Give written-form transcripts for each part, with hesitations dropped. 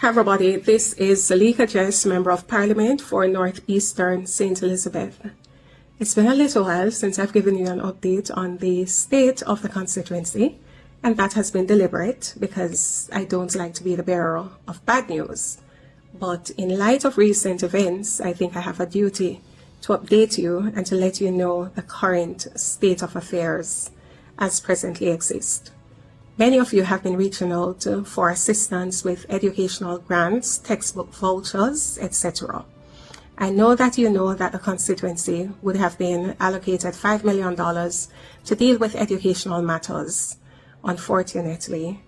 Hi everybody, this is Zalika Jess, Member of Parliament for North Eastern St. Elizabeth. It's been a little while since I've given you an update on the state of the constituency, and that has been deliberate because I don't like to be the bearer of bad news. But in light of recent events, I think I have a duty to update you and to let you know the current state of affairs as presently exist. Many of you have been reaching out for assistance with educational grants, textbook vouchers, etc. I know that you know that the constituency would have been allocated $5 million to deal with educational matters. Unfortunately,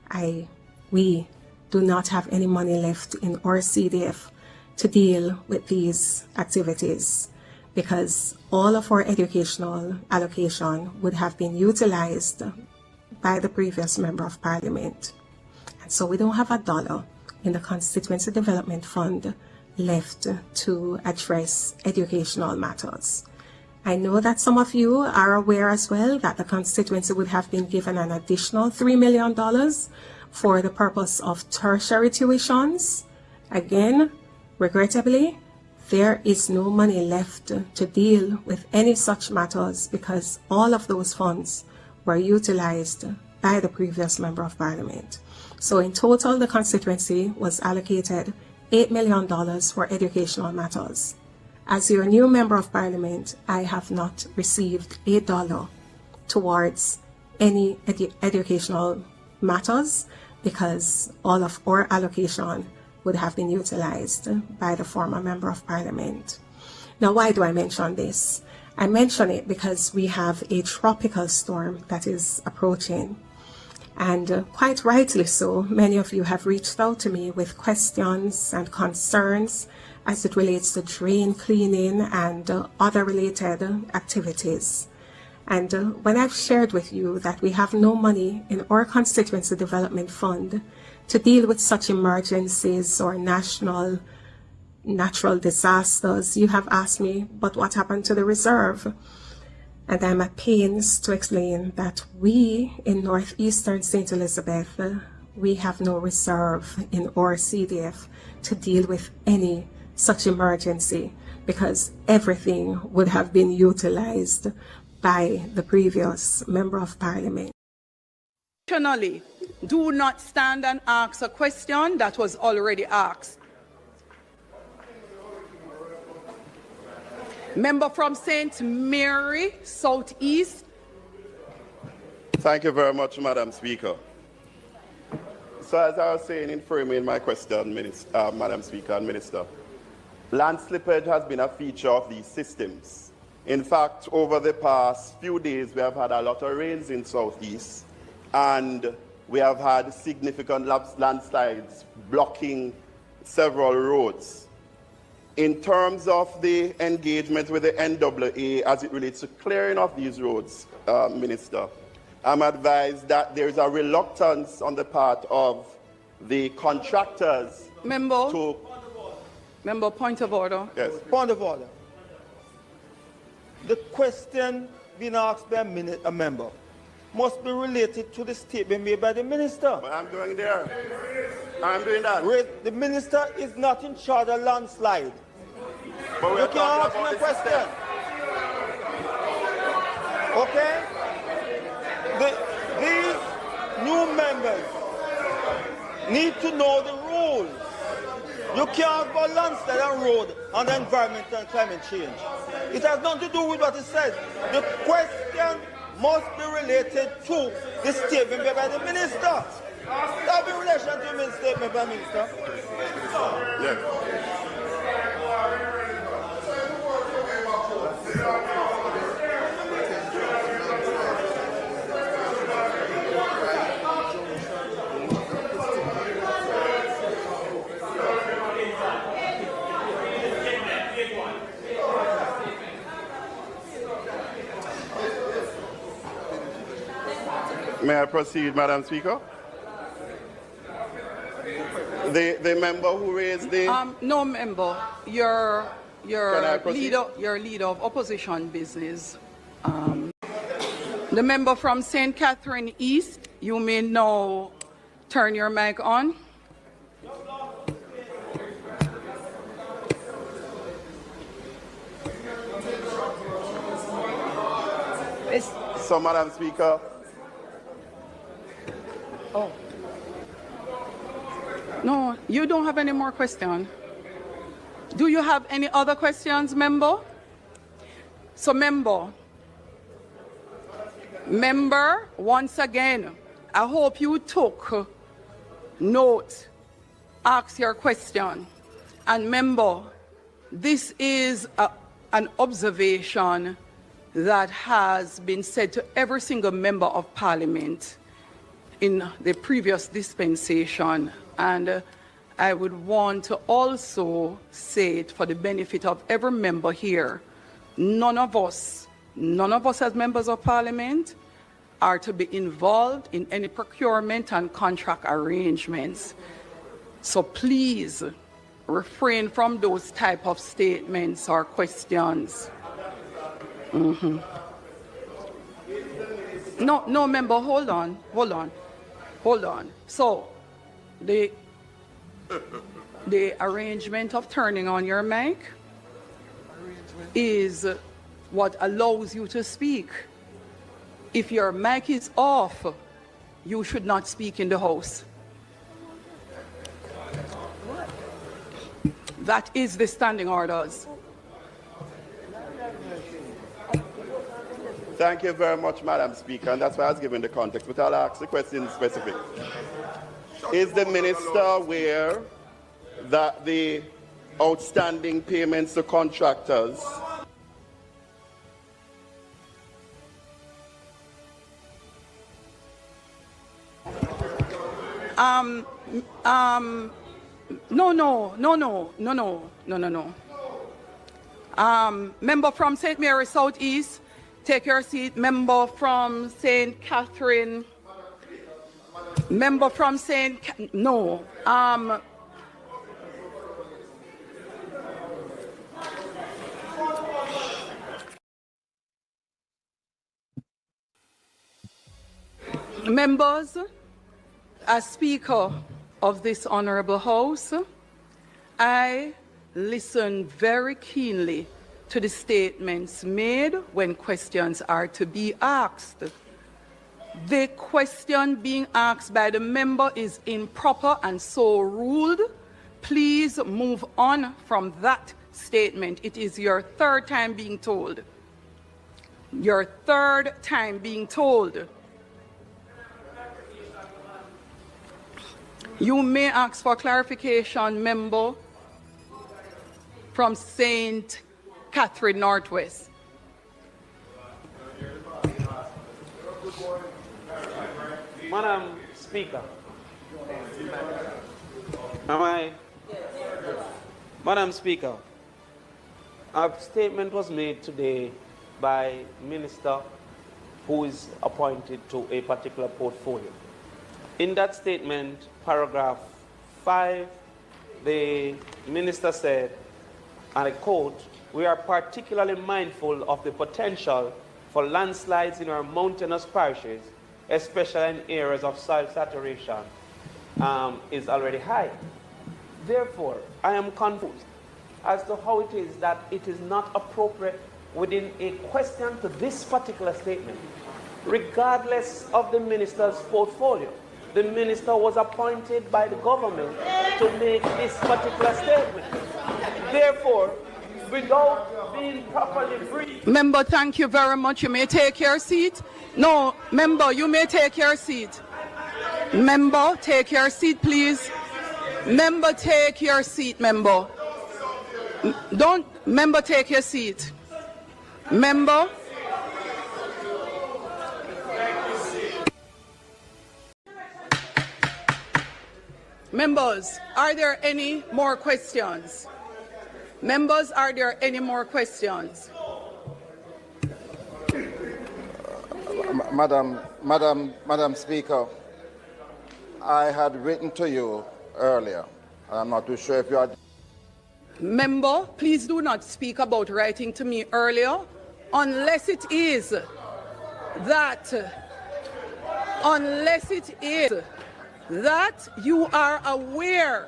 we do not have any money left in our CDF to deal with these activities because all of our educational allocation would have been utilized by the previous Member of Parliament. And so we don't have a dollar in the Constituency Development Fund left to address educational matters. I know that some of you are aware as well that the constituency would have been given an additional $3 million for the purpose of tertiary tuitions. Again, regrettably, there is no money left to deal with any such matters because all of those funds were utilized by the previous Member of Parliament. So in total, the constituency was allocated $8 million for educational matters. As your new Member of Parliament, I have not received $1 towards any educational matters because all of our allocation would have been utilized by the former Member of Parliament. Now, why do I mention this? I mention it because we have a tropical storm that is approaching. And quite rightly so, many of you have reached out to me with questions and concerns as it relates to drain cleaning and other related activities. And when I've shared with you that we have no money in our Constituency Development Fund to deal with such emergencies or natural disasters, you have asked me, but what happened to the reserve? And I'm at pains to explain that we in Northeastern St. Elizabeth, we have no reserve in our CDF to deal with any such emergency because everything would have been utilized by the previous Member of Parliament. Additionally, do not stand and ask a question that was already asked. Member from St. Mary, Southeast. Thank you very much, Madam Speaker. So as I was saying in framing my question, Madam Speaker and Minister, land slippage has been a feature of these systems. In fact, over the past few days, we have had a lot of rains in Southeast, and we have had significant landslides blocking several roads. In terms of the engagement with the NAA as it relates to clearing of these roads, Minister, I'm advised that there is a reluctance on the part of the contractors Member, to... Member, point of order. Yes. Point of order. The question being asked by a member must be related to the statement made by the minister. But I'm going there. I'm doing that. The minister is not in charge of landslide. But You can ask me a question. Okay? These new members need to know the rules. You can't go landslide and road on the environment and climate change. It has nothing to do with what it says. The question must be related to the statement made by the minister. That in relation to the statement by the minister. Yes. May I proceed, Madam Speaker? The member who raised the... No, member. Your leader of opposition business. The member from St. Catherine East, you may now turn your mic on. So, Madam Speaker. Oh. No, you don't have any more questions. Do you have any other questions, member? So, member, once again, I hope you took note, ask your question. And member, this is an observation that has been said to every single member of parliament in the previous dispensation. And I would want to also say it for the benefit of every member here. None of us as members of parliament are to be involved in any procurement and contract arrangements. So please refrain from those type of statements or questions. No, member, hold on. So, the arrangement of turning on your mic is what allows you to speak. If your mic is off, you should not speak in the House. That is the standing orders. Thank you very much, Madam Speaker, and that's why I was given the context, but I'll ask the question specific. Is the minister aware that the outstanding payments to contractors No. Member from St. Mary Southeast, take your seat. Member from St. Catherine. Member from no. Members, as Speaker of this Honourable House, I listen very keenly to the statements made when questions are to be asked. The question being asked by the member is improper and so ruled. Please move on from that statement. It is your third time being told. Your third time being told. You may ask for clarification, member from St. Catherine Northwest. Madam Speaker, Madam Speaker, a statement was made today by Minister who is appointed to a particular portfolio. In that statement, paragraph 5, the Minister said, and I quote, "We are particularly mindful of the potential for landslides in our mountainous parishes, especially in areas of soil saturation is already high." Therefore, I am confused as to how it is that it is not appropriate within a question to this particular statement, regardless of the minister's portfolio. The minister was appointed by the government to make this particular statement. Therefore, without being properly briefed... Member, thank you very much. You may take your seat. No, member, you may take your seat. Member, take your seat, please. Member, take your seat, member. Member, take your seat. Member. Members, are there any more questions? Members, are there any more questions? Madam Speaker, I had written to you earlier. I'm not too sure if you had... Member, please do not speak about writing to me earlier unless it is that you are aware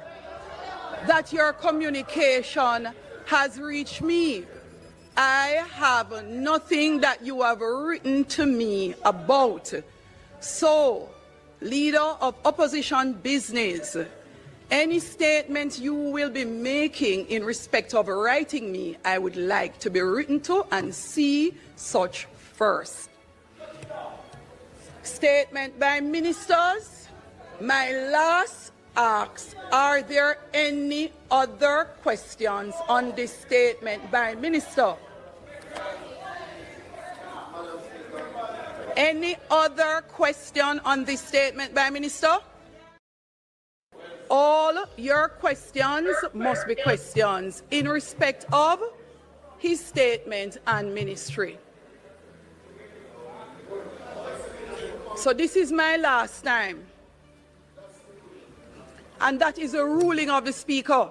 that your communication has reached me. I have nothing that you have written to me about. So, Leader of Opposition Business, any statement you will be making in respect of writing me, I would like to be written to and see such first. Statement by ministers. My last ask, are there any other questions on this statement by minister? Any other question on this statement by minister? All your questions must be questions in respect of his statement and ministry. So this is my last time. And that is a ruling of the Speaker.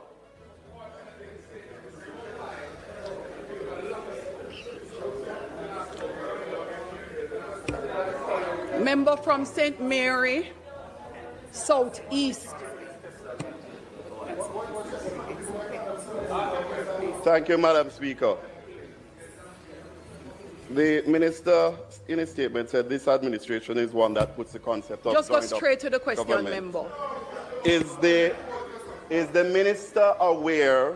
Member from St. Mary, Southeast. Thank you, Madam Speaker. The minister, in his statement, said this administration is one that puts the concept of Just go joined up straight to the question, government. member. Is the minister aware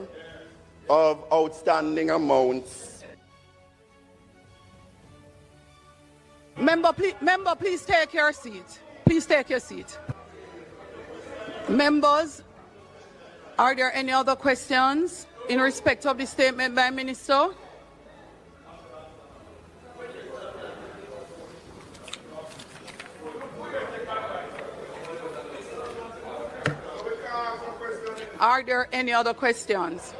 of outstanding amounts? Member, please take your seat. Please take your seat. Members, are there any other questions in respect of the statement by minister? Are there any other questions?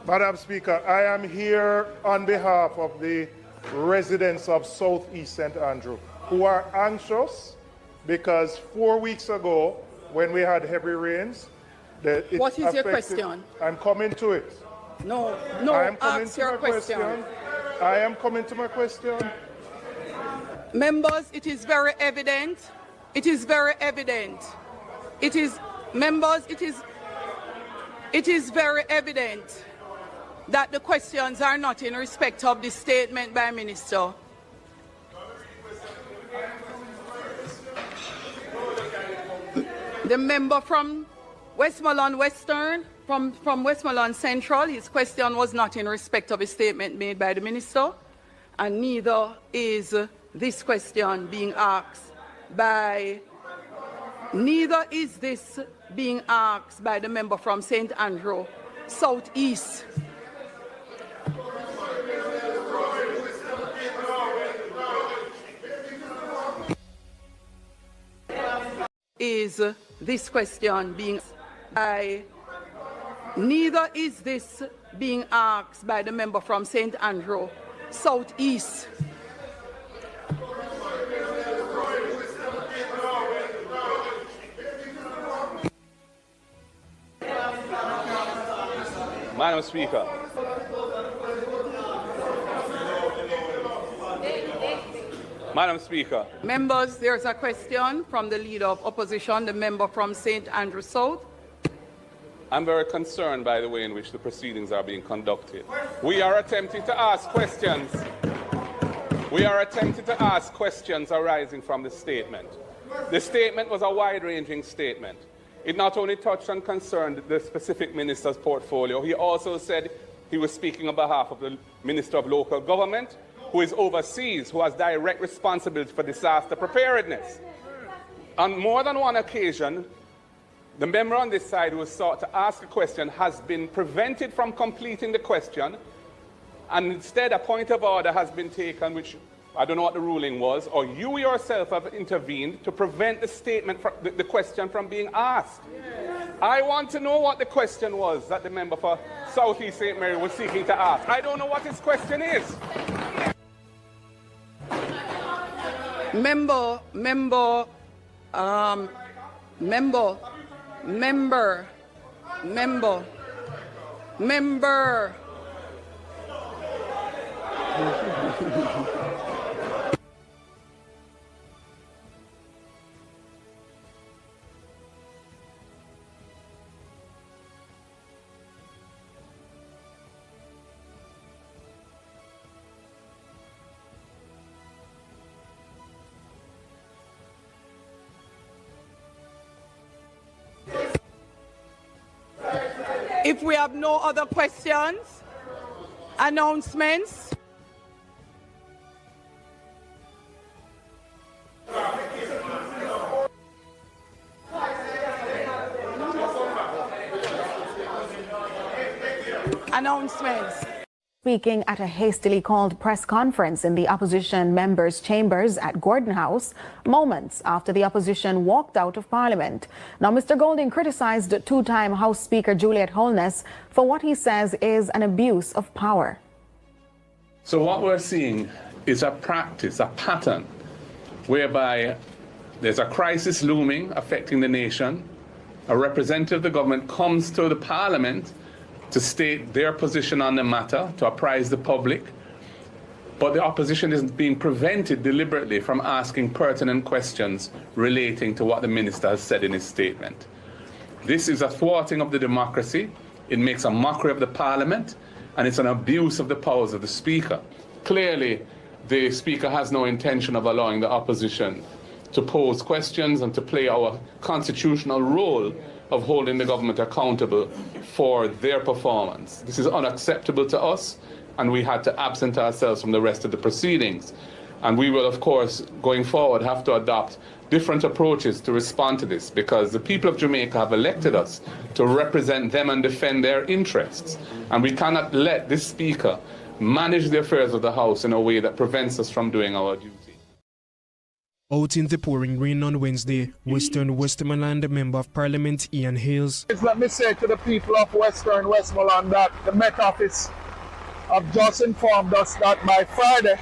Madam Speaker, I am here on behalf of the residents of Southeast St. Andrew who are anxious because 4 weeks ago, when we had heavy rains, What is your question? I'm coming to it. No, I am coming ask to your my question. I am coming to my question. Members, it is very evident. It is very evident. It is, members, it is very evident that the questions are not in respect of the statement by minister. The member from Westmoreland Western, from Westmoreland Central, his question was not in respect of a statement made by the minister, and neither is this question being asked by, neither is this being asked by the member from St. Andrew, Southeast. Is this question being by, neither is this being asked by the member from St. Andrew, Southeast. Madam Speaker. Madam Speaker. Members, there's a question from the Leader of Opposition, the member from St. Andrew South. I'm very concerned by the way in which the proceedings are being conducted. We are attempting to ask questions. We are attempting to ask questions arising from the statement. The statement was a wide-ranging statement. It not only touched and concerned the specific minister's portfolio, he also said he was speaking on behalf of the Minister of Local Government, who is overseas, who has direct responsibility for disaster preparedness. On more than one occasion, the member on this side who was sought to ask a question has been prevented from completing the question, and instead a point of order has been taken, which I don't know what the ruling was, or you yourself have intervened to prevent the statement, the question from being asked. I want to know what the question was that the member for Southeast St. Mary was seeking to ask. I don't know what his question is. Member. If we have no other questions, announcements. Announcements. Speaking at a hastily called press conference in the opposition members' chambers at Gordon House, moments after the opposition walked out of Parliament. Now, Mr. Golding criticized two-time House Speaker Juliet Holness for what he says is an abuse of power. So what we're seeing is a practice, a pattern, whereby there's a crisis looming affecting the nation. A representative of the government comes to the Parliament to state their position on the matter, to apprise the public, but the opposition is being prevented deliberately from asking pertinent questions relating to what the minister has said in his statement. This is a thwarting of the democracy, it makes a mockery of the Parliament, and it's an abuse of the powers of the Speaker. Clearly, the Speaker has no intention of allowing the opposition to pose questions and to play our constitutional role of holding the government accountable for their performance. This is unacceptable to us, and we had to absent ourselves from the rest of the proceedings. And we will, of course, going forward, have to adopt different approaches to respond to this, because the people of Jamaica have elected us to represent them and defend their interests. And we cannot let this Speaker manage the affairs of the House in a way that prevents us from doing our duty. Out in the pouring rain on Wednesday, Western Westmoreland Member of Parliament Ian Hales. Let me say to the people of Western Westmoreland that the Met Office have just informed us that by Friday,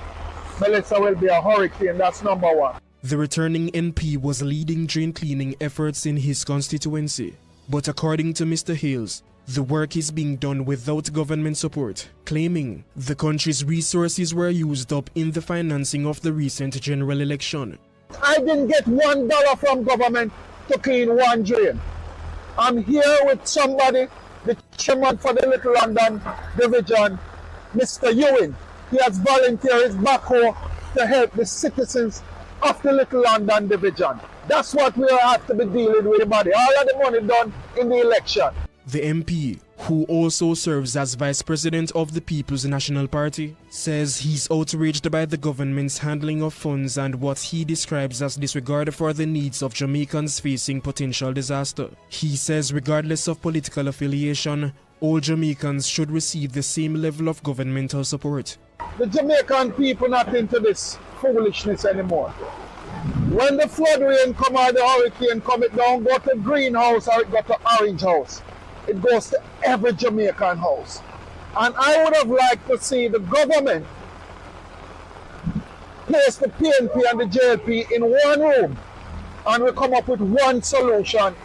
Melissa will be a hurricane. That's number one. The returning MP was leading drain cleaning efforts in his constituency. But according to Mr. Hales, the work is being done without government support, claiming the country's resources were used up in the financing of the recent general election. I didn't get $1 from government to clean one drain. I'm here with somebody, the chairman for the Little London Division, Mr. Ewing. He has volunteered his backhoe to help the citizens of the Little London Division. That's what we have to be dealing with, buddy. All of the money done in the election. The MP, who also serves as Vice President of the People's National Party, says he's outraged by the government's handling of funds and what he describes as disregard for the needs of Jamaicans facing potential disaster. He says regardless of political affiliation, all Jamaicans should receive the same level of governmental support. The Jamaican people not into this foolishness anymore. When the flood rain come or the hurricane come, it don't go to greenhouse or it go to orange house. It goes to every Jamaican house. And I would have liked to see the government place the PNP and the JLP in one room and we come up with one solution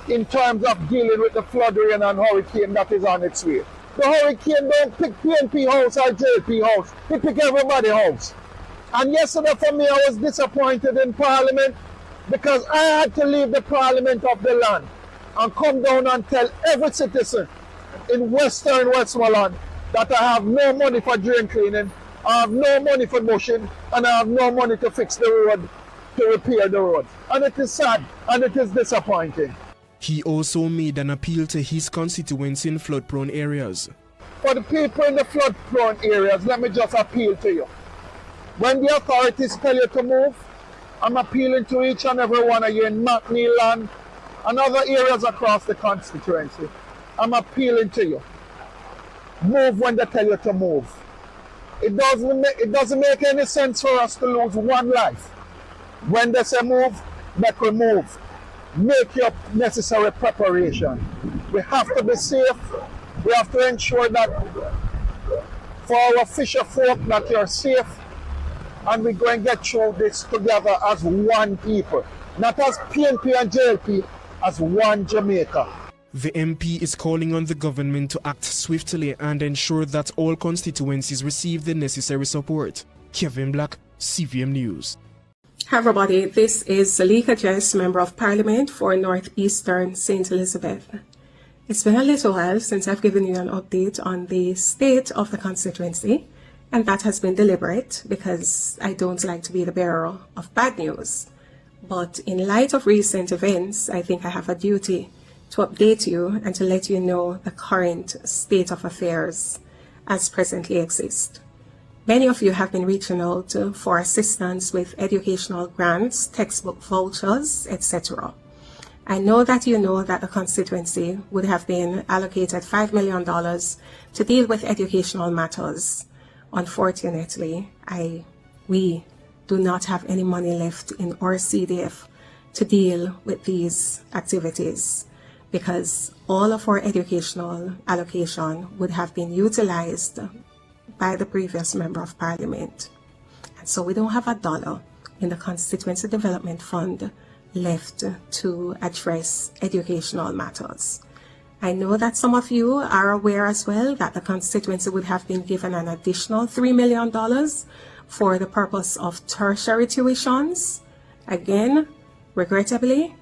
in terms of dealing with the flood rain and hurricane that is on its way. The hurricane don't pick PNP house or JLP house, it pick everybody's house. And yesterday for me I was disappointed in Parliament because I had to leave the Parliament of the land and come down and tell every citizen in Western Westmoreland that I have no money for drain cleaning, I have no money for bushing, and I have no money to fix the road, to repair the road. And it is sad and it is disappointing. He also made an appeal to his constituents in flood-prone areas. For the people in the flood-prone areas, let me just appeal to you. When the authorities tell you to move, I'm appealing to each and every one of you in McNeil Land and other areas across the constituency. I'm appealing to you. Move when they tell you to move. It doesn't make any sense for us to lose one life. When they say move, make we move. Make your necessary preparation. We have to be safe. We have to ensure that for our fisher folk that you're safe, and we're going to get through this together as one people, not as PNP and JLP, as one Jamaica. The MP is calling on the government to act swiftly and ensure that all constituencies receive the necessary support. Kevin Black, CVM News. Hi everybody, this is Salika Jess, Member of Parliament for Northeastern St. Elizabeth. It's been a little while since I've given you an update on the state of the constituency, and that has been deliberate because I don't like to be the bearer of bad news. But in light of recent events, I think I have a duty to update you and to let you know the current state of affairs as presently exist. Many of you have been reaching out for assistance with educational grants, textbook vouchers, etc. I know that you know that the constituency would have been allocated $5 million to deal with educational matters. Unfortunately, we do not have any money left in our CDF to deal with these activities, because all of our educational allocation would have been utilized by the previous Member of Parliament. And so we don't have a dollar in the Constituency Development Fund left to address educational matters. I know that some of you are aware as well that the constituency would have been given an additional $3 million for the purpose of tertiary tuitions. Again, regrettably,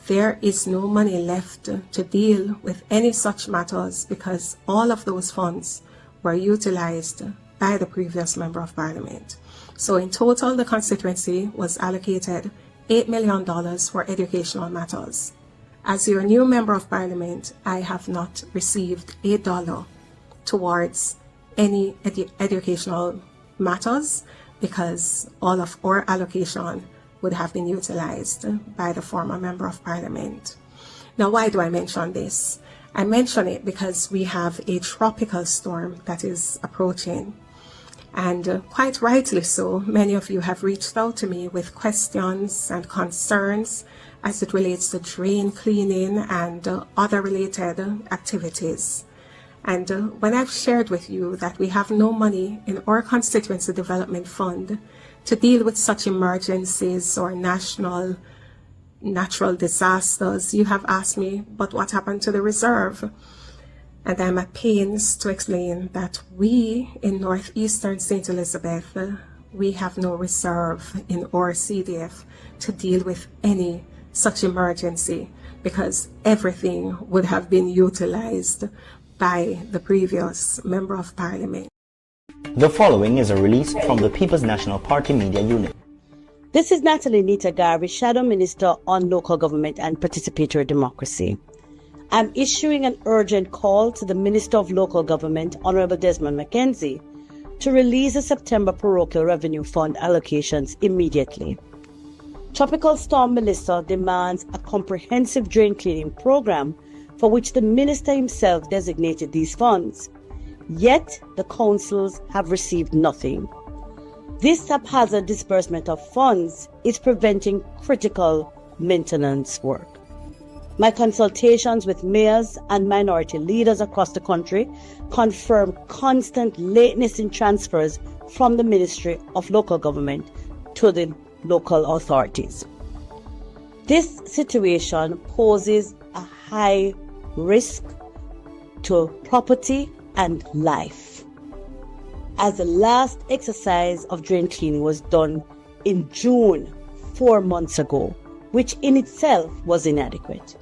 there is no money left to deal with any such matters because all of those funds were utilized by the previous Member of Parliament. So in total, the constituency was allocated $8 million for educational matters. As your new Member of Parliament, I have not received $1 towards any educational matters because all of our allocation would have been utilized by the former Member of Parliament. Now, why do I mention this? I mention it because we have a tropical storm that is approaching. And quite rightly so, many of you have reached out to me with questions and concerns as it relates to drain cleaning and other related activities. And when I've shared with you that we have no money in our Constituency Development Fund to deal with such emergencies or natural disasters, you have asked me, but what happened to the reserve? And I'm at pains to explain that we in Northeastern St. Elizabeth, we have no reserve in our CDF to deal with any such emergency because everything would have been utilized by the previous Member of Parliament. The following is a release from the People's National Party Media Unit. This is Natalie Nita Garvey, Shadow Minister on Local Government and Participatory Democracy. I'm issuing an urgent call to the Minister of Local Government, Honorable Desmond McKenzie, to release the September Parochial Revenue Fund allocations immediately. Tropical Storm Melissa demands a comprehensive drain cleaning program for which the Minister himself designated these funds. Yet, the councils have received nothing. This haphazard disbursement of funds is preventing critical maintenance work. My consultations with mayors and minority leaders across the country confirm constant lateness in transfers from the Ministry of Local Government to the local authorities. This situation poses a high risk to property and life, as the last exercise of drain cleaning was done in June 4 months ago, which in itself was inadequate.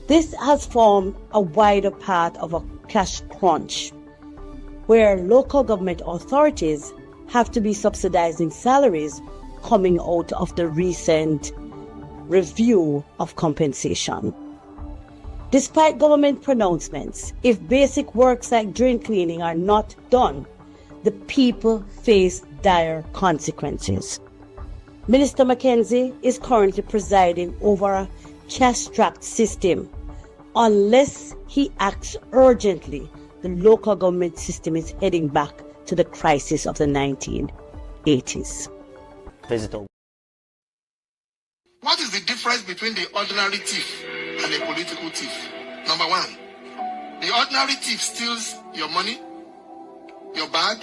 This has formed a wider part of a cash crunch, where local government authorities have to be subsidizing salaries coming out of the recent review of compensation. Despite government pronouncements, if basic works like drain cleaning are not done, the people face dire consequences. Minister McKenzie is currently presiding over a cash-strapped system. Unless he acts urgently, the local government system is heading back to the crisis of the 1980s. What is the difference between the ordinary thief and a political thief? Number one, the ordinary thief steals your money, your bag,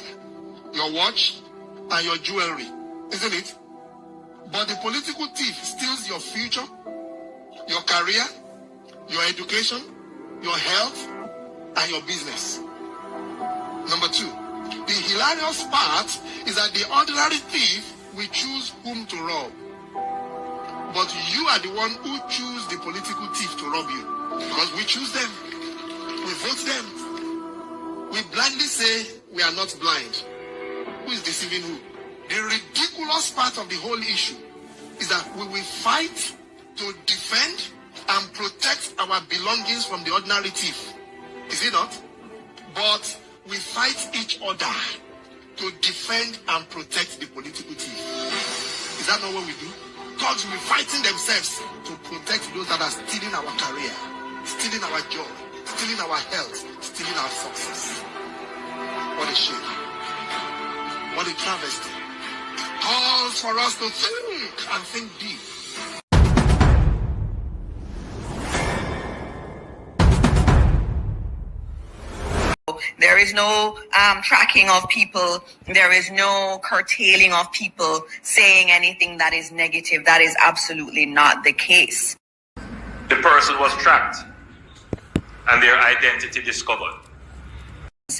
your watch, and your jewelry, isn't it? But the political thief steals your future, your career, your education, your health, and your business. Number two, the hilarious part is that the ordinary thief will choose whom to rob. But you are the one who choose the political thief to rob you. Because we choose them. We vote them. We blindly say we are not blind. Who is deceiving who? The ridiculous part of the whole issue is that we will fight to defend and protect our belongings from the ordinary thief. Is it not? But we fight each other to defend and protect the political thief. Is that not what we do? Thugs will be fighting themselves to protect those that are stealing our career, stealing our job, stealing our health, stealing our success. What a shame. What a travesty. It calls for us to think and think deep. There is no tracking of people. There is no curtailing of people saying anything that is negative. That is absolutely not the case. The person was tracked and their identity discovered.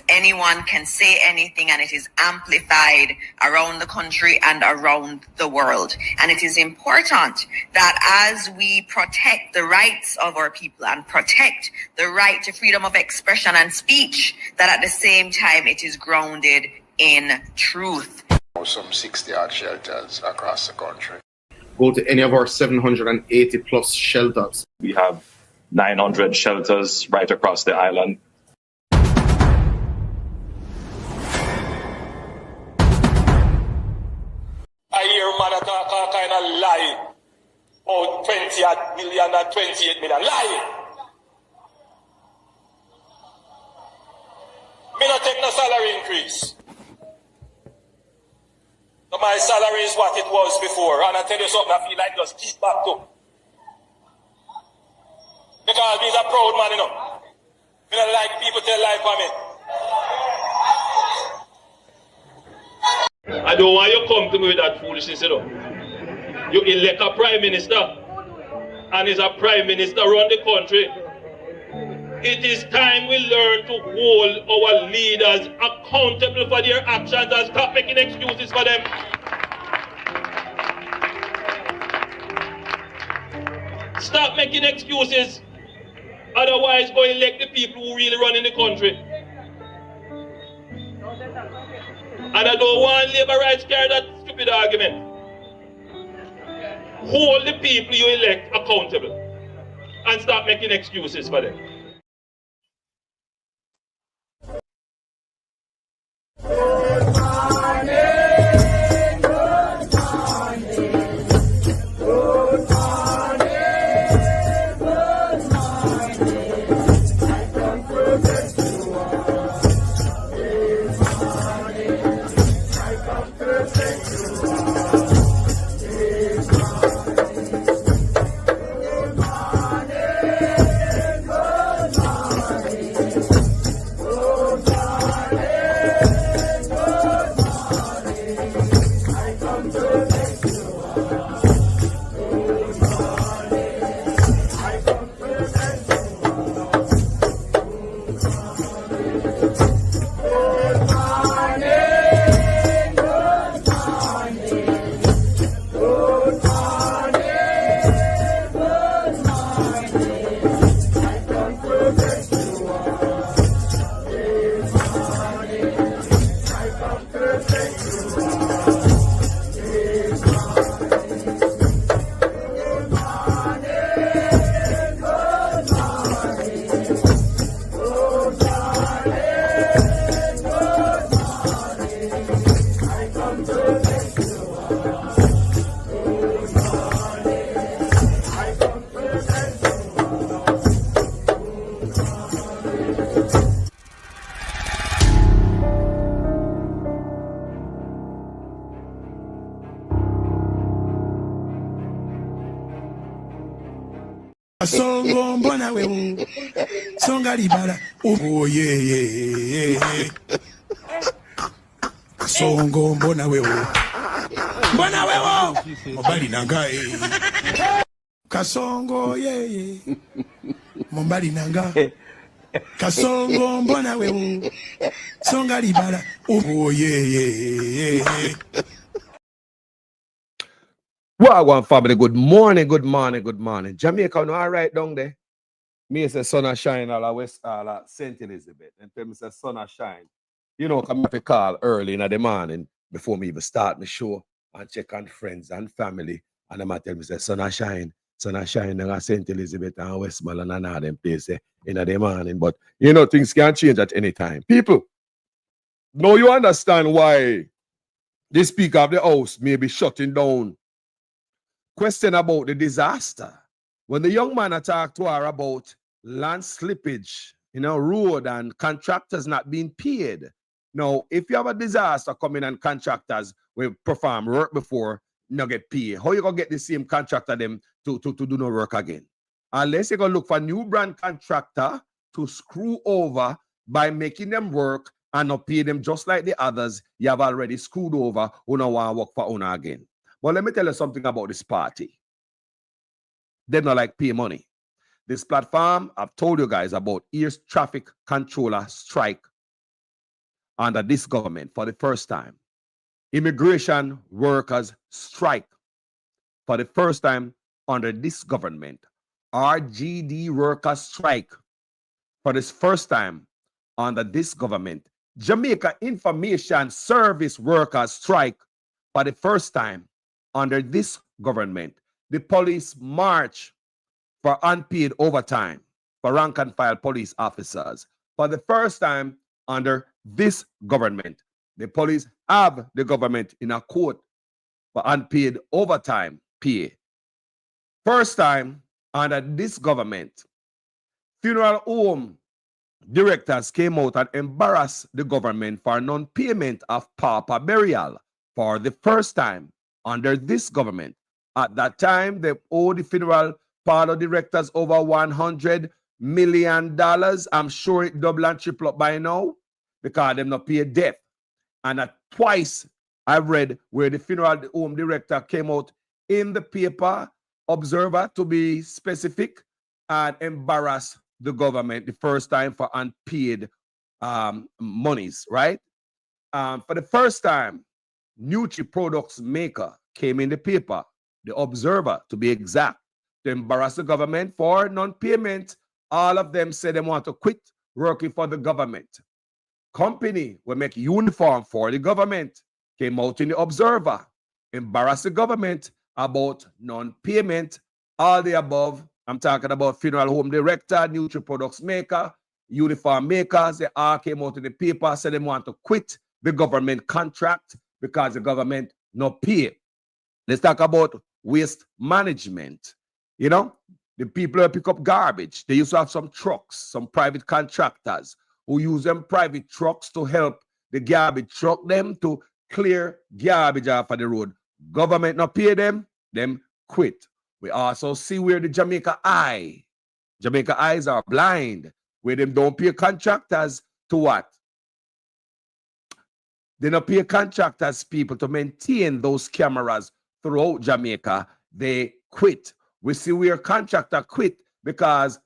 Anyone can say anything, and it is amplified around the country and around the world. And it is important that as we protect the rights of our people and protect the right to freedom of expression and speech, that at the same time it is grounded in truth. Some 60-odd shelters across the country. Go to any of our 780 plus shelters. We have 900 shelters right across the island. I hear man talk kind of lie. Oh, 20 million and 28 million. Lie. Me not take no salary increase. So my salary is what it was before. And I tell you something, I feel like just keep back to. Because he's a proud man, you know. Me don't like people tell lie for me. I don't want you to come to me with that foolishness, you know. You elect a prime minister, and is a prime minister run the country. It is time we learn to hold our leaders accountable for their actions and stop making excuses for them. Stop making excuses. Otherwise, go elect the people who really run in the country. And I don't want labor rights carry that stupid argument. Hold the people you elect accountable and stop making excuses for them. Songo mbona wewe songa libala oh yeah Songo mbona wewe mobali nanga Kasongo yeah mobali nanga Kasongo mbona wewe songa libala oh yeah Wagwan family, good morning. Jamaica, no, all right down there. Me say sun a shine all West St. Elizabeth. And tell me say sun a shine. You know, come up a call early in the morning before me even start my show and check on friends and family. And I'm tell me say sun a shine. Sun a shine at St. Elizabeth and Westmoreland and all them places in the morning. But you know, things can change at any time. People, now you understand why the Speaker of the House may be shutting down. Question about the disaster. When the young man talked to her about land slippage, you know, road and contractors not being paid. Now, if you have a disaster coming and contractors will perform work before, not get paid, how you gonna get the same contractor them to do no work again? Unless you're gonna look for new brand contractor to screw over by making them work and not pay them just like the others you have already screwed over who don't want to work for owner again. But let me tell you something about this party. They don't like pay money. This platform, I've told you guys about air traffic controller strike under this government for the first time. Immigration workers strike for the first time under this government. RGD workers strike for the first time under this government. Jamaica Information Service workers strike for the first time under this government. The police march for unpaid overtime for rank and file police officers for the first time under this government. The police have the government in a court for unpaid overtime pay. First time under this government. Funeral home directors came out and embarrassed the government for non-payment of pauper burial for the first time under this government. At that time, they owed the funeral parlor directors over $100 million. I'm sure it double and triple up by now because them not pay death. And twice I've read where the funeral home director came out in the paper, Observer to be specific, and embarrassed the government the first time for unpaid monies, right? For the first time, Nutri Products Maker came in the paper, the Observer to be exact, to embarrass the government for non-payment. All of them said they want to quit working for the government. Company will make uniform for the government came out in the Observer, embarrass the government about non-payment. All the above, I'm talking about funeral home director, Nutri Products Maker, uniform makers, they all came out in the paper, said they want to quit the government contract because the government not pay. Let's talk about waste management. You know, the people who pick up garbage, they used to have some trucks, some private contractors who use them private trucks to help the garbage truck them to clear garbage off of the road. Government not pay them quit. We also see where the Jamaica eyes are blind, where them don't pay contractors to what? They don't pay contractors, people, to maintain those cameras throughout Jamaica. They quit. We see where contractor quit because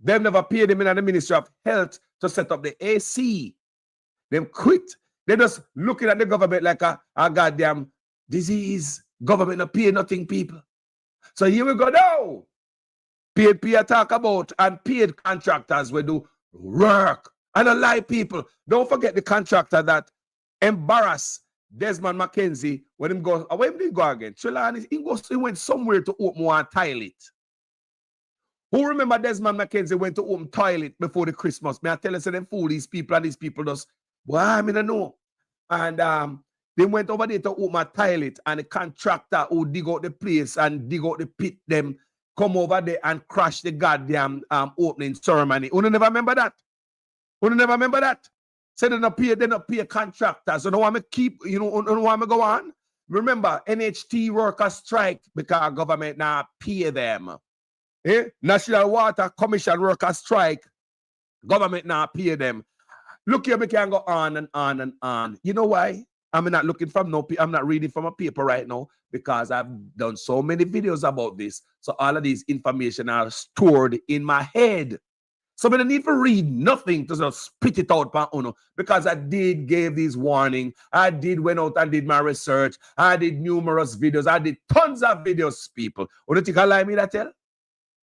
they never paid them in the Ministry of Health to set up the AC. Them quit. They just looking at the government like a goddamn disease. Government not pay nothing, people. So here we go now. Paid pay talk about and paid contractors will do work. And a lie, people. Don't forget the contractor that embarrassed Desmond McKenzie when him go. Where did he go again? Trelawney, he went somewhere to open one toilet. Who remember Desmond McKenzie went to open toilet before the Christmas? May I tell you, so them fool these people and these people just, well, I mean, I know. And they went over there to open a toilet and the contractor who dig out the place and dig out the pit them come over there and crash the goddamn opening ceremony. Who never remember that? Who never remember that? Say they not pay contractors. So don't want me keep, don't want me go on. Remember, NHT workers strike because government now pay them. National Water Commission workers strike. Government now pay them. Look here, we can go on and on and on. You know why? I'm not looking from I'm not reading from a paper right now because I've done so many videos about this. So all of these information are stored in my head. So I don't need to read nothing to just spit it out because I did give these warning. I did went out and did my research. I did numerous videos. I did tons of videos, people. What do you think I lie me that tell?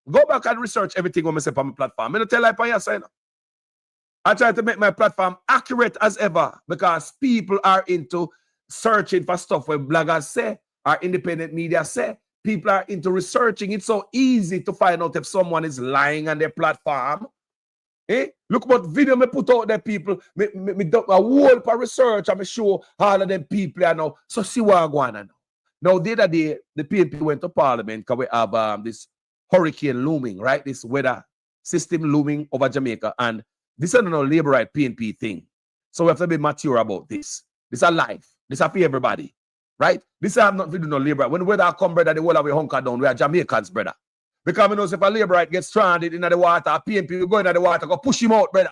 Go back and research everything when I say on my platform. I don't tell lie on your side. I try to make my platform accurate as ever because people are into searching for stuff where bloggers say, or independent media say. people are into researching. It's so easy to find out if someone is lying on their platform. Look what video me put out there, people. Me do a whole for research and me show all of them people I know. So see what I'm going on now. Now, the other day, the PNP went to Parliament because we have this hurricane looming, right? This weather system looming over Jamaica. And this is no labor right PNP thing. So we have to be mature about this. This is life. This is for everybody, right? This have nothing to do no labor right. When the weather come, brother, the whole of we hunker down. We are Jamaicans, brother. Because we know if a labor right gets stranded in the water, PNP will go into the water, go push him out, brother.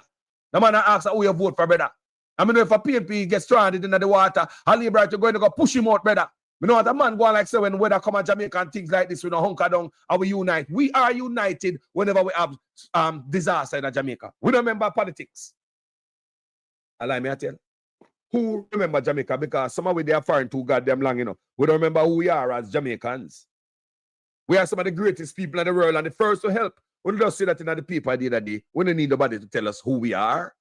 The man asks who you vote for, brother. I mean, if a PNP gets stranded in the water, a labor right will go and go push him out, brother. You know what a man go on like say when weather come at Jamaica and things like this, we don't hunker down and we unite. We are united whenever we have disaster in Jamaica. We don't remember politics. Allow me to tell. Who remember Jamaica? Because some of we they are foreign too goddamn long, you know. We don't remember who we are as Jamaicans. We are some of the greatest people in the world and the first to help. We don't just say that in the paper the other day. We don't need nobody to tell us who we are.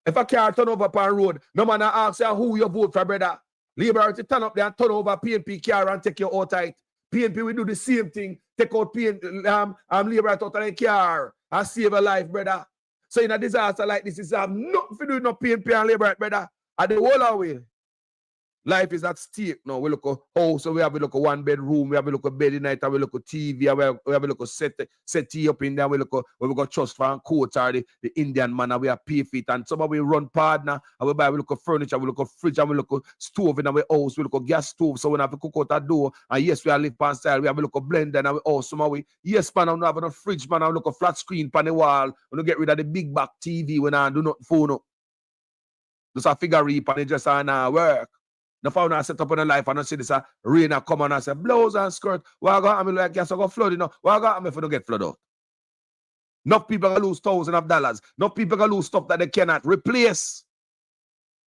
If a car turn over upon road, no man asks you who you vote for, brother. Liberty turn up there and turn over PNP car and take you out tight. PNP will do the same thing. Take out Liberty out of the car and save a life, brother. So in a disaster like this, it's nothing to do with no PNP and Liberty, brother. At the whole of way, life is at stake now. We look at house, so we have a look at one bedroom, we have a look at bed in night, and we look at TV, we have a look at set tea up in there, we look at we got trust fund coats or the Indian man, and we have pay fit, and some of we run partner, and we buy, we look at furniture, we look at fridge, and we look at stove in our house, we look at gas stove, so we have to cook out that door, and yes, we have live pan style, we have a look at blender, and we some of we, yes, man, I don't have no fridge, man, I look at flat screen pan the wall, we don't get rid of the big back TV when I do not phone up. Just a figure reap and it just work. The phone I set up in the life and I see this rain come on and I say blouse and skirt. Why go? I mean like yes, I go flood, you know. Why go? I mean if I don't get flood out. Enough people gonna lose thousands of dollars. Enough people gonna lose stuff that they cannot replace.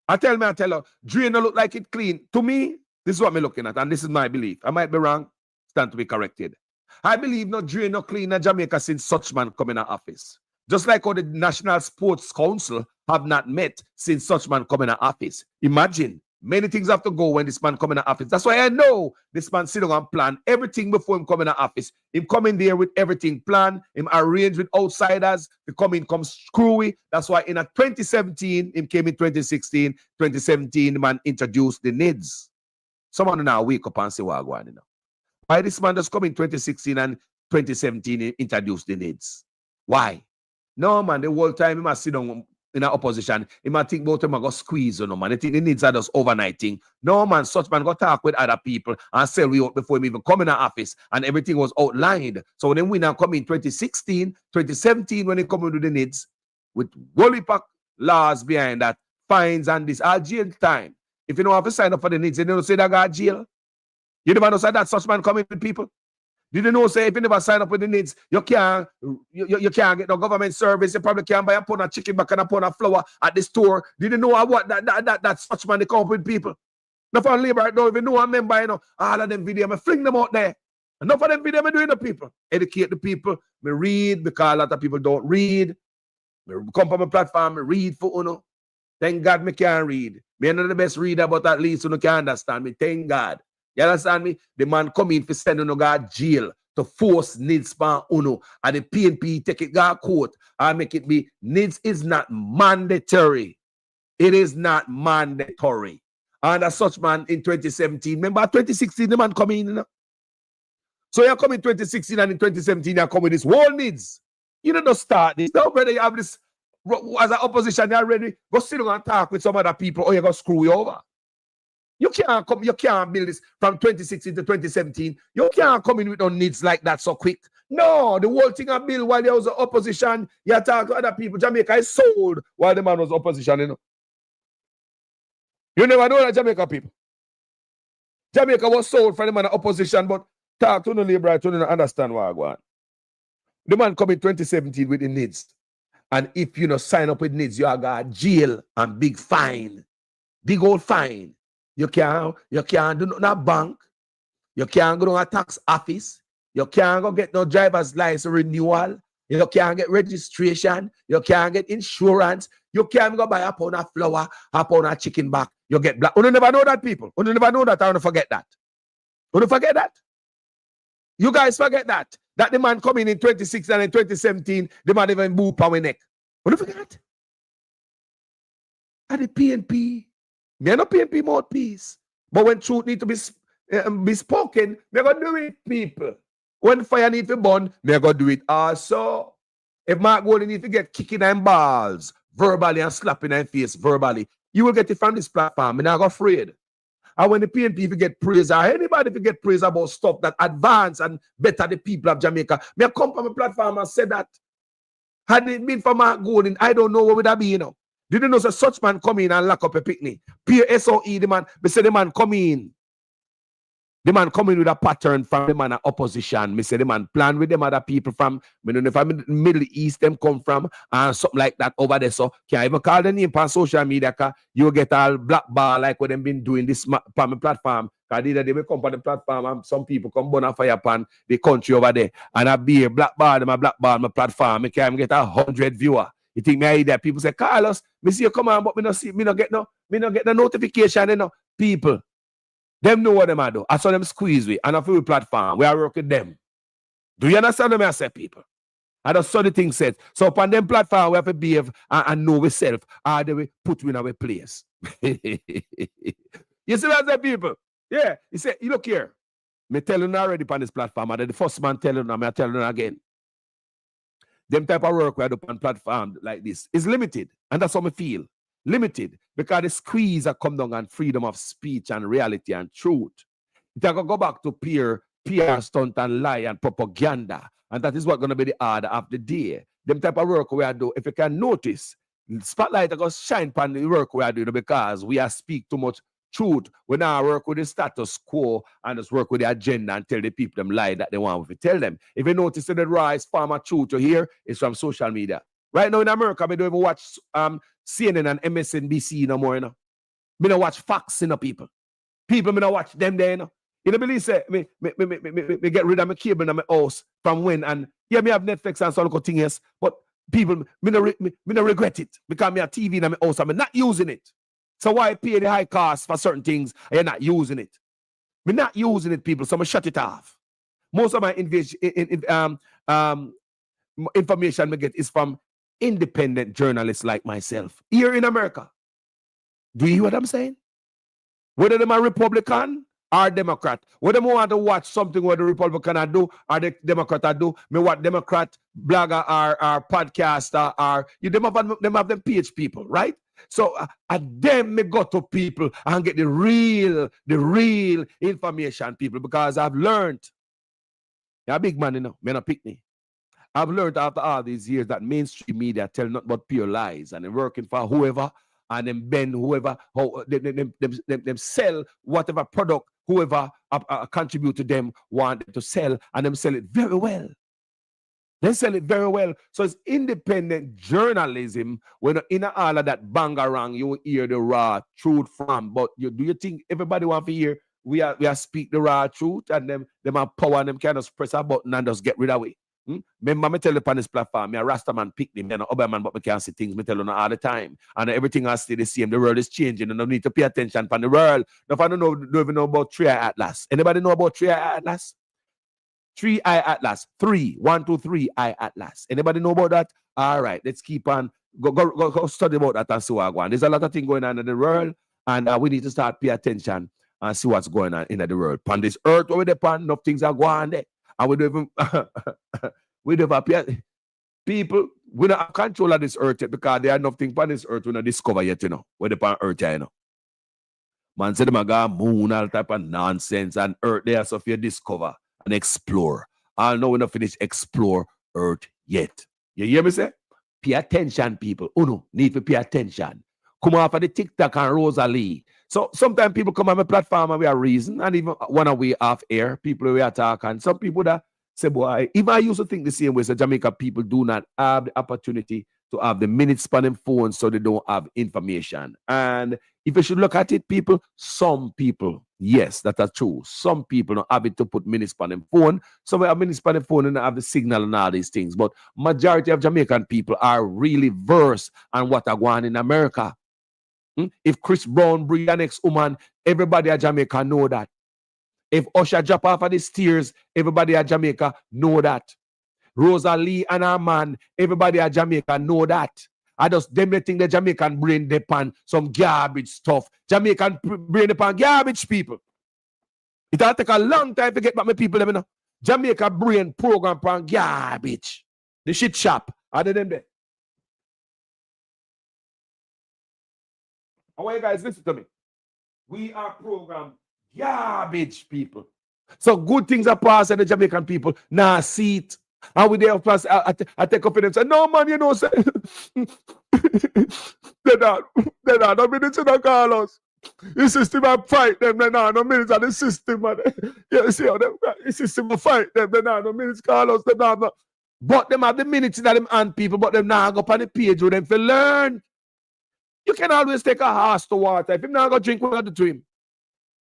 I tell you, drain don't look like it clean. To me, this is what I'm looking at, and this is my belief. I might be wrong, stand to be corrected. I believe no drain no clean in Jamaica since such man come in office. Just like how the National Sports Council have not met since such man come in office. Imagine, many things have to go when this man come in office. That's why I know this man sit down and plan everything before him come in office. Him come in there with everything planned. Him arrange with outsiders. He come screwy. That's why in 2017, him came in 2016, 2017, the man introduced the NIDS. Someone now wake up and say what going on, you know. Why this man just come in 2016 and 2017 he introduced the NIDS? Why? No, man, the whole time he must sit down in an opposition. He might think about him and go squeeze, you know, man. He think the needs are just overnight thing. No, man, such man go talk with other people and sell we out before him even come in the office and everything was outlined. So then we now come in 2016, 2017 when he come into the needs with Wolipak laws behind that, fines and this, all jail time. If you don't have to sign up for the needs, you don't say that got jail. You never know say that such man coming with people. Did you know say if you never sign up with the needs, you can't get no government service, you probably can't buy a pound of chicken back and a pound of flour at the store. Did you know what that such man they come up with people? Enough of labor don't even know a member, you know, all of them video, I fling them out there. Enough of them video me doing the people. Educate the people. Me read because a lot of people don't read. Me come from a platform, me read for uno. Thank God me can read. Me not the best reader, but at least you can understand me. Thank God. You understand me? The man come in for send uno guard jail to force needs pan uno. And the PNP take it guard court and make it be needs is not mandatory. It is not mandatory. And as such man in 2017, remember 2016 the man come in, you know? So you come in 2016 and in 2017 you come with this whole needs. You don't start this. Now, brother, you have this as an opposition, you're ready. Go sit down and talk with some other people or you're going to screw you over. You can't build this from 2016 to 2017. You can't come in with no needs like that so quick. No, the whole thing I built while there was an opposition, you talk to other people. Jamaica is sold while the man was opposition, you know. You never know that Jamaica people. Jamaica was sold for the man opposition, but talk to the labor, to don't understand what I want. The man come in 2017 with the needs. And if you know sign up with needs, you are got jail and big fine. Big old fine. You can't do no bank. You can't go to a tax office. You can't go get no driver's license renewal. You can't get registration. You can't get insurance. You can't go buy a pound of flour, a pound of chicken back. You get black. You never know that, people. You never know that. I want to forget that. You don't forget that. You guys forget that. That the man coming in 2016 and in 2017, the man even boo power neck. What do you forget? At the PNP, me no PNP mouthpiece. But when truth need to be spoken, they're gonna do it, people. When fire need to burn, they're gonna do it also. If Mark Golding need to get kicking them balls verbally and slapping them face verbally, you will get it from this platform. I'm not afraid. And when the PNP get praise, or anybody get praise about stuff that advance and better the people of Jamaica, me come from a platform and say that. Had it been for Mark Golding, I don't know what would that be, you know. Did you know so such man come in and lock up a picnic? Peer SOE, the man, me say the man come in. The man come in with a pattern from the man of opposition. Me say the man plan with them other people from, me don't know if I'm in the Middle East them come from, and something like that over there. So can't even call the name on social media, cause you get all black bar like what them been doing this on the platform. Cause either they will come on the platform and some people come burn a fire upon the country over there. And I be a black bar on my platform. I can't get 100 viewer. You think me I that people say, Carlos, me see you come on, but me no get no notification, you know. People. Them know what them I do. I saw them squeeze with and I feel platform. We are working them. Do you understand what I say, people? I just saw the thing said. So upon them platform, we have to behave and know ourselves. How do we put in our place? You see what I say, people? Yeah. You say, you look here. Me telling you already upon this platform. And the first man telling them, I tell them again. Them type of work we have upon platform like this is limited. And that's how I feel. Limited because the squeeze are come down on freedom of speech and reality and truth. It can go back to PR stunt and lie and propaganda. And that is what's going to be the order of the day. Them type of work we are doing, if you can notice, spotlight going to shine upon the work we are doing because we are speak too much truth. We now work with the status quo and just work with the agenda and tell the people them lie that they want to tell them. If you notice that the rise form of truth you hear is from social media. Right now in America, we don't even watch CNN and MSNBC no more, you know. Me don't watch Fox, you know, people. People, me don't watch them there, you know. You know, believe say, me get rid of my cable in my house from when, and yeah, me have Netflix and some thing else, but people, me no regret it because me have TV in my house and I'm not using it. So why pay the high cost for certain things and you're not using it? Me not using it, people, so I'm shut it off. Most of my information me get is from independent journalists like myself here in America. Do you hear what I'm saying? Whether them are Republican or Democrat, whether them want to watch something what the Republican do or the Democrat do, me what Democrat blogger or podcaster or you them have them PH people, right? So at them me go to people and get the real information, people, because I've learned. You're a big man, you know, me not pick me. I've learned after all these years that mainstream media tell nothing but pure lies and they're working for whoever and then bend whoever, them sell whatever product whoever contribute to them want them to sell and them sell it very well. They sell it very well. So it's independent journalism. When in all of that bangarang, you hear the raw truth from. But do you think everybody want to hear we are speak the raw truth and them have power and them kind of press a button and just get rid of it? Remember, me tell you on this platform, me a Rasta man pick me, and other man, but me can't see things, me tell you all the time. And everything has stay the same. The world is changing, and I need to pay attention on the world. Now, if I don't even know about 3i Atlas. Anybody know about 3i Atlas? 3i Atlas. 1, 2, 3i Atlas. Anybody know about that? All right, let's keep on. Go study about that and see what's going on. There's a lot of things going on in the world, and we need to start pay attention and see what's going on in the world. On this earth, where we're upon, enough things are going on there. And we don't even appear. People, we don't have control of this earth yet because there are nothing on this earth we don't discover yet, you know. We're upon earth, you know. Man said them got moon, all type of nonsense, and earth there, so if you discover and explore. I know we don't finish explore earth yet. You hear me say? Pay attention, people. Uno, need to pay attention. Come off of the TikTok and Rosalie. So sometimes people come on my platform and we are reason, and even one away off air, people we attack, and some people that say, boy, even I used to think the same way, so Jamaica people do not have the opportunity to have the minute spanning phone, so they don't have information. And if you should look at it, people, some people, yes, that are true. Some people don't have it to put minute spanning phone. Some have minute spanning phone and have the signal and all these things. But majority of Jamaican people are really versed on what are going on in America. If Chris Brown bring the next woman, everybody at Jamaica know that. If Usher drop off of the stairs, everybody at Jamaica know that. Rosalie and her man, everybody at Jamaica know that. I just them they think the Jamaican brain depend some garbage stuff. Jamaican brain depend garbage people. It'll take a long time to get back my people. Them, you know? Jamaica brain program upon garbage. The shit shop. Other than that. I want you guys listen to me. We are programmed garbage people. So good things are passed and the Jamaican people now see it. And we there plus I take up in them say, no man, you know, say they're not no minutes in the Carlos. The system will fight them, they're not no minutes of the system. You see how the system will fight them, they're not no minutes, Carlos, they're not no. But them have the minutes in them and people, but them now go up on the page with them for learn. You can always take a horse to water. If him not go drink water to him.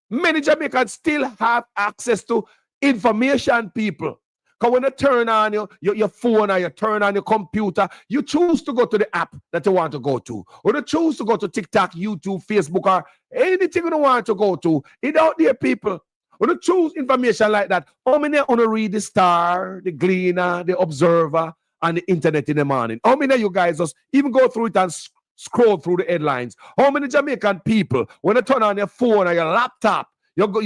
Many Jamaicans still have access to information, people. Because when you turn on your phone or you turn on your computer, you choose to go to the app that you want to go to. Or you choose to go to TikTok, YouTube, Facebook, or anything you want to go to. It's out there, people. When you choose information like that, how many want to read the Star, the Gleaner, the Observer, and the Internet in the morning? How many of you guys just even go through it and scroll through the headlines? How many Jamaican people, when you turn on your phone or your laptop, you go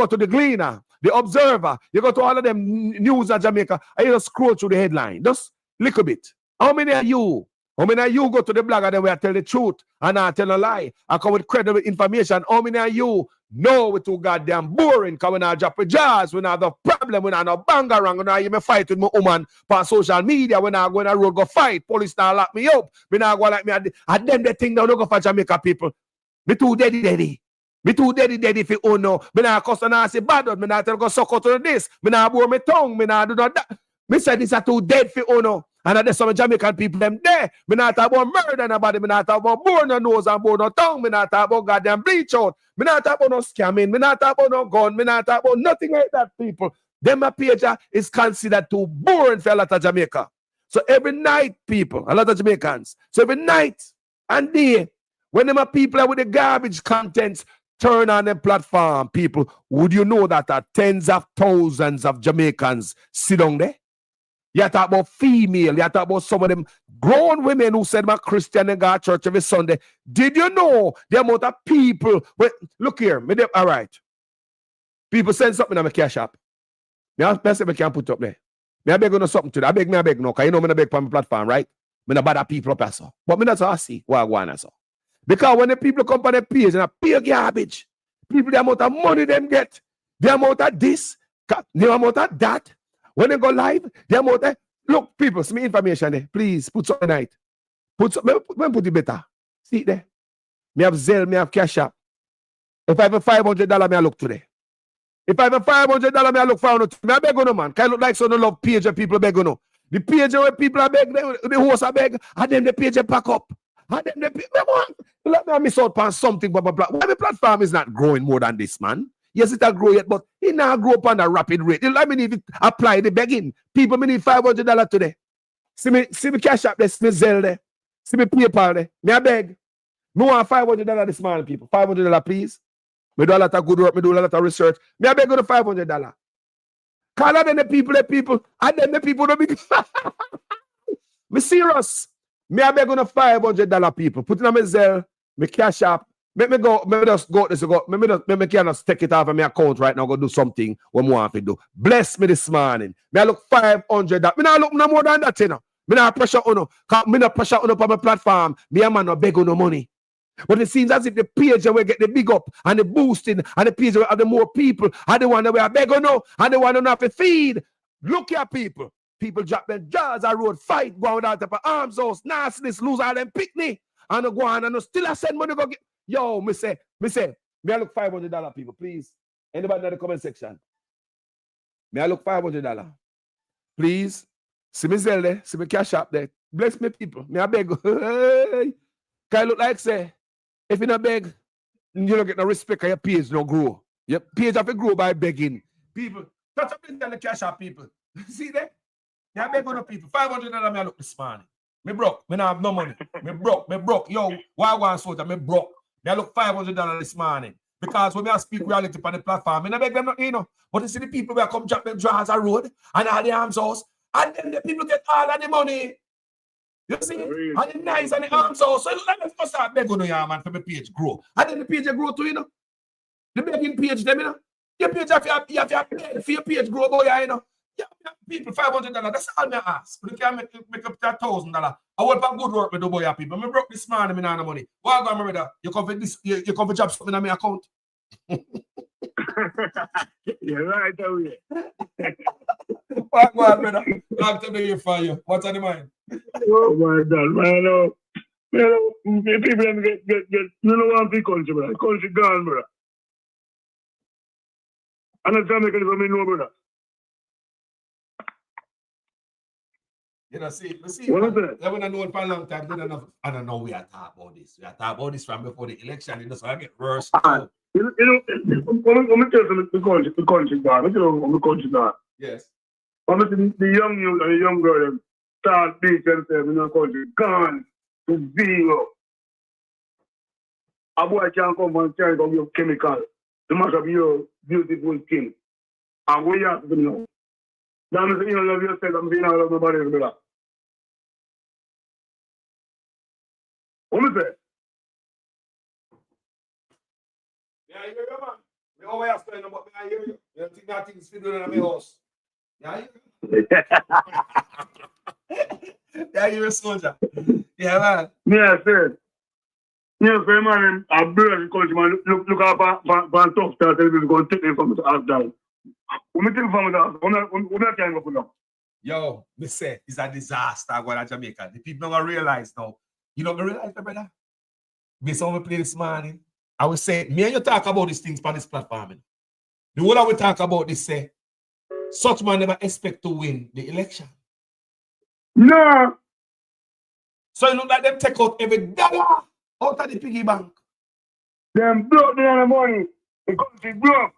to the Gleaner, the Observer, you go to all of them news of Jamaica, and you just scroll through the headline. Just a little bit. How many of you? How many of you go to the blog and then we tell the truth and not tell a lie? I come with credible information. How many of you know we're too goddamn boring? Because when I drop a jazz, when I have the problem, when I no bang around, when I even fight with my woman on social media, when I go on the road go fight, police now lock me up. When I go like me, and them they think they don't go for Jamaica people. Me too daddy. Me too daddy for uno. Me not cuss and I say bad. Me not tell go suck out to this. Me not bore my tongue. Me not do that. Me say this are too dead for uno. And there's some Jamaican people them there. Me not talk about murder nobody. Me not talk about bore no nose and bore no tongue. Me not talk about goddamn bleach out. Me not talk about no scamming. Me not talk about no gun. Me not talk about nothing like that, people. Them a page is considered too boring for a lot of Jamaica. So every night, people, a lot of Jamaicans. So every night and day, when them a people are with the garbage contents, turn on the platform, people, would you know that tens of thousands of Jamaicans sit down there? You talk about female, you talk about some of them grown women who said, I'm Christian and go to church every Sunday. Did you know the amount of people? Well, look here, all right. People send something on my cash app. I can put up there. I beg on something today. I beg no, because you know I beg on my platform, right? I don't bother people up so. But I that's how I see what I want so. Because when the people come on the page and pay garbage, people the amount of money them get, the amount of this, the amount of that. When they go live, the amount of look, people, see me information there. Please put something night. Put it better. See it there. Me have Zelle, me have Cash App. If I have $500, me I look today. If I have $500, me I look for no. Me I beg on no man. Can I look like so no love page where people beg on no. The page where people are beg, the host are beg, and then the page pack up. And then let me miss out on something, blah, blah, blah. Why the platform is not growing more than this, man? Yes, it has grown yet, but it now grow up on a rapid rate. Let me need to apply the begging. People me need $500 today. See me Cash App there, see me Zelle there, see me PayPal there. Me I beg. Me want $500 this morning, people. $500, please. Me do a lot of good work, me do a lot of research. Me I beg you the $500. Call out the people, and then the people don't be me serious. Me I beg on $500 people. Put it on my Zelle, me Cash App. Let me just go this go. Me can just take it off of my account right now. Go do something what I want to do. Bless me this morning. Me I look $500. Me not look no more than that, you know. Me not pressure on no. Me not pressure on no on my platform. Me a man no beg on no money. But it seems as if the page where we get the big up and the boosting and the page where have the more people and the one that we are beg on no and the one that have to feed. Look here, people. People drop their jaws on road, fight, go out of arms house, nastiness, lose all them picnic, and go on and still I send money go get. Yo, me say, I look $500, people, please. Anybody in the comment section? Me I look $500. Please. See me Zelle there, see me Cash App there. Bless me, people. Me I beg. Can I look like say, if you not beg, you don't get no respect, your page no grow. Your page have to grow by begging. People, touch up in the Cash App, people. See there? Me I beg on the people. $500 me I look this morning. Me broke. Me not have no money. Me broke. Yo, why I want sort of me broke? Me I look $500 this morning. Because when we speak reality on the platform, I beg them not, you know. But you see the people who come drop them draws a road and all the arms house, and then the people get all of the money. You see? And the nice and the arms house. So let's go start begging on your man for the page grow. And then the page grow too, you know. The begging page, them, you know. Your page have to beg for your page grow, boy, you know. Yeah, people $500. That's all I ask. You can make up to $1,000. I want for good work with the boy people. I broke this morning, I no money. Why go, my brother? You come for this, you come for job something on my account. You're right away. What go on, brother? Talk to me for you. What's on the mind? Oh my God, man. People get you know what the country, brother. Country gone, brother. And I'm trying to make it for me, no, brother. You know, see, when I know it for a long time, I don't know we are talking about this. We are talking about this from before the election, you know, so I get worse. You know, let me tell you the country gone. Let me tell you the country gone. Yes. The young youth and the young girl them start beating themselves in the country. Gone to zero. A boy can't come and carry out your chemical to mash up your beautiful skin. And we have to know. That means you don't love yourself, I'm saying I love nobody else, brother. What is it? Yeah, I hear you, man. We always have to know, but I hear you. You don't think that thing is fiddling in my house. Yeah, yeah, you're a soldier. Yeah, man. Yeah, sir. Yeah, sir, man. I'm brother country, man. Look up for tough stuff. They're going to take them from the house down. When we take them from the house, we're not trying to go now. Yo, me say, it's a disaster going to Jamaica. The people don't realize now. You don't realize, my brother? Based on what we play this morning, I would say, me and you talk about these things on this platform. The whole I will talk about this, say, such man never expect to win the election. No. So it look like them take out every dollar out of the piggy bank. Them blow the money. The country blow.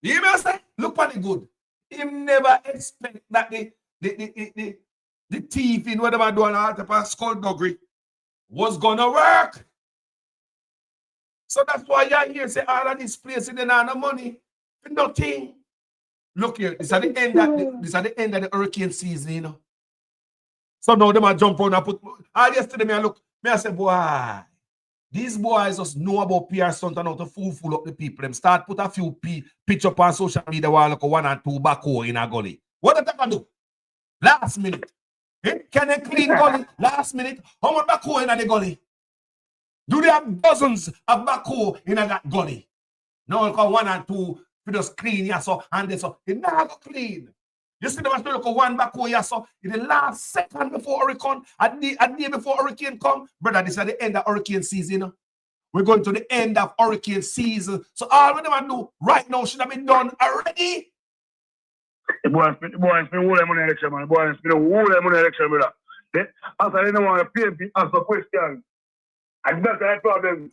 You hear me say? Look at the good. Him never expect that the thief in whatever doing out of skullduggery was gonna work. So that's why you're here say all of this place in the no money. Nothing. Look here, this is the end of the hurricane season, you know. So now them a jump on and put yesterday I said, boy, these boys just know about PR stunt and how to fool up the people. Them start put a few picture up on social media while like 1 or 2 backhoe in a gully. What did they do? Last minute. Eh? Can they clean gully? Last minute. How much backhoe in the gully? Do they have dozens of backhoe in that gully? No, like 1 or 2. We just clean, yeah, so, and then so, it never go clean. You see, there was look at one back yeah, so, in the last second before hurricane, a day before hurricane come, brother, this is at the end of hurricane season. We're going to the end of hurricane season. So all we never do right now should have been done already. The boy spend the whole money election, man. The boy spend the whole money election, brother. After they don't want to pay people answer questions. And that's the problem.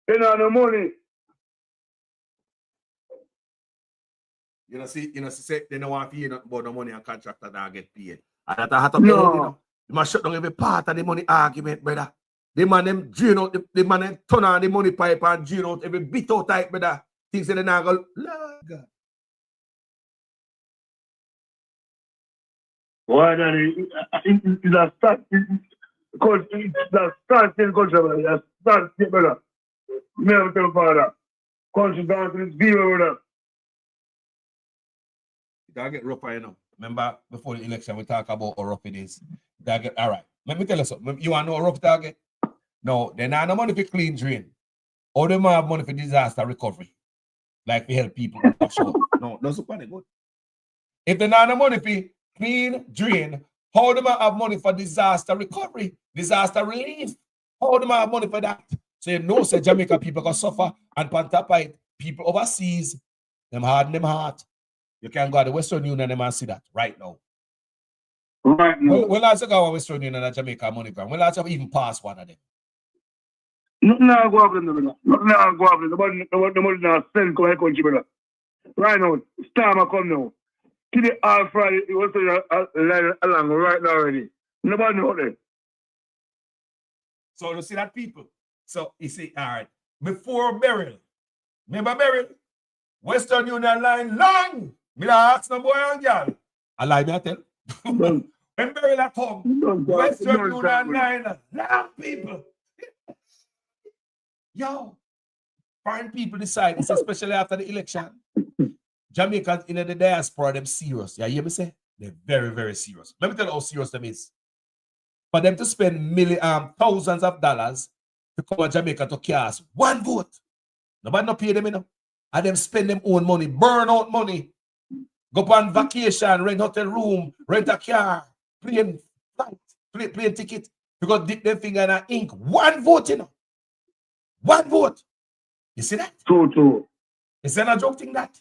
They don't have no money. You know, say they don't want to pay nothing about the money and contractor that get paid. And that I have to pay, you know. You must shut down every part of the money argument, brother. The man them drain out, the man them turn on the money pipe and drain out every bit out type, brother. Things that they not go, Lord God. Why Daddy? It's a start, because it's a start in culture, brother. It's a start, brother. Never tell father. Country down to this zero, brother. It gotta get rougher, you know. Remember, before the election, we talk about how rough it is. All right. Let me tell you something. You want to know how rough target? No, they not no money for clean drain. Or they might have money for disaster recovery. Like we help people. No, super good. If they not no money for clean drain, how they might have money for disaster recovery, disaster relief? How they might have money for that? So you know, say Jamaica people can suffer, and on top of it, people overseas, them harden them heart. You can go to the Western Union and see that right now. Right now. When last you go to Western Union and Jamaica money ground? When last you even pass one of them? Nothing now go happen, brother. Nothing now go happen. Nobody now send to my country, brother. Right now, storm come now. Today, all Friday, it was along right now already. Nobody know that. So you see that people So you see, all right. Before Beryl, remember Beryl? Western Union line long. Me not ask no boy and girl. I lie me I tell. When Beryl at home, Western Union line long people. Yo, foreign people decide, especially after the election. Jamaicans in the diaspora, them serious. You hear me say? They're very, very serious. Let me tell you how serious them is. For them to spend thousands of dollars to come to Jamaica to cast one vote. Nobody not pay them enough. And them spend them own money, burn out money, go on vacation, rent hotel room, rent a car, plane flight, plane ticket, because dip their finger in ink. One vote, you know. One vote. You see that? True. Is that a joke thing that?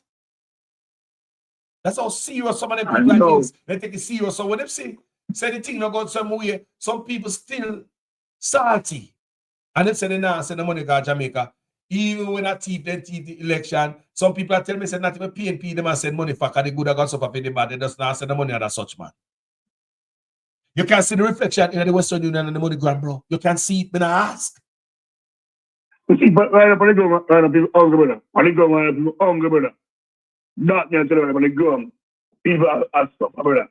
That's how serious some of them people like this. They take it serious. So when they say the thing not got some way, some people still salty. And they say they now send the money to Jamaica. Even when I thief the election, some people are telling me say not even PNP them and send money for because the good are going to suffer for the bad. They just not send the money at such man. You can see the reflection in the Western Union and the money grant, bro. You can see it when I ask. You see, but right up on the ground, right up people hungry, brother. On the ground, right up people hungry, brother. That you tell them on the ground. People are suffer, brother.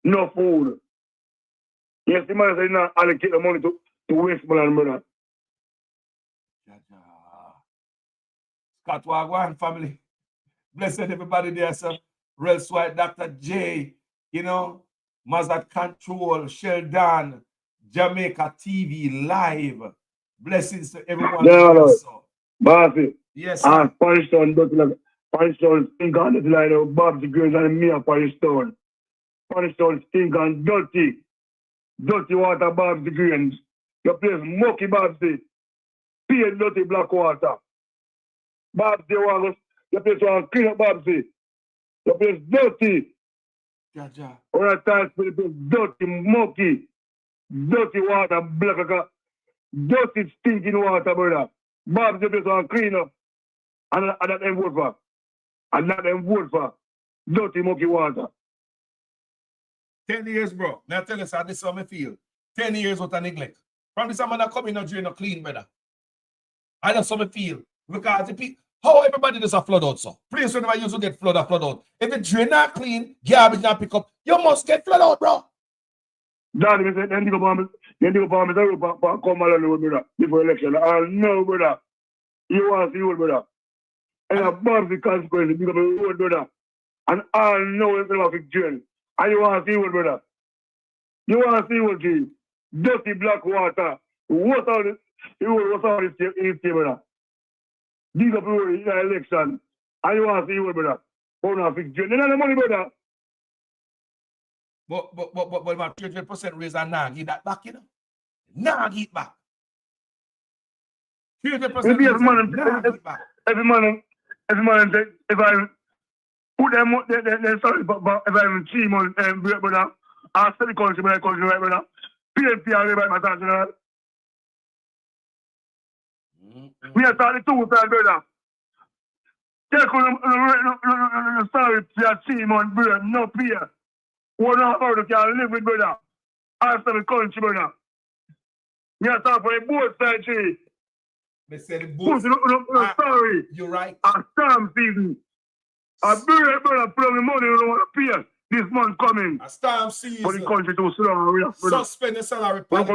No food. Yes, the man said not allocate the money to waste money, brother. Scott Wagwan family. Blessed everybody there, sir. Real White, Dr. J, you know, Mazda Control, Sheldon, Jamaica TV Live. Blessings to everyone. Yeah, Bossy. Yes, sir. And Parishton, Parishton stink on the line of Bob's Girls and me and Parishton. Parishton stink on dirty water Bob's Greens. Your place mucky Bobsy. Pure dirty black water. Bobsy water. Your place want clean up Bobsy. Your place dirty. Ja. All the time for the place dirty, mucky, dirty water, black, dirty stinking water, brother. Bobsy your place want clean up. And that them vote for. And not them vote for dirty mucky water. 10 years, bro. Now tell us how this is how I feel. 10 years with a neglect. From this time I come in and drain no clean, brother. I just how I feel. Because the people, how everybody does a flood out, so. Place whenever you used to get flood out. If the drain not clean, garbage not pick up, you must get flood out, bro. Daddy, me say, then you go for me, come along, brother, before election. I know, brother. You want to see old, brother. And above the consequences, because of the road, brother. And I know it's a big jail. And you want to see what, brother? You want to see what, G? Dirty black water. What's all this? What's all this in this brother? These are people in the election. And you want to see what, brother? How not fix jail. You know the money, brother? But my 300% raise and now give that back, you know? Now give it back. 300% raise now give it back. Every man, if I put them, sorry, but if I even 3 months, brother, I'll sell the country, right, brother. PNP are right, my son, we are starting 2 times, brother. Take on sorry, for your 3 months, brother, no fear. One of our can live with, brother. I'll sell the country, brother. We are starting for a both side tree. They said both. Sorry. You're right. A storm season. A brother put on the money, you don't want to pay. This month coming. A storm season. For the country to slow. Suspend the salary. But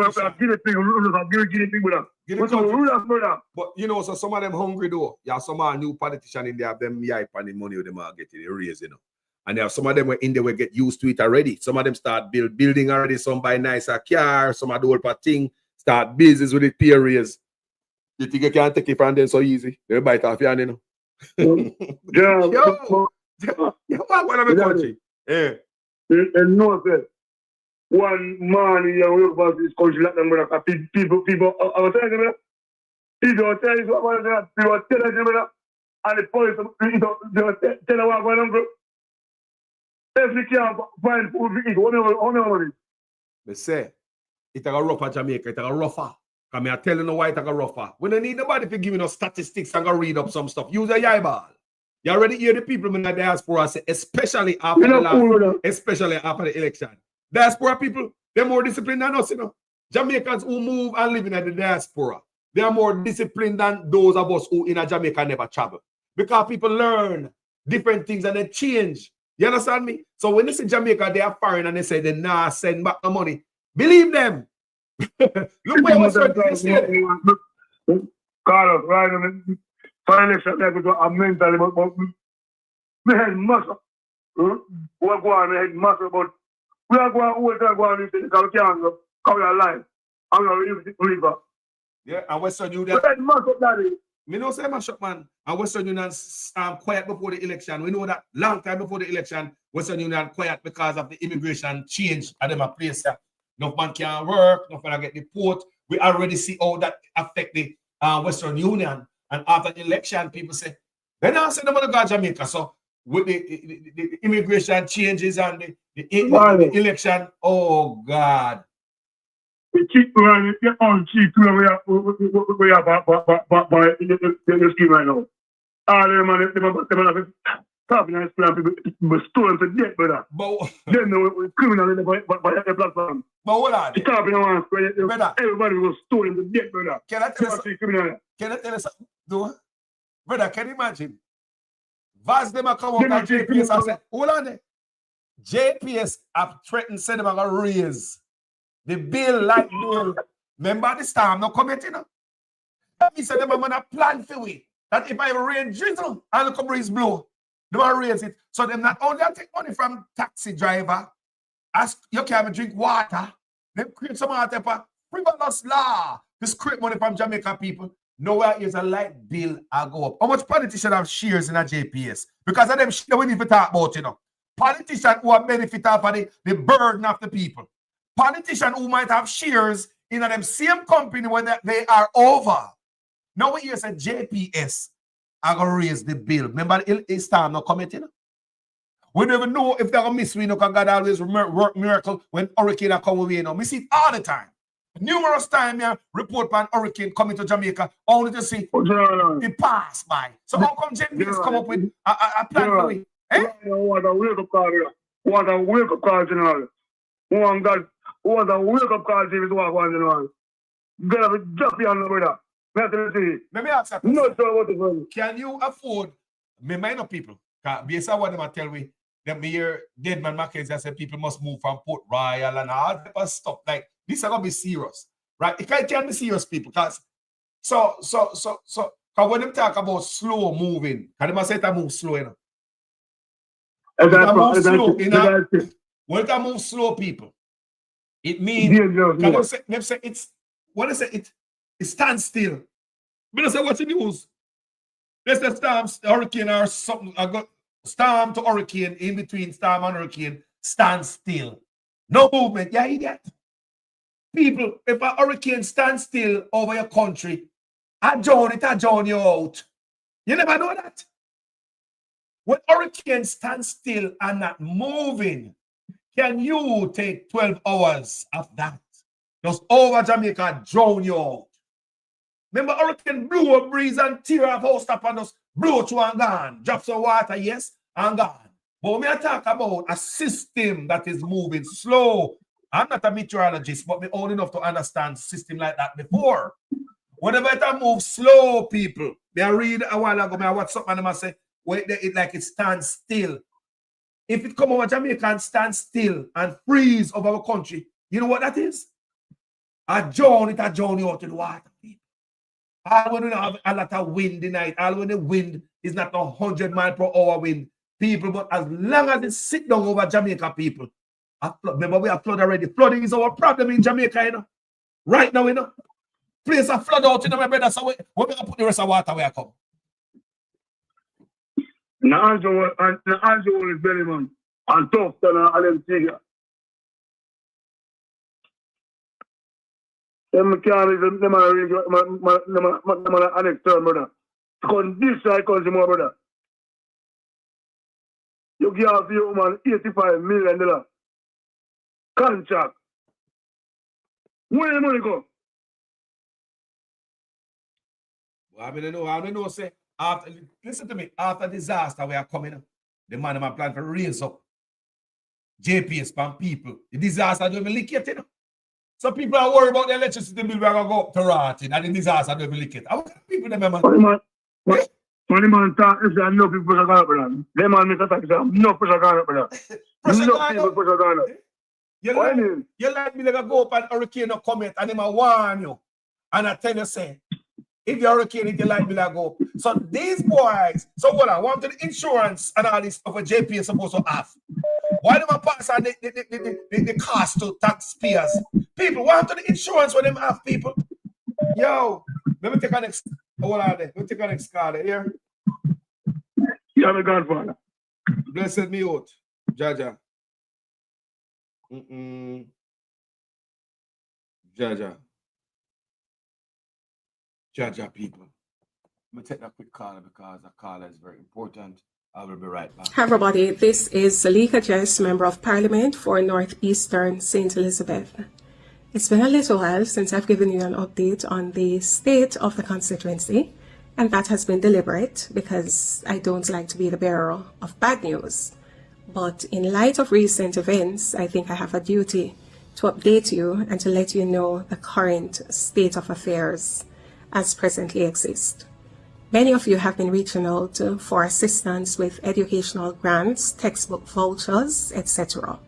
you know, so some of them hungry though. You have some new politicians in there, have them yipe and the money them are getting a raise, you know. And there are some of them were in there will get used to it already. Some of them start building already, some buy nicer car, some of the old thing, start business with it, pay raise. You think you can't take it from them so easy? They bite off your hand, you know. What of the country? Yeah. And no, sir. One man in your this country, like them, brother. People, I was telling you, people are telling you what people are telling you, brother. And the police, they were telling you what going on, bro. If you can't find food to eat, what do they say, it's a rougher Jamaica, it's a rougher. Because I'm telling you why it's a rougher. We don't need nobody for giving us statistics and go read up some stuff. Use a eyeball. You already hear the people in the diaspora say, especially after the election. Diaspora people, they're more disciplined than us, you know. Jamaicans who move and live in the diaspora, They are more disciplined than those of us who in a Jamaica never travel. Because people learn different things and they change. You understand me? So when they say Jamaica, they are foreign and they say they nah send back the money. Believe them. Look where was Carlos, right? Financial level are mentally, but we had muscle. We're going ahead muscle, but we are going all the time going into the Calcango, come alive. I'm going to river. Yeah, and Western Union. Me know say mash up, man. And Western Union quiet before the election. We know that long time before the election, Western Union quiet because of the immigration change at them a place there. No man can't work, no man get the port. We already see how that affect the Western Union. And after the election, people say, they now say they want to go to Jamaica. So with the immigration changes and the election, oh God. The cheap one, the cheap we have the scheme right now. All them man, stopping and people stolen to death, brother. Then the criminal in the platform. But hold on. Everybody was stolen to death, brother. Can I tell you something? Brother, can you imagine? Vaz them a come up and JPS and say, hold on there. JPS have threatened say them are going to raise the bill like bill. Remember this time, no comment, you know? That means that them are going to plan for it. That if I rain drizzle and the breeze blow, they will raise it. So them not only take money from taxi driver, ask you can't drink water, they create some other type of frivolous law. This create money from Jamaica people. Nowhere is a light bill I go up. How much politicians have shares in a JPS? Because of them shit we need to talk about, you know. Politicians who are benefit off of the burden of the people. Politicians who might have shares in them same company when they are over. Now we hear say JPS are going to raise the bill. Remember it's time not coming, you know? We never know if they're going to miss. We know God always work miracle when hurricane are coming away, you know. We see it all the time. Numerous times, yeah, report on hurricane coming to Jamaica, only to see it pass by. So how come JPS come up with a plan for it? Eh? What a wake-up call, what a wake-up call, General. What a wake-up call, David Wagwan, General. Get up and jump here, brother. Let me ask you a question. Can you afford, me mind of people, based on what them tell me, them here, Deadman Mackenzie said people must move from Port Royal and all that type of stuff. Like, this is going to be serious, right? It can't be serious, people, because because when them talk about slow moving, can they say that move slow, you know? When they move slow, people, it means, them say it's, what is it? It stands still. But I say, what's the news? Let's say storm, hurricane or something, I got storm to hurricane, in between storm and hurricane, stand still. No movement. Yeah, idiot. People, if a hurricane stands still over your country, I drown you out. You never know that. When hurricanes stand still and not moving, can you take 12 hours of that? Just over Jamaica, drown you out. Remember, hurricane blew a breeze and tear off house top and just blow through and gone. Drop some water, yes, and gone. But when I talk about a system that is moving slow, I'm not a meteorologist, but me old enough to understand system like that before. Whenever it moves slow, people, I read a while ago, I watch something and I say, wait, it like it stands still. If it come over Jamaica and stand still and freeze over our country, you know what that is? A drown you out in the water, people. All when you have a lot of wind in the night, all when the wind is not 100 miles per hour wind, people, but as long as it sit down over Jamaica, people, remember we have flood already. Flooding is our problem in Jamaica, you know. Right now, you know. Place a flood out, you know, my brother, so we're going to put the rest of water where I come. Now, Andrew is very man. And tough than Alem Tiga. Them can't them are an external brother. Because this side country, my brother. You give your man $85 million contract. Where the money go? Well, I don't know, say, after, listen to me, after disaster we are coming, the man have plan to raise up JPS from people. The disaster don't even lick yet, you know. So people are worried about the electricity bill. We're going to go up to rotting and the disaster will be leaked. How can people them, man? When the man talk, if there are no people that are going up, them man make a talk, no people are going up. No people are going up. You like me to go up and hurricane no comment and them warn you. And I tell you, say, if you're hurricane, if you like me to go up. So these boys, so what I want the insurance and all this stuff what JP is supposed to have. Why do I pass on the cost to taxpayers? People want the insurance when them have people. Yo, let me take our next. Hold on there. Let me take our next card here. Yeah, my godfather. Blessed me out, Jaja. Jaja people. Let me take that quick call because the call is very important. I will be right back. Hi everybody, this is Salika Jess, Member of Parliament for Northeastern St. Elizabeth. It's been a little while since I've given you an update on the state of the constituency, and that has been deliberate because I don't like to be the bearer of bad news. But in light of recent events, I think I have a duty to update you and to let you know the current state of affairs as presently exist. Many of you have been reaching out for assistance with educational grants, textbook vouchers, etc.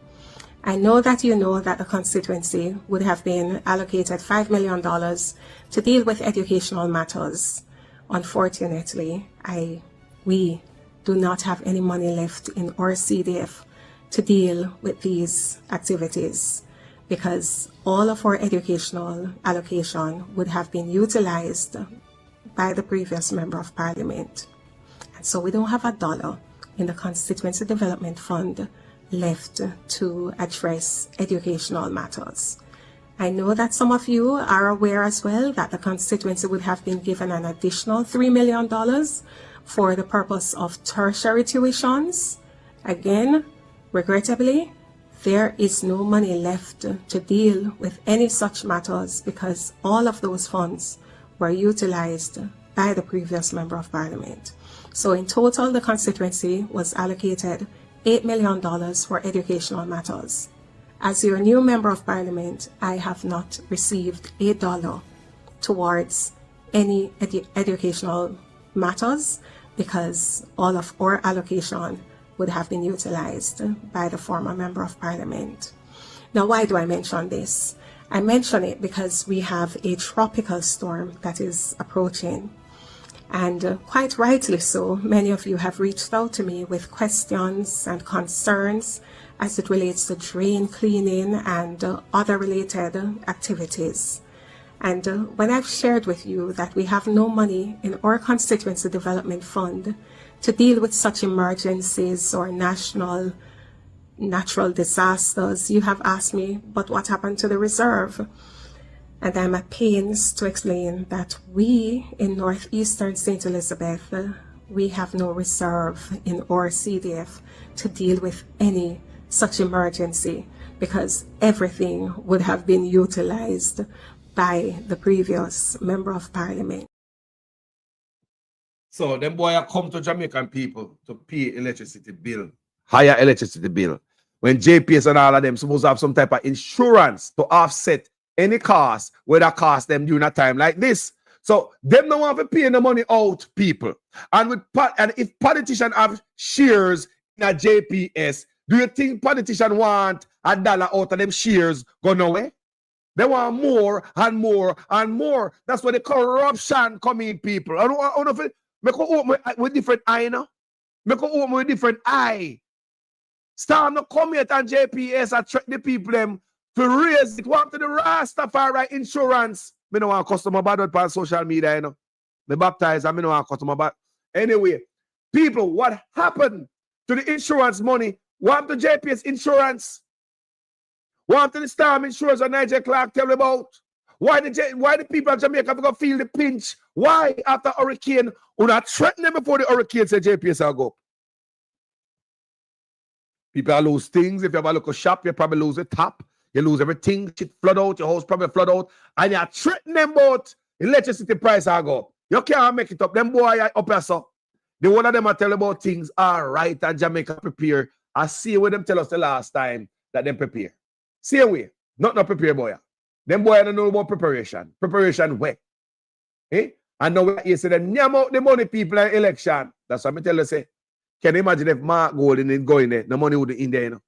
I know that you know that the constituency would have been allocated $5 million to deal with educational matters. Unfortunately, we do not have any money left in our CDF to deal with these activities because all of our educational allocation would have been utilized by the previous Member of Parliament. And so we don't have a dollar in the Constituency Development Fund left to address educational matters. I know that some of you are aware as well that the constituency would have been given an additional $3 million for the purpose of tertiary tuitions. Again, regrettably, there is no money left to deal with any such matters because all of those funds were utilized by the previous Member of Parliament. So in total, the constituency was allocated $8 million for educational matters. As your new Member of Parliament, I have not received $1 towards any educational matters because all of our allocation would have been utilized by the former Member of Parliament. Now, why do I mention this? I mention it because we have a tropical storm that is approaching. And quite rightly so, many of you have reached out to me with questions and concerns as it relates to drain cleaning and other related activities. And when I've shared with you that we have no money in our Constituency Development Fund to deal with such emergencies or natural disasters, you have asked me, but what happened to the reserve? And I'm at pains to explain that we in Northeastern St. Elizabeth, we have no reserve in our CDF to deal with any such emergency because everything would have been utilized by the previous Member of Parliament. So them boy come to Jamaican people to pay electricity bill, higher electricity bill. When JPS and all of them supposed to have some type of insurance to offset any cost where that cost them during a time like this. So them don't want to pay the money out, people. And if politicians have shares in a JPS, do you think politicians want $1 out of them shares go nowhere? They want more and more and more. That's where the corruption come in, people. I don't know if make a open with different eye now. Make a open with different eye. Start not come here and JPS attract the people them to raise it. Want to the Rastafari insurance. Me no want customer bad on social media, you know. Me baptize and me no want customer bad. Anyway, people, what happened to the insurance money? Want the JPS insurance? Want the Storm insurance on Nigel Clark tell about? Why the people of Jamaica have got feel the pinch? Why after hurricane, when I threaten them before the hurricane say JPS will go? People lose things. If you have a local shop, you probably lose a tap. You lose everything. Shit flood out. Your house probably flood out. And you threaten them about electricity price will go up. You can't make it up. Them boy up here, so. The one of them are tell about things are right and Jamaica prepare. I see what them tell us the last time that them prepare. Same way. Not prepare, boy. Them boy don't know about preparation. Preparation where? Eh? And now you say them nyam out the money people in election. That's what I tell you say. Can you imagine if Mark Golding is going there? The money would be in there, you know.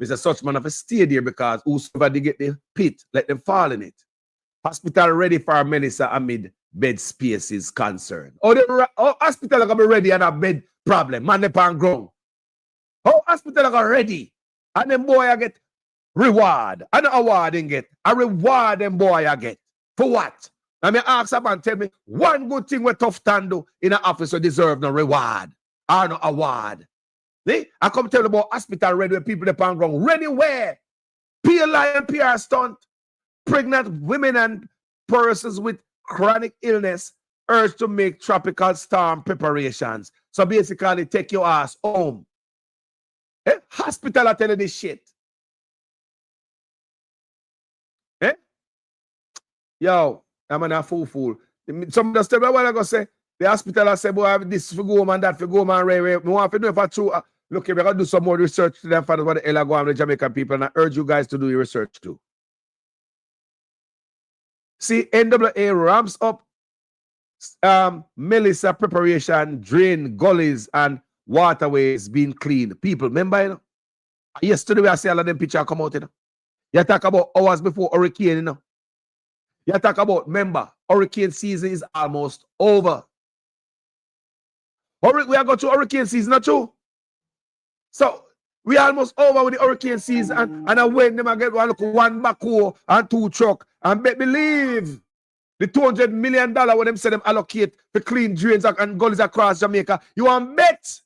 Mr. Suchman have to stay there because whosoever they get the pit, let them fall in it. Hospital ready for Melissa amid bed space is concerned. Oh, hospital are gonna be ready and a bed problem. Man, they pan ground. How hospital are gonna ready? And them boy I get reward. And an award they get. A reward them boy I get. For what? I mean, ask a man, tell me one good thing with Tough Tando in an office who deserve no reward or no award. See? I come tell you about hospital ready where people they pan ground. Ready where? PLI and PR stunt. Pregnant women and persons with chronic illness urged to make tropical storm preparations. So basically, take your ass home. Eh? Hospital are telling this shit. Eh? Yo, I'm a fool. Some just tell me what I go say. The hospital I say, boy, I have this for go man, that for go man, Ray. We want to know if I true. Look, we're gonna do some more research to them, find out what the hell are going on with the Jamaican people, and I urge you guys to do your research too. See, NWA ramps up Melissa preparation, drain gullies and waterways being cleaned. People, remember, you know? Yesterday we see all of them pictures come out, you know? You talk about hours before hurricane, you know? You talk about, remember, hurricane season is almost over. We are going to hurricane season, not true? So, we almost over with the hurricane season, and I went them and get one backhoe and 2 truck. And believe the $200 million when them say them allocate for clean drains and gullies across Jamaica. You want bet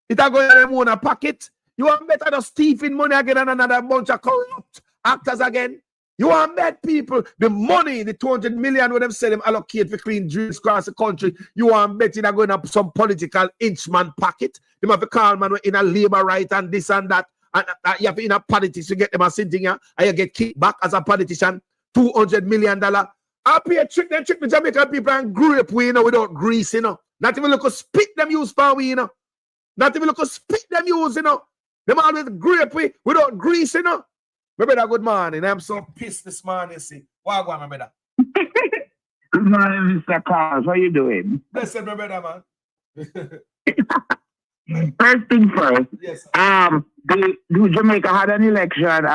it are going to them own a pocket. You want bet at the thieving money again and another bunch of corrupt actors again. You want bet people the money, the $200 million when them say them allocate for clean drains across the country. You want bet it are going to some political inchman pocket. Them have to call man in a labor right and this and that. And you have to in a politics to get them a sitting here and you get kicked back as a politician. $200 million. I pay a trick the Jamaican people and grape we, you know, without grease, you know. Not even look at spit them use for we, you know. Not even look at spit them use, you know. Them always grape we without grease, you know. My brother, good morning. I'm so pissed this morning, you see. Why go on, my brother? Good morning, Mr. Carl. How you doing? Listen, my brother, man. First thing first. Yes. Jamaica had an election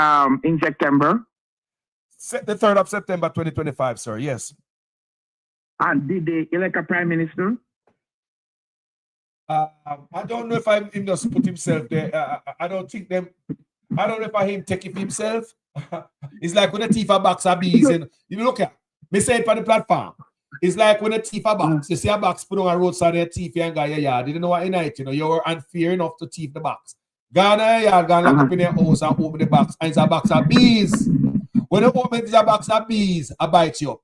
in September. The 3rd of September 2025, sir. Yes. And did they elect a prime minister? I don't know if him just put himself there. I don't think them. I don't know if him take it himself. It's like when a thief a box of bees and you look at me say it for the platform. It's like when a thief a box. You see a box put on a roadside and thief and guy, yeah, didn't know what in it, you know, you were unfair enough to thief the box. Ghana, yeah, gone up in their house and open the box, and it's a box of bees. When you open a box of bees, I bite you up.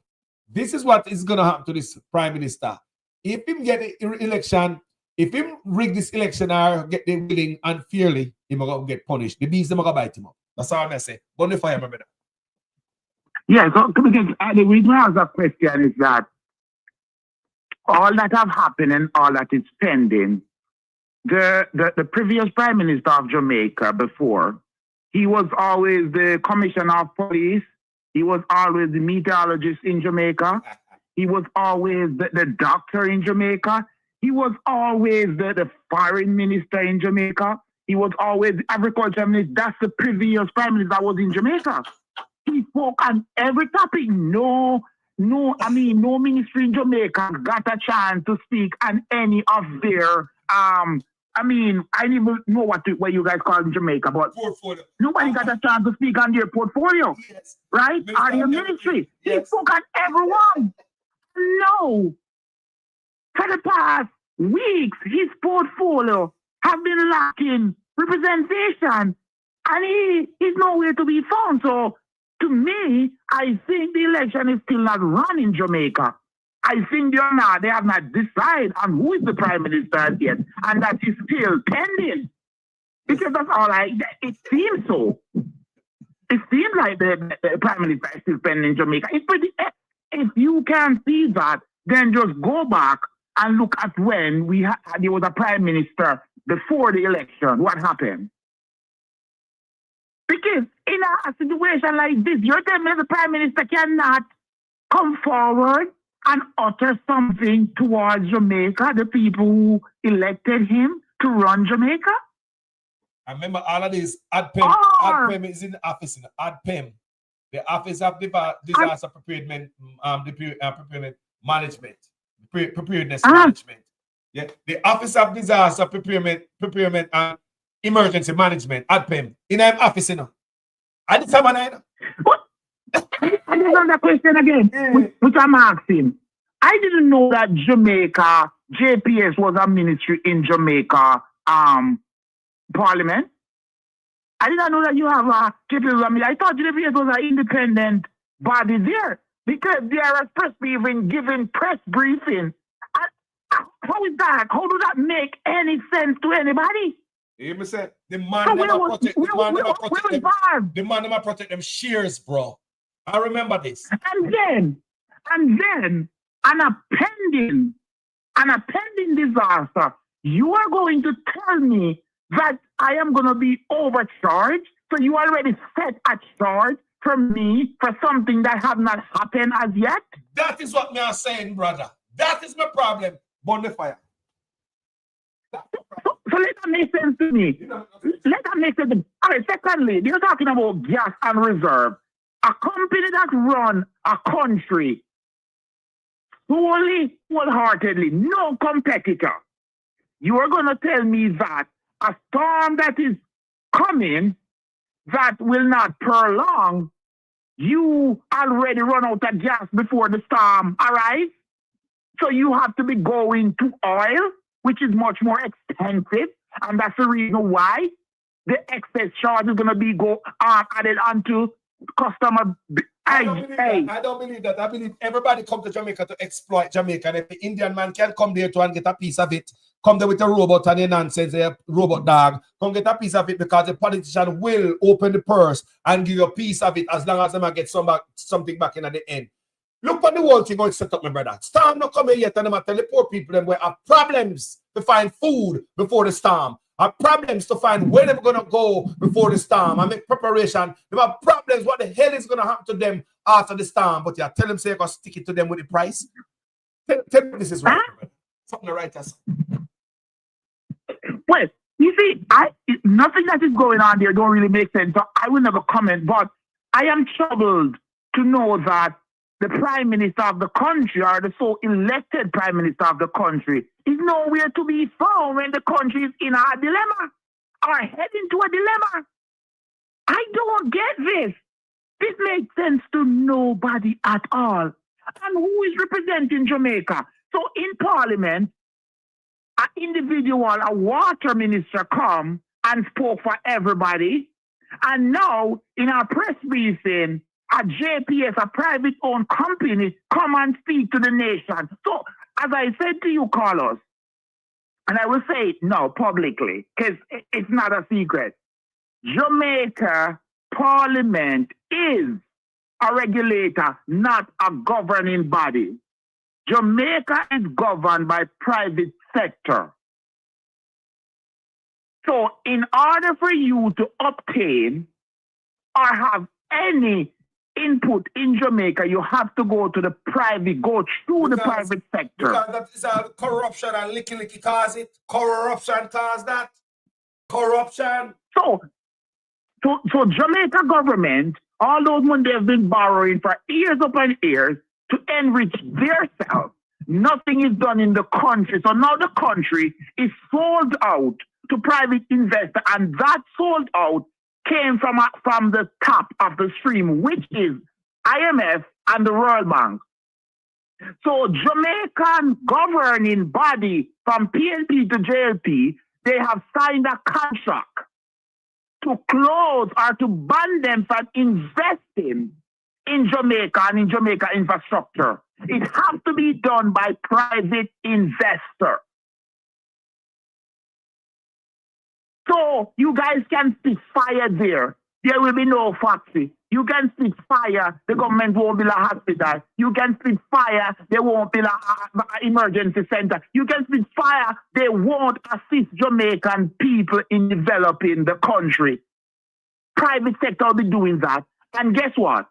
This is what is gonna happen to this prime minister. If him get the election, if him rig this election or get the winning unfairly, he gonna get punished. The bees them gonna bite him up. That's all I say. Burn the fire, my brother. Yeah, so the reason I ask that question is that all that have happened and all that is pending, the previous prime minister of Jamaica before, he was always the commissioner of police. He was always the meteorologist in Jamaica. He was always the doctor in Jamaica. He was always the foreign minister in Jamaica. He was always the agriculture minister. That's the previous prime minister that was in Jamaica. He spoke on every topic. No ministry in Jamaica got a chance to speak on any of their I didn't even know what you guys call it in Jamaica, but portfolio. Nobody got a chance to speak on their portfolio, yes. Right? Or their ministry. Yes. He spoke on everyone. No. For the past weeks, his portfolio have been lacking representation, and he's nowhere to be found. So, to me, I think the election is still not run in Jamaica. I think they have not decided on who is the prime minister yet, and that is still pending. Because that's all it seems so. It seems like the prime minister is still pending in Jamaica. If you can see that, then just go back and look at when there was a prime minister before the election. What happened? Because in a situation like this, you're telling me the Prime Minister cannot come forward and utter something towards Jamaica, the people who elected him to run Jamaica? I remember all of this. ADPEM is in the office. ADPEM, the Office of Disaster Preparedness Management. Preparedness Management. Yeah, the Office of Disaster Preparedness and Emergency Management, ADPEM. In our office, you know. I did someone I know. And there's another question again, which I'm asking. I didn't know that Jamaica, JPS was a ministry in Jamaica Parliament. I didn't know that you have a JPS. I thought JPS was an independent body there because they are supposed to be even giving press briefing. How is that? How does that make any sense to anybody? You hear me say the man never protect them shares, bro. I remember this. And then an appending disaster. You are going to tell me that I am going to be overcharged? So you already set a charge from me for something that have not happened as yet? That is what me are saying, brother. That is my problem. Burn the fire. So let that make sense to me. Let that make sense to me. All right, secondly, you're talking about gas and reserve. A company that run a country solely, wholeheartedly, no competitor. You are going to tell me that a storm that is coming that will not prolong, you already run out of gas before the storm arrives. So you have to be going to oil, which is much more expensive. And that's the reason why the excess charge is going to be added onto customer. I don't believe that. I believe everybody come to Jamaica to exploit Jamaica. And if the Indian man can come there to and get a piece of it, come there with a robot and a nonsense, a robot dog, come get a piece of it because the politician will open the purse and give you a piece of it as long as they might get something back in at the end. Look at the whole thing how it's set up, my brother. Storm not come here yet, and they might tell the poor people them we have problems to find food before the storm. Have problems to find where they're gonna go before the storm and make preparation. They have problems what the hell is gonna happen to them after the storm. But yeah, tell them say you're gonna stick it to them with the price. Tell me this is right. Something to write us. Well, you see, nothing that is going on there don't really make sense. So I will never comment, but I am troubled to know that the Prime Minister of the country, or the so-elected Prime Minister of the country, is nowhere to be found when the country is in a dilemma or heading to a dilemma. I don't get this. This makes sense to nobody at all. And who is representing Jamaica? So in Parliament, an individual, a water minister come and spoke for everybody. And now, in our press briefing, a JPS, a private-owned company, come and speak to the nation. So, as I said to you, Carlos, and I will say it now publicly, because it's not a secret, Jamaica Parliament is a regulator, not a governing body. Jamaica is governed by private sector. So, in order for you to obtain or have any input in Jamaica, you have to go to the private, go through the private sector. Because that is all corruption and licky cause it. Corruption cause that. Corruption. So Jamaica government, all those money they have been borrowing for years upon years to enrich themselves. Nothing is done in the country. So now the country is sold out to private investors, and that sold out came from the top of the stream, which is IMF and the World Bank. So Jamaican governing body from PNP to JLP, they have signed a contract to close or to ban them from investing in Jamaica and in Jamaica infrastructure. It has to be done by private investor. So you guys can spit fire there. There will be no factory. You can spit fire, the government won't build a hospital. You can spit fire, they won't build an emergency center. You can spit fire, they won't assist Jamaican people in developing the country. private sector will be doing that. And guess what?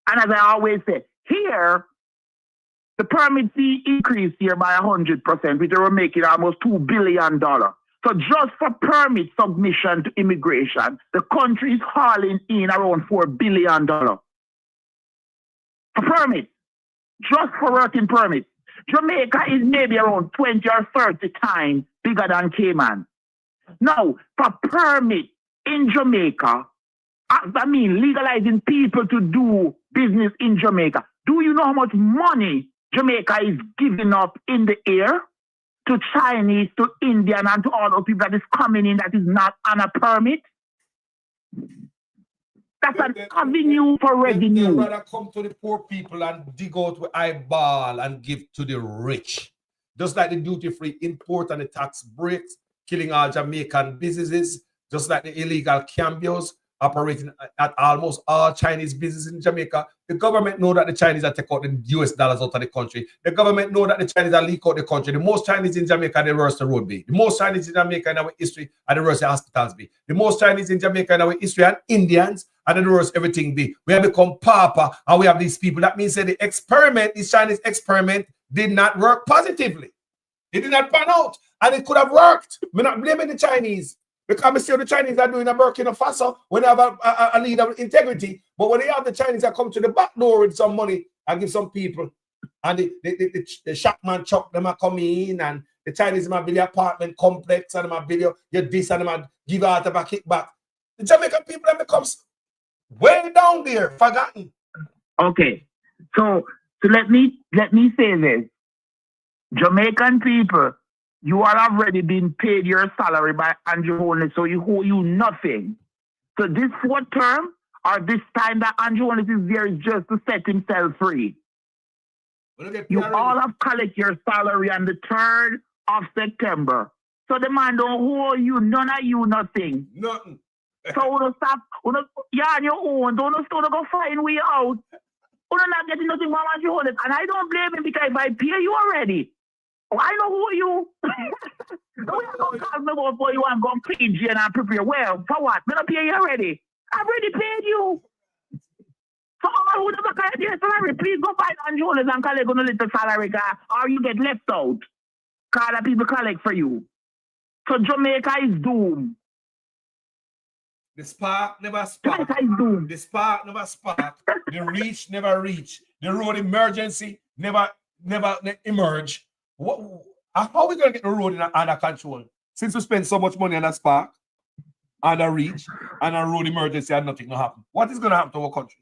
And as I always say, here, the permit fee increased here by 100%, which will make it almost $2 billion. So just for permit submission to immigration, the country is hauling in around $4 billion. For permits, just for working permits. Jamaica is maybe around 20 or 30 times bigger than Cayman. Now, for permit in Jamaica, I mean legalizing people to do business in Jamaica, do you know how much money Jamaica is giving up in the air to Chinese, to Indian, and to all those people that is coming in that is not on a permit? That's an avenue for revenue. They'd rather come to the poor people and dig out with eyeball and give to the rich. Just like the duty-free import and the tax breaks, killing all Jamaican businesses, just like the illegal cambios operating at almost all Chinese businesses in Jamaica. The government know that the Chinese are taking out the US dollars out of the country. The government know that the Chinese are leak out the country. The most Chinese in Jamaica are the worst the road be. The most Chinese in Jamaica in our history are the worst the hospitals be. The most Chinese in Jamaica in our history and Indians are the worst everything be. We have become papa and we have these people. That means that the experiment, this Chinese experiment, did not work positively. It did not pan out. And it could have worked. We're not blaming the Chinese. Because we see the Chinese are doing a Burkina Faso when they have a leader of integrity. But when they have the Chinese that come to the back door with some money and give some people, and the Shackman Chuck, them are coming in, and the Chinese might build the apartment complex, and they might build your this, and they might give out a kickback. The Jamaican people that becomes way down there, forgotten. Okay. So let me say this. Jamaican people, you are already been paid your salary by Andrew Holness, so you owe you nothing. So this fourth term, or this time that Andrew Holness is there, is just to set himself free. You all have collect your salary on the 3rd of September. So the man don't owe you, none of you nothing. Nothing. So we don't stop, yeah, on your own, don't go find way out. We're not getting nothing from Andrew Holness. And I don't blame him because if I pay you already, I know who you. Don't you go call me about for you and go pay you and prepare. Well, for what? I'm not pay you already. I've already paid you. So all who never collect your salary, please go find Andrew Holness and collect on a little salary car, or you get left out. Call the people collect for you. So Jamaica is doomed. The spark never spark. The spark never spark. The reach never reach. The road emergency never emerge. How are we going to get the road under control? Since we spend so much money on a spark, on a reach, and a road emergency, and nothing will happen. What is going to happen to our country?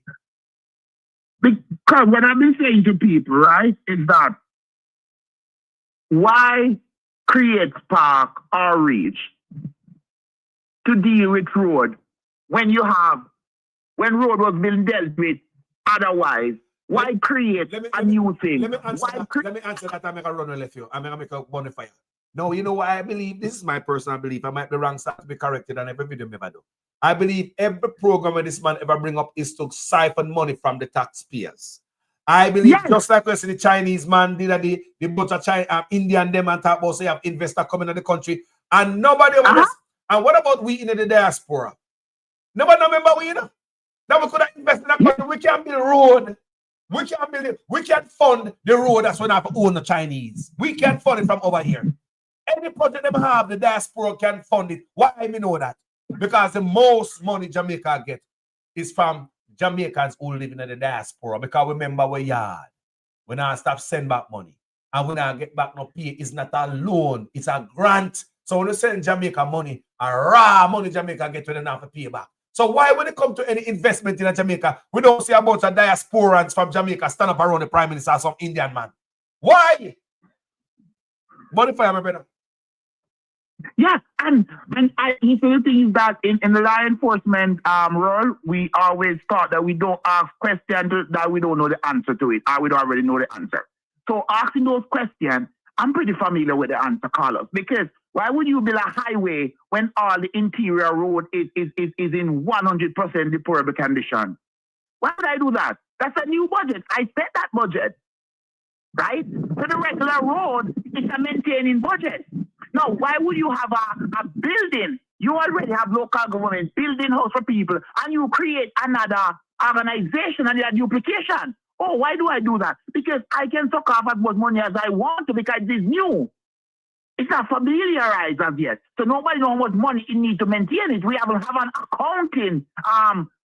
Because what I've been saying to people, right, is that why create spark or reach to deal with road when road was being dealt with otherwise? Why create a new thing? Let me answer that. I'm going to run and left you. I'm going to make a bonfire. No, you know what I believe? This is my personal belief. I might be wrong, so I have to be corrected on every video I ever do. I believe every program that this man ever bring up is to siphon money from the taxpayers. I believe just like we see the Chinese man did the bunch of Indian them and talk about say have investor coming in the country and nobody over this. And what about we in the diaspora? Nobody remember we, you know? That we could have invested in the country. We can't build a road. We can't build it. We can't fund the road that's when I have to own the Chinese. We can't fund it from over here. Any project them have, the diaspora can fund it. Why I know that? Because the most money Jamaica get is from Jamaicans who live in the diaspora. Because remember we yard. We not stop send back money. And we not get back no pay. It's not a loan. It's a grant. So when you send Jamaica money, a raw money Jamaica get when they not have to pay back. So why when it come to any investment in Jamaica, we don't see a bunch of diasporans from Jamaica stand up around the Prime Minister or some Indian man? Why? Bonify, my brother. Yeah, and the thing is that in the law enforcement role, we always thought that we don't ask questions that we don't know the answer to it, or we don't already know the answer. So asking those questions, I'm pretty familiar with the answer, Carlos, because why would you build a highway when all the interior road is in 100% deplorable condition? Why would I do that? That's a new budget. I set that budget, right? So the regular road is a maintaining budget. Now, why would you have a building You already have local government building house for people, and you create another organization and a duplication. Oh, why do I do that? Because I can suck off as much money as I want to, because it's new. It's not familiarized as yet. So nobody knows how much money it needs to maintain it. We haven't have an accounting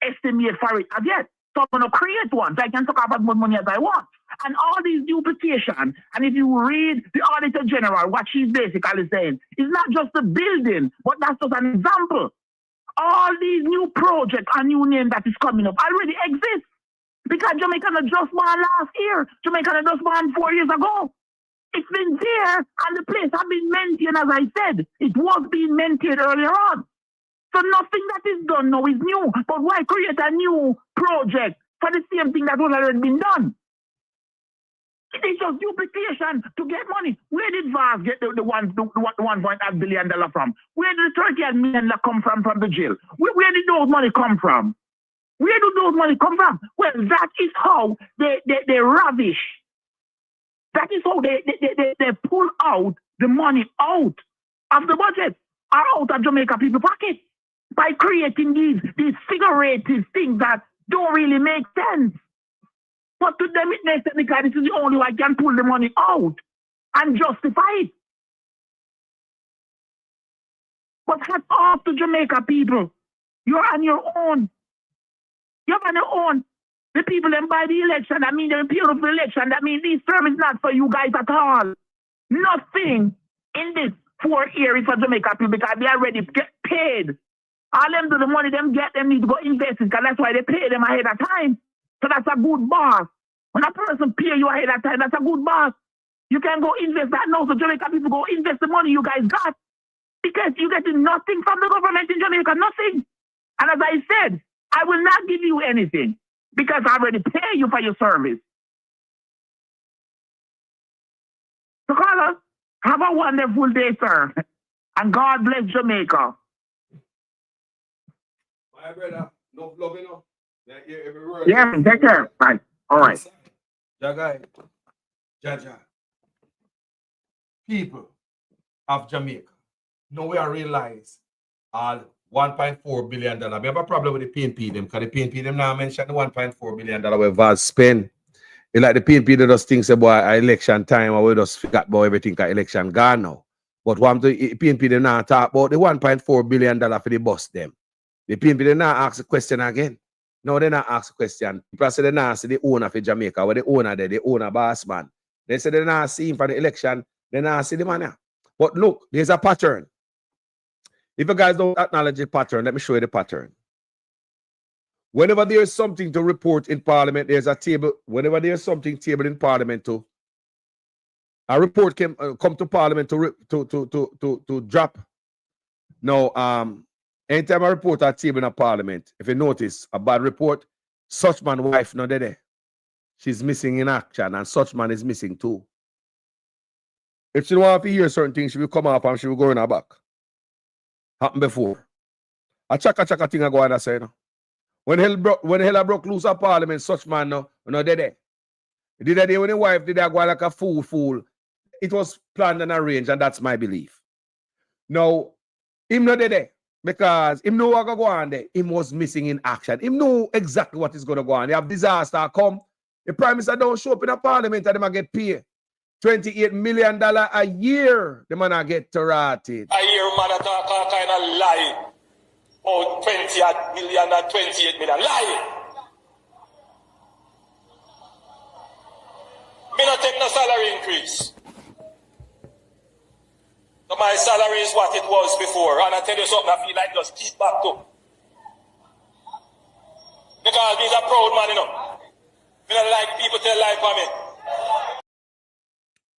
estimate for it as yet. So I'm going to create one so I can suck off as much money as I want. And all these duplication, and if you read the Auditor General, what she's basically saying, is not just the building, but that's just an example. All these new projects and new names that is coming up already exist. Because Jamaica just won last year. Jamaica just won 4 years ago. It's been there, and the place has been maintained, as I said. It was being maintained earlier on. So nothing that is done now is new. But why create a new project for the same thing that was already been done? It is just duplication to get money. Where did VAS get the $1.8 billion from? Where did the 30 million come from the jail? Where did those money come from? Where do those money come from? Well, that is how they ravish. That is how they pull out the money out of the budget or out of Jamaica people's pocket by creating these figurative things that don't really make sense. But to them it makes sense because this is the only way I can pull the money out and justify it. But hats off to Jamaica people. You're on your own. You're on your own. The people then buy the election, that means they're pure for election. That means this term is not for you guys at all. Nothing in this 4 years for Jamaica people because they already get paid. All them do the money them get, them need to go invest it because that's why they pay them ahead of time. So that's a good boss. When a person pay you ahead of time, that's a good boss. You can go invest that now, so Jamaica people go invest the money you guys got. Because you're getting nothing from the government in Jamaica, nothing. And as I said, I will not give you anything. Because I already pay you for your service. So, Carlos, have a wonderful day, sir. And God bless Jamaica. My brother, no love, you know. Every word. Yeah, take care. Right. All right. Jagai, Jaja, people of Jamaica, now we realize all $1.4 billion. We have a problem with the PNP them because the PNP them now mention the $1.4 billion where VAS spend. It's like the PNP they just think about election time or we just forgot about everything because election gone now. But what the PNP they now talk about the $1.4 billion for the bus them. The PNP they now ask the question again. No, they not ask the question. People say they now see the owner for Jamaica, where the owner there, the owner boss man. They say they not see him for the election, they not see the man here. But look, there's a pattern. If you guys don't acknowledge the pattern, let me show you the pattern. Whenever there is something to report in Parliament, there's a table. Whenever there's something tabled in Parliament to, a report come to Parliament to drop. Now, anytime a report are tabled in Parliament, if you notice a bad report, such man's wife not there. She's missing in action, and such man is missing too. If she don't want to hear certain things, she will come up and she will go in her back. Happened before. A chaka thing I go on and say, no. When hell broke loose of Parliament, such man no dead there. Did that day when the wife did that go like a fool. It was planned and arranged, and that's my belief. Now, him not there because him know what go on there. Him was missing in action. Him know exactly what is gonna go on. You have disaster come. The Prime Minister don't show up in a Parliament and them get paid $28 million a year. The man get targeted. I hear man talk all kind of lie. Oh, 20 million and 28 million. Lie. Me not take no salary increase. So my salary is what it was before. And I tell you something, I feel like just keep back to. Because he's a proud man, you know. Me don't like people tell lie for me.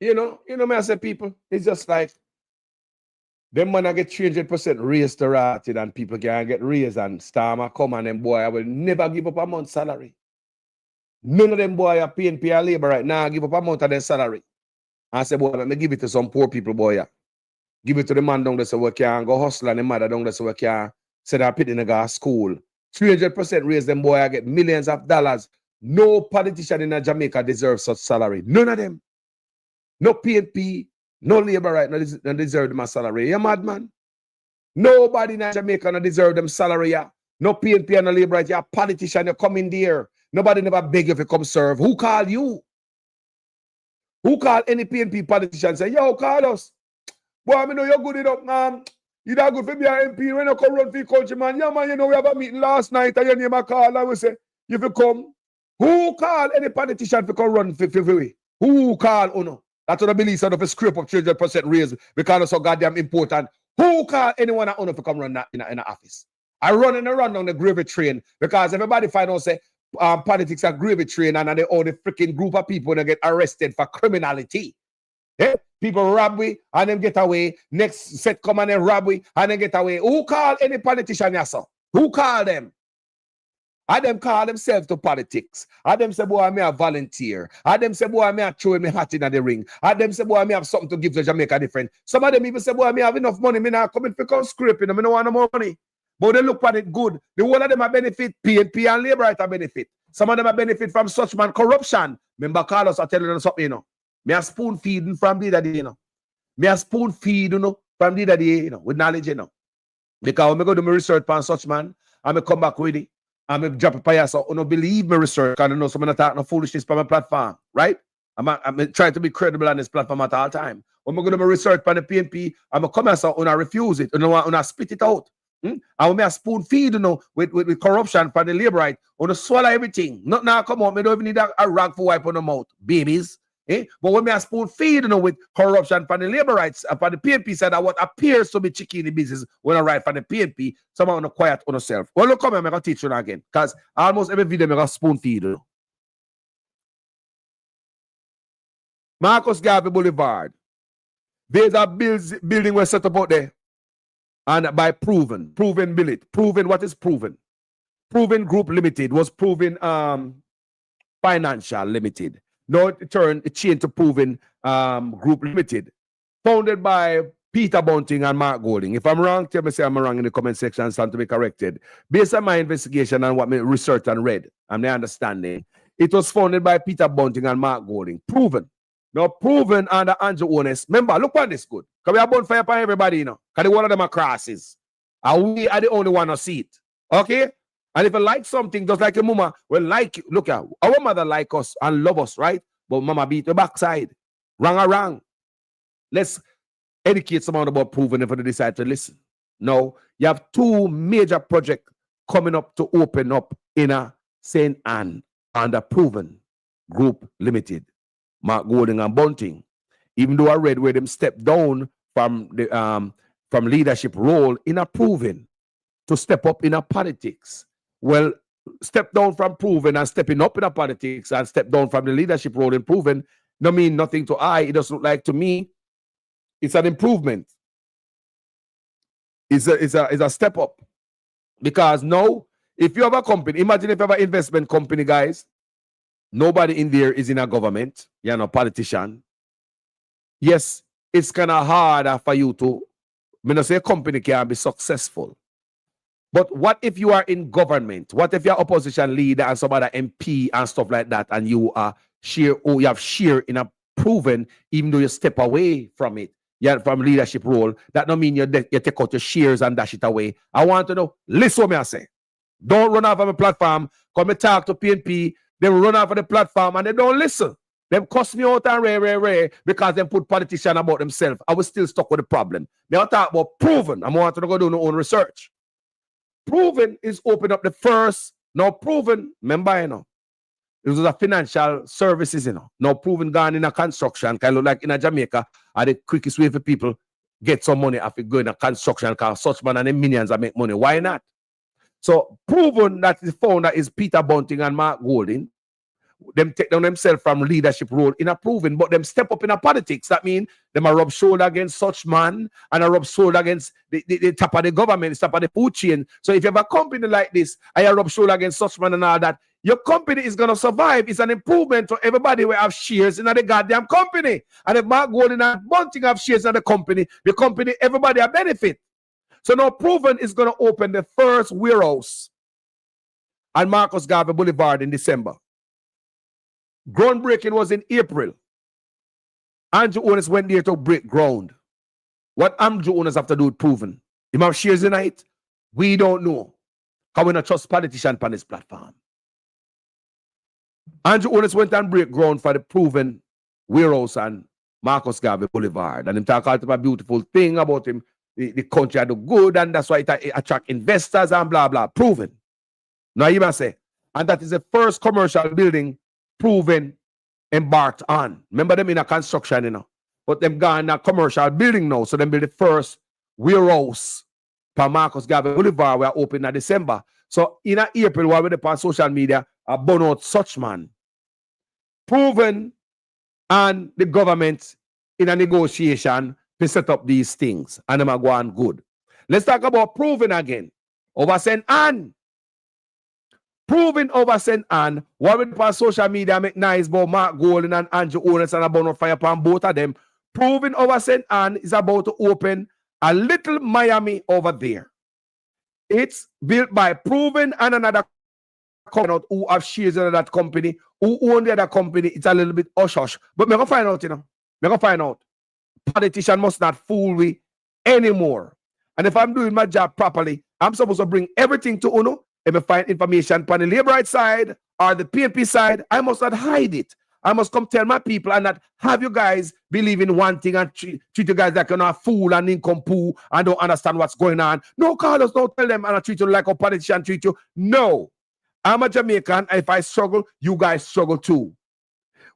You know, me I say people, it's just like them man I get 300% raised to rated and people can get raised and Starmer come and them boy I will never give up a month's salary. None of them boy are PNP or labor right now give up a month of their salary. I say, boy, let me give it to some poor people, boy. Yeah. Give it to the man down there so we can go hustle and the mother down there so we can send our pit in the school. 300% raise them boy I get millions of dollars. No politician in Jamaica deserves such salary. None of them. No PNP, no labor right now deserve my salary. You mad man? Nobody in Jamaica no deserve them salary. Yeah. No PNP and no labor right. You're a politician, you come in there. Nobody never beg you if you come serve. Who call you? Who call any PNP politician say, yo, call us. Boy, I know you're good enough, you that good for be an MP when you come run for your country, man. Yeah, man, you know we have a meeting last night and your name a call and we say, if you come, who call any politician to come run for we? Who call Uno? That's what I believe son of a scrape of 300% raise because it's so goddamn important. Who call anyone at Uno to come run that in an office? I run and I run down the gravy train because everybody find out say politics are gravy train and they own a freaking group of people that get arrested for criminality. Eh? People rob we and them get away. Next set come and then rob we and then get away. Who call any politician yes, sir? Who call them? I them call themselves to politics. I them say, boy, I may a volunteer. I them say, boy, I may a throw me hat in the ring. I them say, boy, I may have something to give to Jamaica different. Some of them even say, boy, I may have enough money. Me not coming for come scraping. I don't want no more money. But they look at it good. The whole of them are benefit. PNP and Labour right are benefit. Some of them are benefit from such man corruption. Remember, Carlos, I tell you something, you know. Me a spoon feeding from the other day, you know. Me a spoon feed, you know, from the other day, you know, with knowledge, you know. Because when I go do my research on such man, I'm come back with it. I'm drop it by you, so you don't believe my research, and you know, so I'm not talking no foolishness on my platform, right? I'm trying to be credible on this platform at all time. When I go do my research on the PNP, I'm come here, so I refuse it, and I spit it out. And when I spoon feed, you know, with corruption for the labor right, I swallow everything. Not now, come on, I don't even need a rag for wipe on the mouth, babies. Eh? But when I spoon feed, you know, with corruption for the labor rights, for the PNP side, what appears to be chicken in the business when I write for the PNP, someone on quiet on yourself. Well, look, come here, I'm going to teach you again. Because almost every video, I'm going to spoon feed you. Marcus Garvey Boulevard. There's a building was set up out there. And by Proven Billet. Proven, what is Proven? Proven Group Limited was Proven Financial Limited. Now it changed to Proven Group Limited. Founded by Peter Bunting and Mark Golding. If I'm wrong, tell me say I'm wrong in the comment section, stand to be corrected. Based on my investigation and what my research and read and my understanding, it was founded by Peter Bunting and Mark Golding. Proven. Now Proven under Andrew Ones. Remember, look at this good. Because we have bonfire for everybody, you know. Because one of them are crosses. And we are the only one to see it. Okay? And if you like something, just like your mama, well, like you. Look at our mother like us and love us, right? But mama beat the backside. Wrong or wrong. Let's educate someone about Proven if they decide to listen. No, you have two major projects coming up to open up in a St. Anne under Proven Group Limited. Mark Golding and Bunting. Even though I read where them stepped down from the from leadership role in a Proven to step up in a politics. Well, step down from Proven and stepping up in a politics and step down from the leadership role in Proven no mean nothing to I. It doesn't look like to me. It's an improvement. It's a step up. Because now, if you have a company, imagine if you have an investment company, guys, nobody in there is in a government, you're not a politician. Yes, it's kind of harder for you to, I not say a company can be successful. But what if you are in government? What if you're opposition leader and some other MP and stuff like that, and you are you have share in a Proven, even though you step away from it, you're from leadership role, that don't mean you take out your shares and dash it away. I want to know, listen what me I say. Don't run off of a platform, come and talk to PNP, they run off of the platform and they don't listen. Them cuss me out and rare because they put politicians about themselves. I was still stuck with the problem. They are talking about Proven. I want to go do my own research. Proven is open up the first. Now Proven, remember, you know, it was a financial services, you know. Now Proven gone in a construction, kind of like in a Jamaica, are the quickest way for people get some money after going in construction because such man and the millions are make money. Why not? So Proven, that the founder is Peter Bunting and Mark Golding. Them take down themselves from leadership role in a Proven, but them step up in a politics. That means them are rub shoulder against such man and a rub shoulder against the top of the government, top of the food chain. So if you have a company like this, I rub shoulder against such man and all that, your company is gonna survive. It's an improvement to everybody who have shares in the goddamn company. And if Mark Golding and Bunting have shares in the company, everybody a benefit. So now Proven is gonna open the first warehouse on Marcus Garvey Boulevard in December. Groundbreaking was in April. Andrew Owners went there to break ground. What Andrew Owners have to do with Proven? Him have shares in it? We don't know. Because we not trust politician on this platform. Andrew Holness went and break ground for the proven warehouse and Marcus Garvey Boulevard. And him talk about a beautiful thing about him. The country are do good, and that's why it attract investors and blah, blah. Proven. Now you must say. And that is the first commercial building proven embarked on. Remember them in a construction, you know. But them gone in a commercial building now. So them build the first warehouse for Marcus Garvey Boulevard were open in December. So in April, while we're on social media, a burnout such man. Proven and the government in a negotiation to set up these things. And them are going good. Let's talk about Proven again. Over St. Anne. Proven over St. Anne. What we on social media make nice about Mark Golden and Andrew Holness and a burnout fire upon both of them. Proven over St. Anne is about to open a little Miami over there. It's built by Proven and another company who have shares in that company, who own the other company. It's a little bit hush-hush. But we're going to find out, you know. We're going to find out. Politician must not fool me anymore. And if I'm doing my job properly, I'm supposed to bring everything to UNO. If I find information on the Labour right side or the PNP side, I must not hide it. I must come tell my people and not have you guys believe in one thing and treat you guys like you're not fool and nincompoop and don't understand what's going on. No, Carlos, don't tell them and I treat you like a politician treat you. No. I'm a Jamaican. If I struggle, you guys struggle too.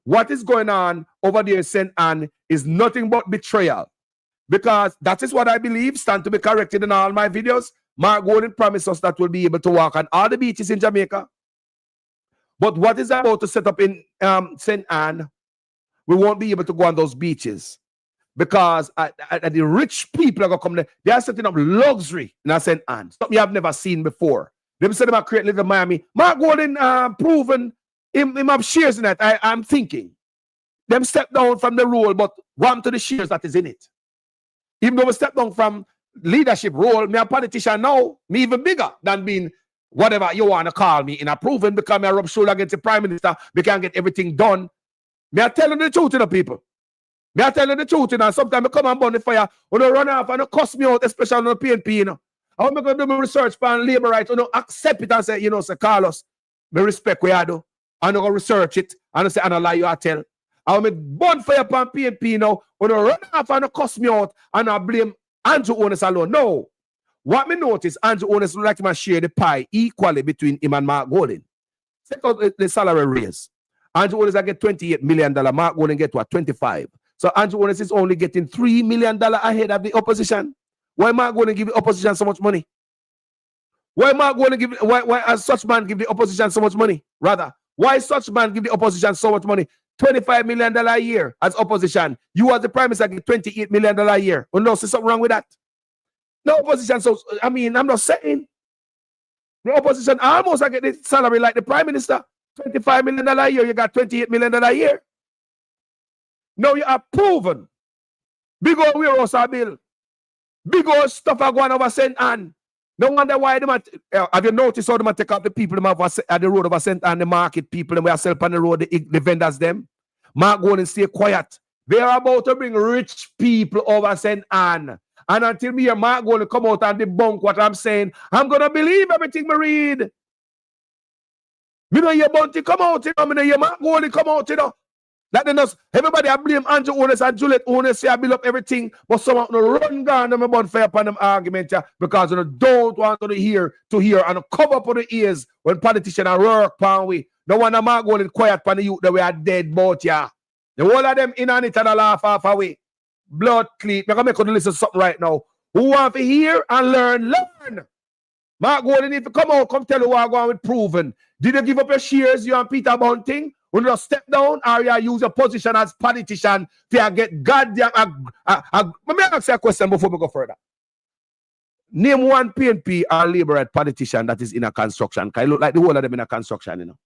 What is going on over there in St. Anne is nothing but betrayal. Because that is what I believe, stand to be corrected in all my videos. Mark Golden promised us that we'll be able to walk on all the beaches in Jamaica. But what is about to set up in St. Anne, we won't be able to go on those beaches. Because the rich people are going to come there. They are setting up luxury in St. Anne. Something you have never seen before. They said about creating little Miami. Mark Golden Proven him have shares in it. I'm thinking. Them step down from the role, but one to the shares that is in it. Even though we step down from leadership role, me a politician now, me even bigger than being whatever you want to call me in a Proven, because me a rub shoulder against the prime minister, we can get everything done. Me a telling the truth to the people. Me a telling the truth, you know. Sometimes I come and burn the fire, when I run off and it cost me out, especially on the PNP, you know. I'm going to do my research on labor rights, you know, accept it and say, you know, say, Carlos, me respect what I do. I'm going to research it and say, and I lie you I tell. I'm going to burn fire upon PNP now, when I run off and it cost me out and I blame Andrew Holness alone. No. What me notice, Andrew Holness would like to share the pie equally between him and Mark Golden. Check out the salary raise. Andrew Holness get $28 million. Mark Golden get what? 25. So Andrew Holness is only getting $3 million ahead of the opposition. Why Mark Golden give the opposition so much money? Why Mark Golden give? Why as such man give the opposition so much money? Rather, why such man give the opposition so much money? $25 million a year as opposition. You as the prime minister get $28 million a year. Oh no, see something wrong with that? No opposition. So I mean, I'm not saying the opposition almost get the salary like the prime minister. $25 million a year. You got $28 million a year. Now you are Proven. Big old warehouse bill. Big old stuff are going over St. Anne. No wonder why them have you noticed how they take up the people them at the road over St. Anne, the market people, and we are selling on the road, the vendors them. Mark Golden stay quiet. They are about to bring rich people over St. Anne. And until me and Mark Golden come out and debunk what I'm saying, I'm gonna believe everything me read. Me know your bounty come out, you know, me know your Mark Golden come out, you know. That then everybody I blame Andrew Holness and Juliet Holness, say I build up everything, but someone no run down them about fire upon them argument, yeah, because they don't want to hear and cover up on the ears when politicians are work pan we. No one of Mark Golden quiet pan the youth that we are dead bout, yeah. The whole of them in on it and a laugh off away. Blood clean. I'm gonna make you listen to something right now. Who want to hear and learn? Mark Golden need to come out, come tell you what I'm going with Proven. Did you give up your shares, you and Peter Bunting? When you step down or you use your position as politician to get goddamn. Let me ask you a question before we go further. Name one PNP or Labour politician that is in a construction. Can you look like the whole of them in a construction, you know?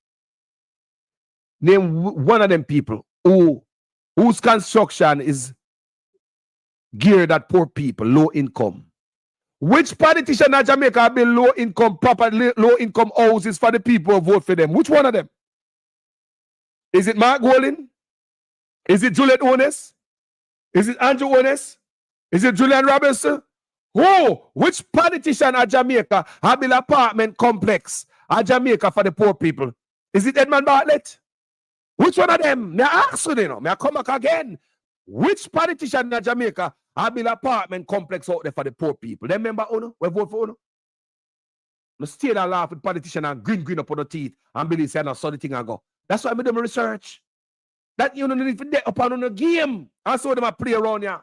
Name one of them people whose construction is geared at poor people, low income. Which politician in Jamaica build low income, proper low income houses for the people who vote for them? Which one of them? Is it Mark Golden? Is it Juliet Holness? Is it Andrew Holness? Is it Julian Robinson? Who? Which politician at Jamaica have built apartment complex at Jamaica for the poor people? Is it Edmund Bartlett? Which one of them? May I ask you, may I come back again? Which politician in Jamaica have built apartment complex out there for the poor people? Them remember Uno? We vote for Uno? No stay there laugh with politician and green up on the teeth and believe say no so the thing I go. That's why I do my research. That you don't need to get up on the game. I saw them play around here.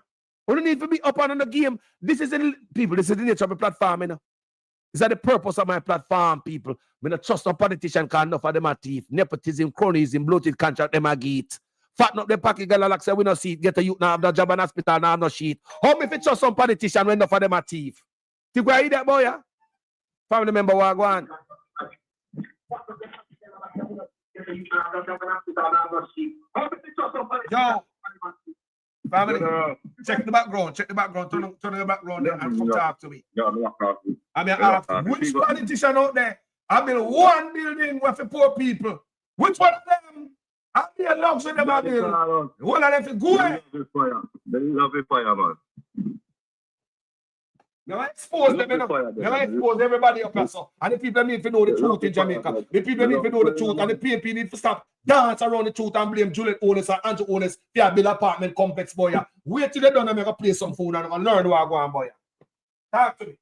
You don't need to be up on the game. This is the people, this is the nature of my platform, you know. These are the purpose of my platform, people. I don't trust no politician because enough of them are thief. Nepotism, cronyism, bloated contract, them are gate. Fatten up the pocket, girl, like say we no see it. Get a youth now have the job in hospital, now have no sheet. How me if you trust some politician when enough of them are thief? Think where you that boy, yeah? Family member, what go on? Yo, family, check the background, turn the background there and come talk to me. I mean, ask which politician out there I build one building for poor people? Which one of them? I be a luxury them I build. One of them for good. They love the fire, man. Now I expose them, you know. Now I expose everybody up here, so. And the people need to know the truth in Jamaica. The people need to know the truth, and the PNP need to stop dance around the truth and blame Juliet owners and Andrew owners for build apartment complex, boy. Wait till they done and make a play some food and learn what I go on, boy. Talk to me.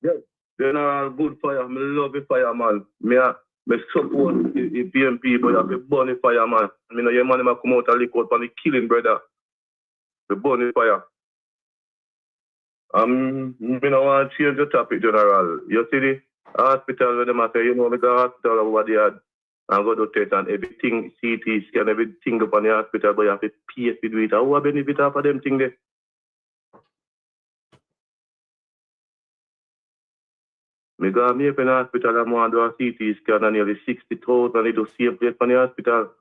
Yeah, you know, good fire. I love the fire, man. Me support the PNP, but I be burn the fire, man. I mean, your man come out and lick out on the killing, brother. The burn the fire. I don't want to change the topic, General. You see the hospital where they say, you know, the hospital over there and go to test and everything, CT scan, everything up on the hospital, but you have to pay to do it. How are benefit of them thing there? Me go me up in the hospital and want to do a CT scan and nearly 60,000 to save place on the hospital.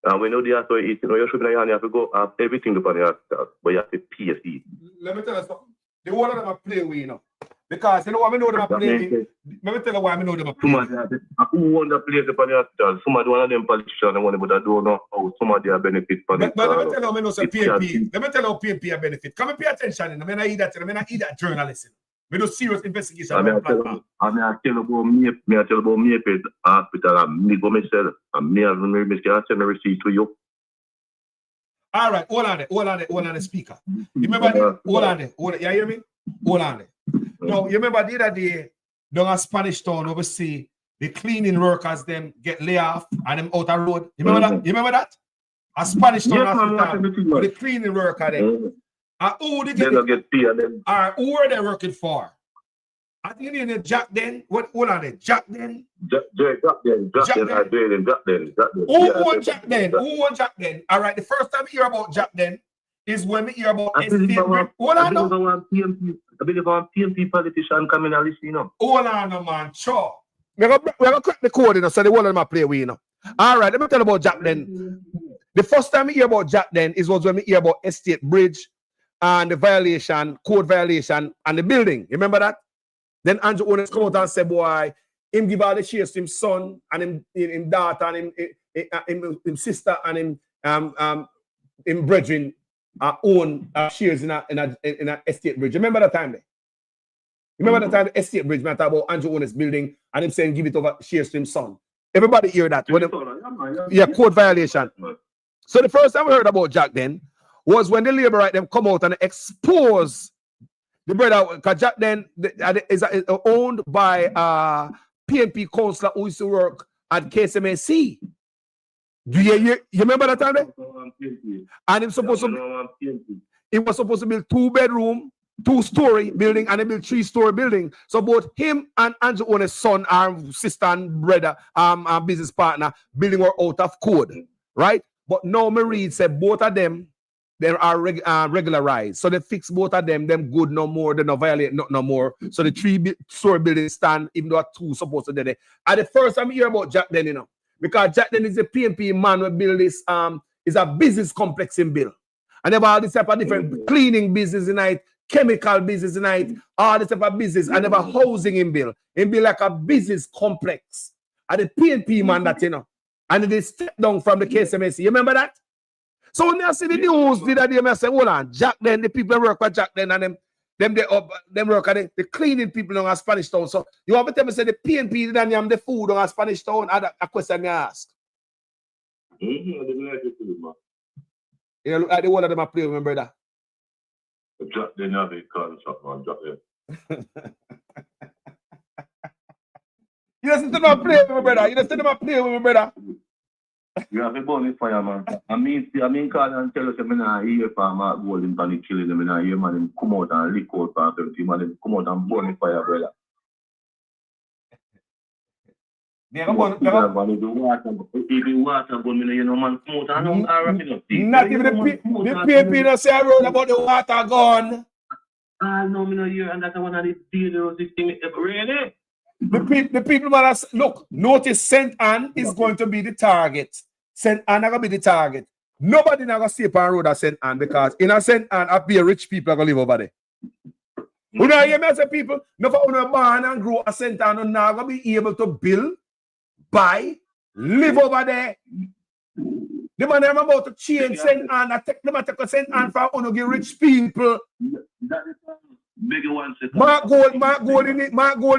And we know the hospital is, you know, you should be you have to go have everything up on the hospital, but you have to pay for it. Let me tell you something. The one of them are play with, you know. Because you know what I know them are playing. Let me tell you why I know them are playing. Who won the place upon the hospital? Somebody one of them politicians want to don't know how somebody a benefit from it. But let me tell you how I know some PNP. Let me tell you how PNP a benefit. Come and pay attention. I mean, I eat that journalism. We do serious investigation. I mean, I tell you about me hospital and me go myself and me have me send a receipt to you. All right, hold on the speaker. You remember hold on there. You hear me? Hold on there. No, you remember the other day down a Spanish town overseas, the cleaning workers them get laid off and them out the road. You remember that? You remember that? A Spanish town hospital, the cleaning worker them. Who they get paid them? Who are they working for? I think you need Jack then. What hold on there? Jack then? Jack then. Who won Jack then? Who won Jack then? All right, the first time I hear about Jack then is when we hear about hold on now. I believe one PNP politician coming and listen, you know. Hold on, man. Sure. We're gonna crack the code, you know, so the one of them play with, you know. All right, let me tell you about Jack then. The first time I hear about Jack then was when we hear about Estate Bridge and the violation, code violation, and the building. You remember that? Then Andrew Owners come out and say, boy, him give all the shares to his son and him daughter and him sister and him brethren own shares in a Estate Bridge. Remember that time there? Remember the time the Estate Bridge, man, talk about Andrew Owners building and him saying give it over shares to his son. Everybody hear that. Yeah, code violation. So the first time we heard about Jack then was when the labor right them come out and expose the brother, because Jack then is owned by PNP councillor who used to work at KSMAC. Do you remember that time there? And it was supposed to build 2-bedroom, 2-story building and a build 3-story building. So both him and Andrew Owners' son, our sister and brother, our business partner, building were out of code, right? But now me read said both of them they are regularized. So they fix both of them good no more, they no violate no more. So the 3-story building stand, even though 2 supposed to be there. And the first time I hear about Jack then, you know, because Jack then is a PNP man who build this is a business complex in Bill. And they have all this type of different cleaning business in it, chemical business in it, all this type of business, and they have housing in Bill. In Bill like a business complex. And the PNP man that, you know, and they step down from the KSMAC. You remember that? So when I see the news the other day, I say, hold on, Jack then, the people who work with Jack then, and them them work at the cleaning people on a Spanish Town. So you want to tell me say the PNP didn't have the food on a Spanish Town? A question me ask. You know, look like the one of them I play with my brother. Drop the navi contract, man. Drop it. You listen to them play with my brother. You listen to them play with my brother. You have a bonus fire, man. I mean, call and tell us, I'm not here for my golden panic killing them. I'm not here, man. Come out and lick out for everything, man. Come out and burn fire, brother. If the water burn, you know, man, come out and wrap it up. Not even the PNP don't say a word about the water gone. I know, me no hear, and that's one of the deals, this thing, really? The people, man, look, notice St. Anne is going to be the target. St. Anne is going to be the target. Nobody is going to stay upon road at St. Anne because in a St. Anne, up here, rich people are going to live over there. You know, hear me say people, no for you born and grow at St. Anne, you're not going to be able to build, buy, live over there. The man I'm about to change St. Anne, I take them and take St. Anne for you give rich people. Mark Gold in it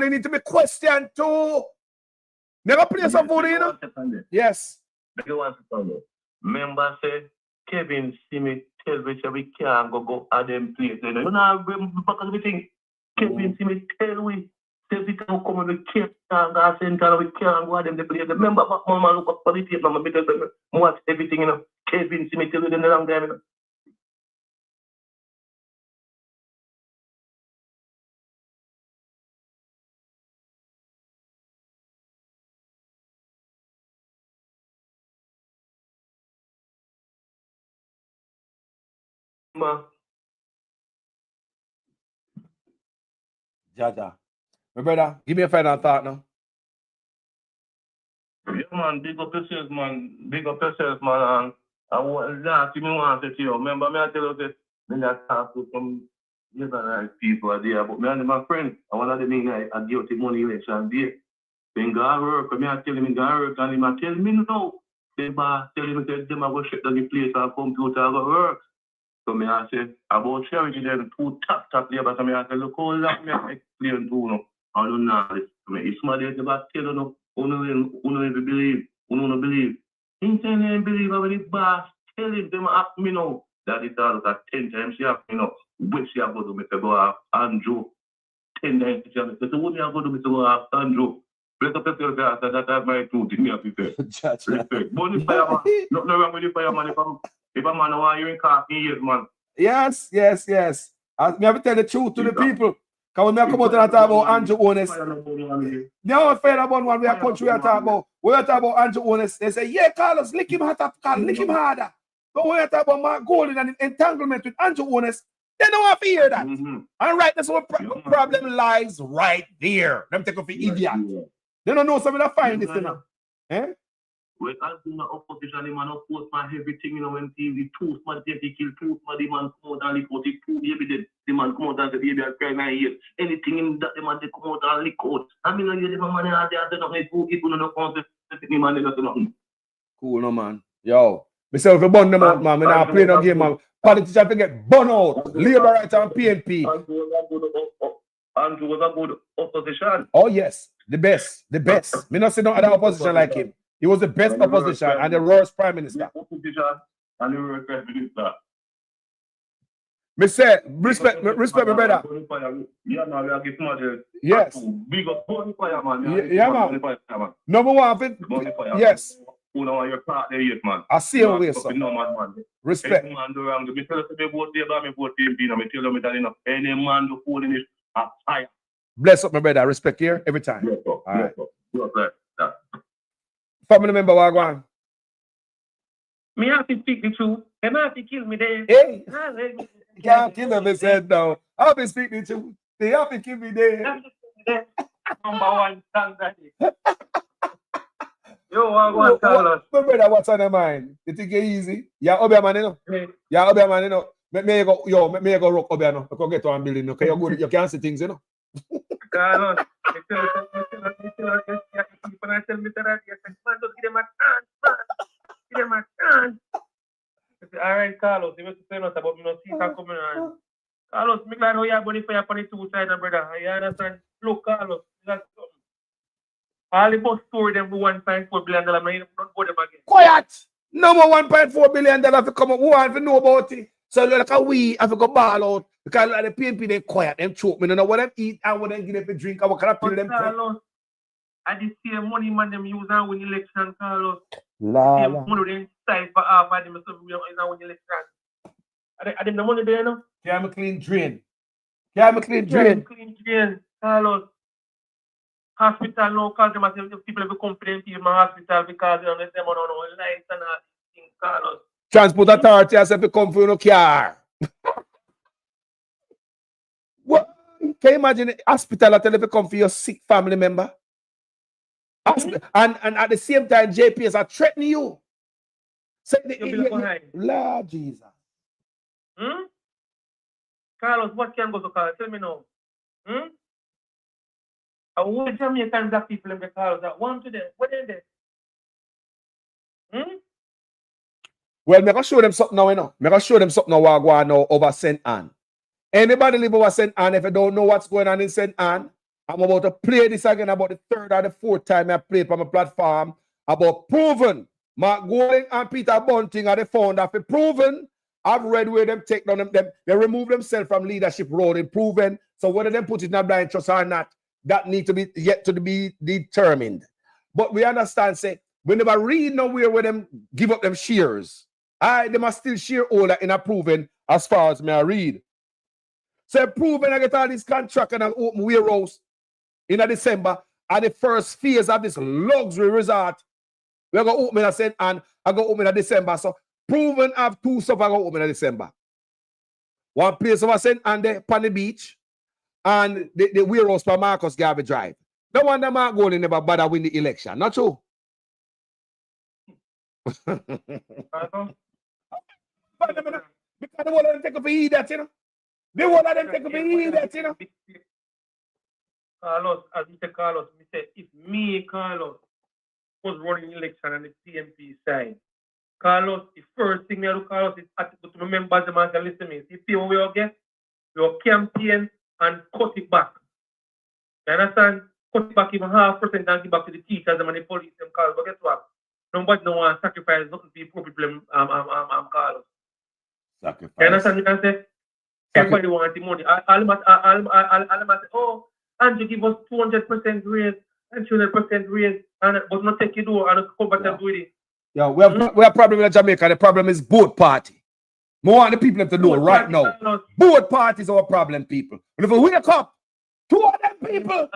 need to be questioned too. Never play some food, you know? Yes. Remember, say, Kevin Smith tell me we can't go at them place. You know, because we think Kevin Smith tell we, say we can come and we can't go St. Anne, we can't go at them the place. Remember, Mama look up for the tape, Mama, because watch everything, you know. Kevin Smith tell you them the long time, you know. Jaja. My brother, give me a final thought now. Yeah, man, big up yourself, man. Big up yourself, man. And last thing I want to tell you, remember me I tell you that when I talk to some Lebanese people are there, but me and my friend, I want to mean I give the money election day. When God work, me I tell him God work, and him I tell me no. They tell him that them I go shut down the place and computer I go work. So me I say about charity then two top labor. So me I say look how long me I explain to you. I don't know this. It's my day about tell you no. Uno believe. Uno believe. He say they believe when the boss tell him them ask me now. That is all that 10 times she ask me now. Which she have go to me to go after Andrew. 10 times she ask me. So what me have go to me to go after Andrew? Bless up yourself that that's my truth. Me have to say. Respect. But the fireman, nothing wrong with the fireman. If a man want you in car, he is man. Yes. I have to tell the truth to the people. Because when I come out and talk about Andrew Honest, they don't fair about one we are country we are talking about. When we talk about Andrew Honest, they say, yeah, Carlos, lick him harder, lick him harder. But when we talk about Mark Golding and entanglement with Andrew Honest, they don't want to hear that. And right, that's what problem lies right there. Them take off the idiot. They don't know something to find this, you know. Eh? When I do my opposition, the man post my everything, you know, when TV, tooth man, he kill tooth man, the man come out and lick out, he prove the evidence. The man come out and say, baby, I cry 9 years. Anything in that, the man, they come out and lick out. I mean, you the man, they are nothing, people don't know, the man, they don't know. Cool, no, man. Yo, myself, if you burn them out, man, I'm not playing no game, man. Politicians forget burn out. Labor rights and PNP. Andrew was a good opposition. Oh, yes. The best. Me not see no other opposition like him. He was the best opposition and the worst prime minister. And the worst prime minister. Me say, respect my brother. Yeah, man, we are getting mad. Yes. Big up fire, man. Yeah, man. Number one, yes. Who know your part there yet, man. I see your way, sir. Respect. Any man do wrong. Me tell you to vote there, me vote PNP. Me tell you that enough. Any man do fool in it, a fire. Bless up, my brother. Respect here every time. Bless up. All right. Bless up. Family member, Wagwan. Me have to speak the truth. They have to kill me there. Hey. You can't kill him, he said no. I'll be speaking the truth. They have to kill me there. Number one standard. Yo, Wagwan, Carlos. My brother, what's on your mind? You think it's easy? Yeah, Obia man, you know. Yeah, Obia man, you know. May you go rock Obia, no. You can get to one building, okay? You can't see things, you know. Carlos, you tell me that give them a chance, man. Give them a chance. All right, Carlos, you must say nothing about me not see that coming on. Carlos, me glad how you have money for your on the two sides, brother. You understand? Look, Carlos, that's something. All the bus story them for $1.4 billion, man, not go them again. Quiet! Number $1.4 billion to come up. Who want to know about it? So like a we have to go ball out. Because like the PNP, they quiet, them choke. Me don't know what them eat and what them give them to drink and what kind of pill them take. Carlos, and the same money man them use and win election, Carlos. La, Same money them side for half of them so we use and win election. Are them the money there, no? Can I clean drain? Can I clean drain? Clean drain, Carlos. Hospital no, cause them as people have confidence in my hospital because they don't them on lights and all these things, Carlos. Transport authority has to come for your car. What? Can you imagine the hospital that they come for your sick family member? And at the same time, JPS are threatening you. Say Lord Jesus. Carlos, what can go to Carlos? Tell me now. I want Jamaican black people in the Carlos that want to them. What are they? Well, I'm going to show them something now, you know. I'm going to show them something now while going now over St. Anne. Anybody live over St. Anne, if you don't know what's going on in St. Anne, I'm about to play this again about the third or the fourth time I played on my platform about Proven. Mark Golding and Peter Bunting are the founder for Proven. I've read where them take down them they remove themselves from leadership role in Proven. So whether them put it in a blind trust or not, that need to be yet to be determined. But we understand, say, we never read nowhere where them give up them shares. They must still share all that in a Proven as far as me I read. So Proven I get all this contract and an open warehouse in December, and the first phase of this luxury resort, we're going to open in St. Anne, I'm going to open in December. So Proven have two stuff I'm going to open in December. One place over St. Anne there, upon the beach, and the warehouse for Marcus Garvey Drive. No wonder Mark Golding never bother win the election. Not true? Because the one of them take up for that, you know? The one of them take up for that, you know? Carlos, as Mr. Carlos, if me, Carlos, was running election on the PMP side, Carlos, the first thing I do, Carlos, is to remember the man can listen to me. See what we all get? Your campaign and cut it back. You understand? Cut it back even 0.5% and give back to the teachers and the police and Carlos. But guess what? Nobody no one sacrifice nothing to poor people Carlos. Sacrifice. You understand what I say? Everybody wants the money. All say, oh, Andrew give us 200% raise and 200% raise, but not take it over and cover them with it. Yeah, we have a problem in Jamaica. The problem is both parties. We want the people to know right now. Both parties are a problem, people. And if we wake up, two of them people.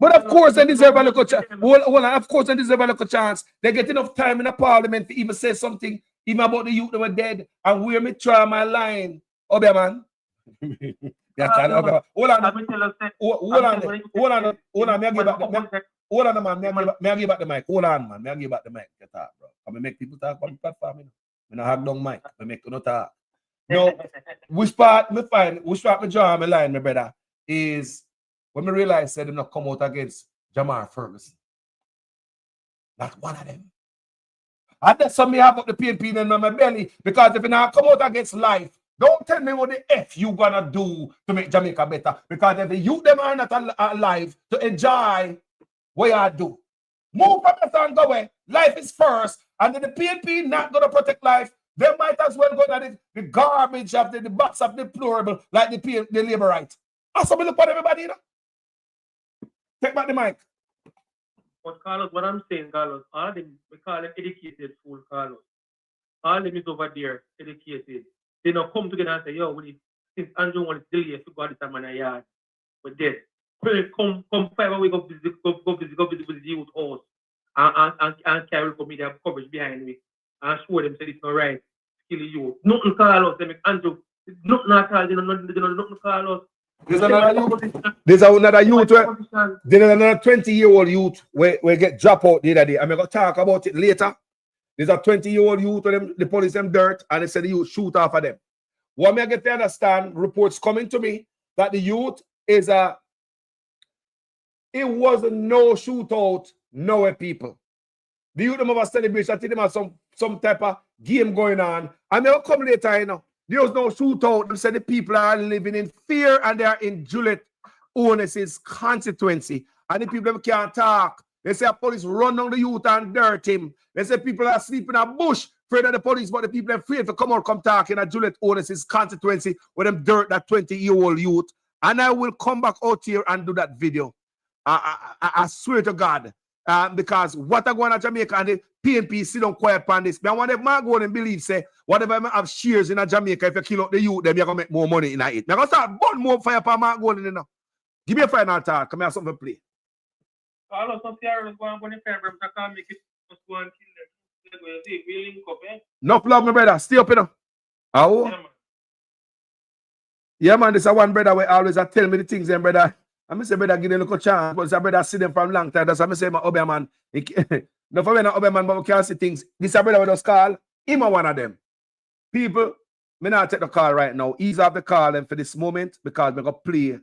But of course, they deserve a little chance. Of course, they deserve a little chance. They get enough time in the parliament to even say something, even about the youth that were dead, and where me try my line. Okay, man. Hold on, man. May I give back the mic. Hold on, man. May I give back the mic? I'm make people talk on the platform. I'm not have long mic. I make no talk. No, which part me draw my line, my brother, is when me realize that they not come out against Jamar Ferguson. Not one of them. And that's some me have up the PNP in my belly, because if you not come out against life, don't tell me what the F you gonna do to make Jamaica better. Because if the youth them are not alive to enjoy what you do. Move from the and go away. Life is first. And then the PNP not gonna protect life. They might as well go to the garbage of the box of deplorable like the labor right. That's something look at everybody, you know. Take back the mic. But Carlos, what I'm saying, Carlos, all them we call them educated fool, Carlos. All them is over there, educated. They don't come together and say, yo, since Andrew wants to delay to go this time in a yard. But then, come 5 hours, go visit with the youth house and carry for media coverage behind me and show them say it's not right. Kill you. Nothing Carlos, they make Andrew. Nothing at all, nothing Carlos. There's another youth. There's another 20-year-old youth where get dropped out the other day. I'm going to talk about it later. There's a 20-year-old youth where the police them dirt and they said the youth shoot off of them. What me I get to understand, reports coming to me that the youth is it wasn't no shootout, no people. The youth them have a celebration. I think them have some type of game going on. And they'll come later, you know. There was no shootout. They said the people are living in fear and they are in Juliet Onus's constituency. And the people can't talk. They say police run down the youth and dirt him. They say people are sleeping in a bush, afraid of the police, but the people are afraid to come out, come talk in a Juliet Onus's constituency with them dirt that 20-year-old youth. And I will come back out here and do that video. I swear to God. Because what I go on at Jamaica and the PNP sit down quiet on this. I want them to go and believe, say, whatever I have shares in a Jamaica, if you kill out the youth, then you're going to make more money in it. I'm going to start burn more fire for Mark Golding, you know. Give me a final talk. Come here, something to play. No problem, my brother. Stay up, you know. Oh. Yeah, man, this is one brother who always tell me the things, and brother. I say, brother, give them a little chance, but brother see them from long time. That's why I say, my Obeah man. No, for me, not Obeah man, but we can't see things. This brother with us call, him one of them. People, me not take the call right now. Ease off the call and for this moment, because we're going to play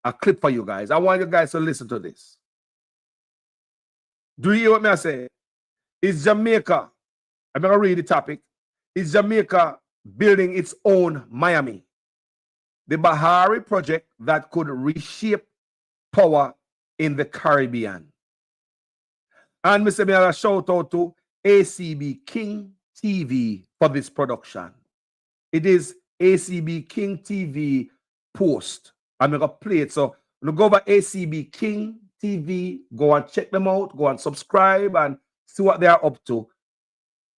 a clip for you guys. I want you guys to listen to this. Do you hear what me I say? Is Jamaica, I'm going to read the topic. Is Jamaica building its own Miami? The Bahari project that could reshape power in the Caribbean. And Mr. Me a shout out to ACB King TV for this production. It is ACB King TV post. I'm going to play it. So look over ACB King TV, go and check them out, go and subscribe and see what they are up to.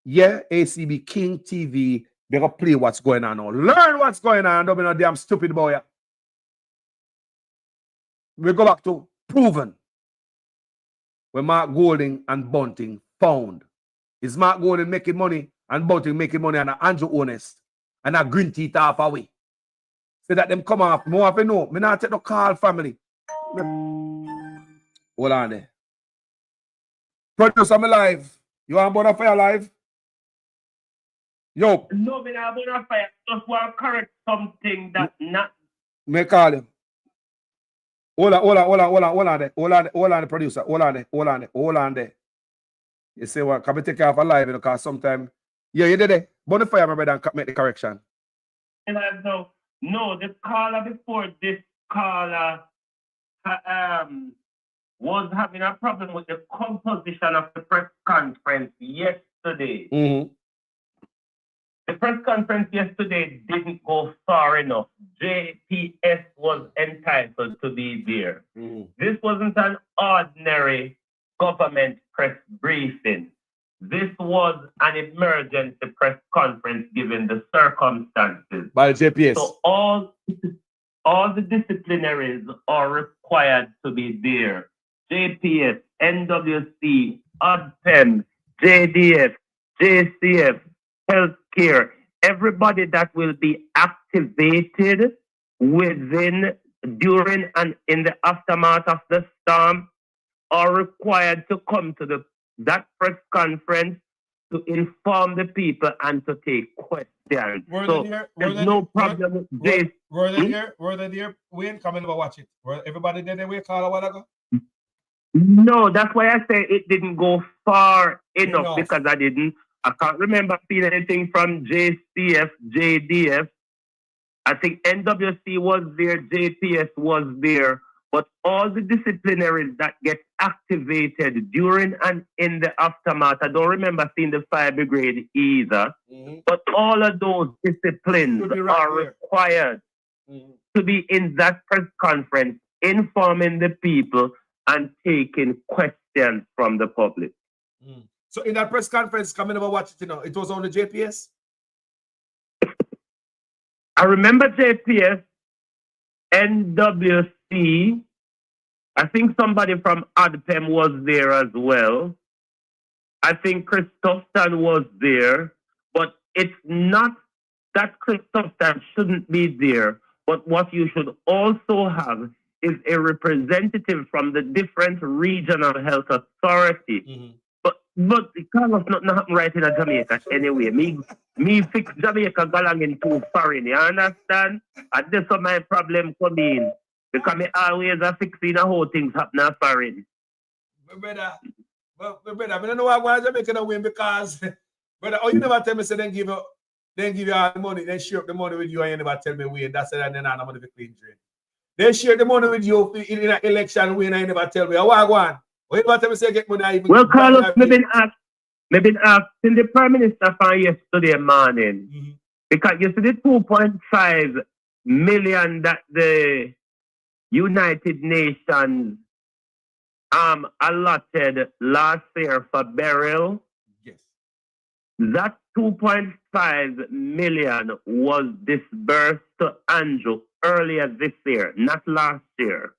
Yeah, ACB King TV. They're going to play what's going on now. Learn what's going on. Don't be no damn stupid boy. We go back to Proven, where Mark Golding and Bunting found. Is Mark Golding making money and Bunting making money and Andrew Honest and a green teeth half away? So that them come off. More of you know. Me not take no call, family. Hold on there. Producer, I'm live. You want to fire live? Yo. No, me not gonna fire. Just want to correct something that not. Me call him. Hold on there, producer. Hold on there. You say what? Can we take off a live? Because sometimes, yeah, you did it. Burn the fire, my brother, and make the correction. No, the caller before this caller was having a problem with the composition of the press conference yesterday. Mm-hmm. The press conference yesterday didn't go far enough. JPS was entitled to be there. Mm-hmm. This wasn't an ordinary government press briefing. This was an emergency press conference given the circumstances. By the JPS. So all the disciplinaries are required to be there. JPS, NWC, ODPEM, JDF, JCF, Healthcare, everybody that will be activated within, during, and in the aftermath of the storm are required to come to that press conference to inform the people and to take questions. There's no problem with this. Were they there? We ain't coming over watch it. Were everybody there? They call a while ago? No, that's why I say it didn't go far enough. Because I can't remember seeing anything from JCF, JDF. I think NWC was there, JPS was there, but all the disciplinaries that get activated during and in the aftermath, I don't remember seeing the fire brigade either, but all of those disciplines are required to be in that press conference, informing the people and taking questions from the public. So in that press conference, coming over watch it, you know, it was on the JPS? I remember JPS, NWC, I think somebody from ADPEM was there as well. I think Christopherson was there, but it's not that Christopherson shouldn't be there, but what you should also have is a representative from the different regional health authority. But Carlos not happen right in Jamaica anyway. Me fix Jamaica galang in too foreign, you understand? And this is my problem come in. Because me always are fixing how things happen foreign. brother, I don't know why I'm Jamaica win because, brother, oh, you never tell me, say, then give you all the money, then share up the money with you, and you never tell me win. That's it, and then I'm going to clean drain. They share the money with you in an election win, and you never tell me. Oh, I go on. Oh, you never tell me, say, get money. Well, Carlos, I've been asking the Prime Minister for yesterday morning, because you see the 2.5 million that the United Nations allotted last year for burial. Yes. That 2.5 million was disbursed to Andrew earlier this year, not last year,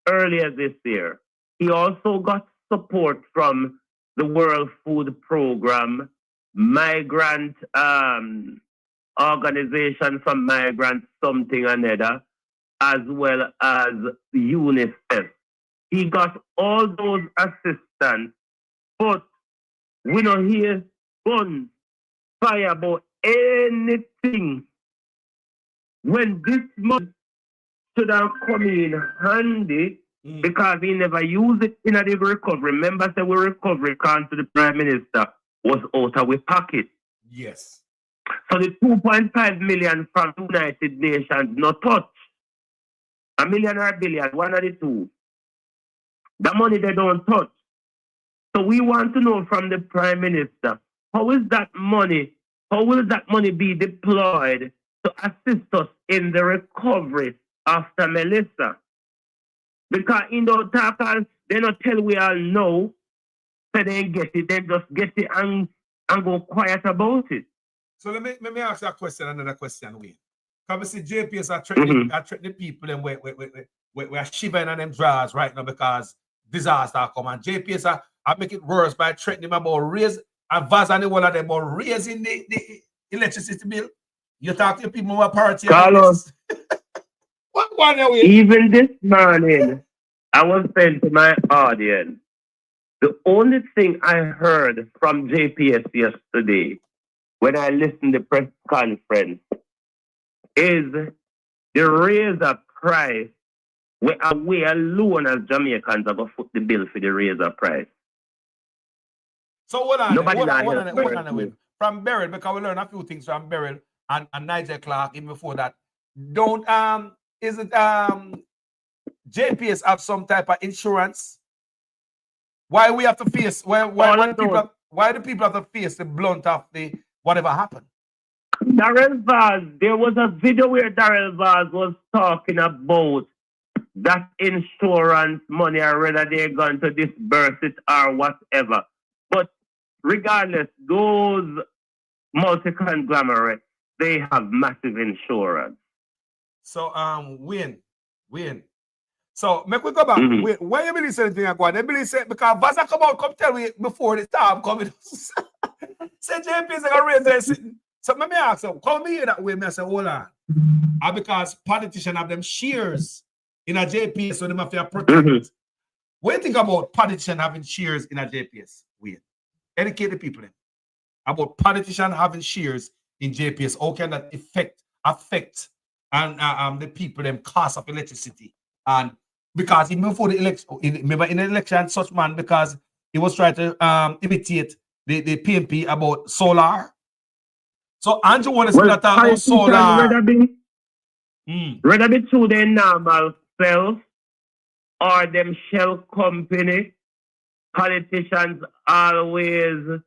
earlier this year. He also got support from the World Food Program, migrant organization from migrant something or another, as well as UNICEF. He got all those assistance, but we don't hear guns fire about anything. When this month should have come in handy, because he never used it in the recovery. Remember, say we recovery comes to the Prime Minister was out of our pocket. Yes. So the 2.5 million from the United Nations not touch. $1 million or $1 billion, one of the two. The money they don't touch. So we want to know from the Prime Minister, how is that money, how will that money be deployed to assist us in the recovery after Melissa? Because in those talkers, they not tell we all no, so they get it, they just get it and go quiet about it. So let me ask you a question, another question, Wayne. Because we see JPS are threatening people and we're shivering on them draws right now because disaster come, and JPS are making it worse by threatening them about advancing one of them about raising the electricity bill. You talk to people who are party. Carlos, what one are we? Even this morning, I was saying to my audience, the only thing I heard from JPS yesterday when I listened to the press conference is the razor price. We alone as Jamaicans are going to foot the bill for the razor price. So what on Nobody from Beryl, because we learned a few things from Beryl and Nigel Clark even before that. Don't is it JPS have some type of insurance? Why we have to face why do people have to face the blunt of the whatever happened? Darrell Vaz, there was a video where Darrell Vaz was talking about that insurance money or whether they're going to disburse it or whatever. But regardless, those multi-conglomerates, they have massive insurance. So Wayne. So make we go back. Wait, why you believe anything I go on? They believe say because Vaza come out, come tell me before the storm coming. Say JP is gonna raise their sitting. So let me ask you, come here that way, me say, hold on. Because politicians have them shares in a JPS, so they have to protect. What do you think about politicians having shares in a JPS? Wait. Educate the people then. About politicians having shares in JPS. How can that affect and the people them cost of electricity? And because even before the election, remember in the election, such man, because he was trying to imitate the PMP about solar. So Andrew wants to talk about solar. Rather be through their normal self or them shell company. Politicians always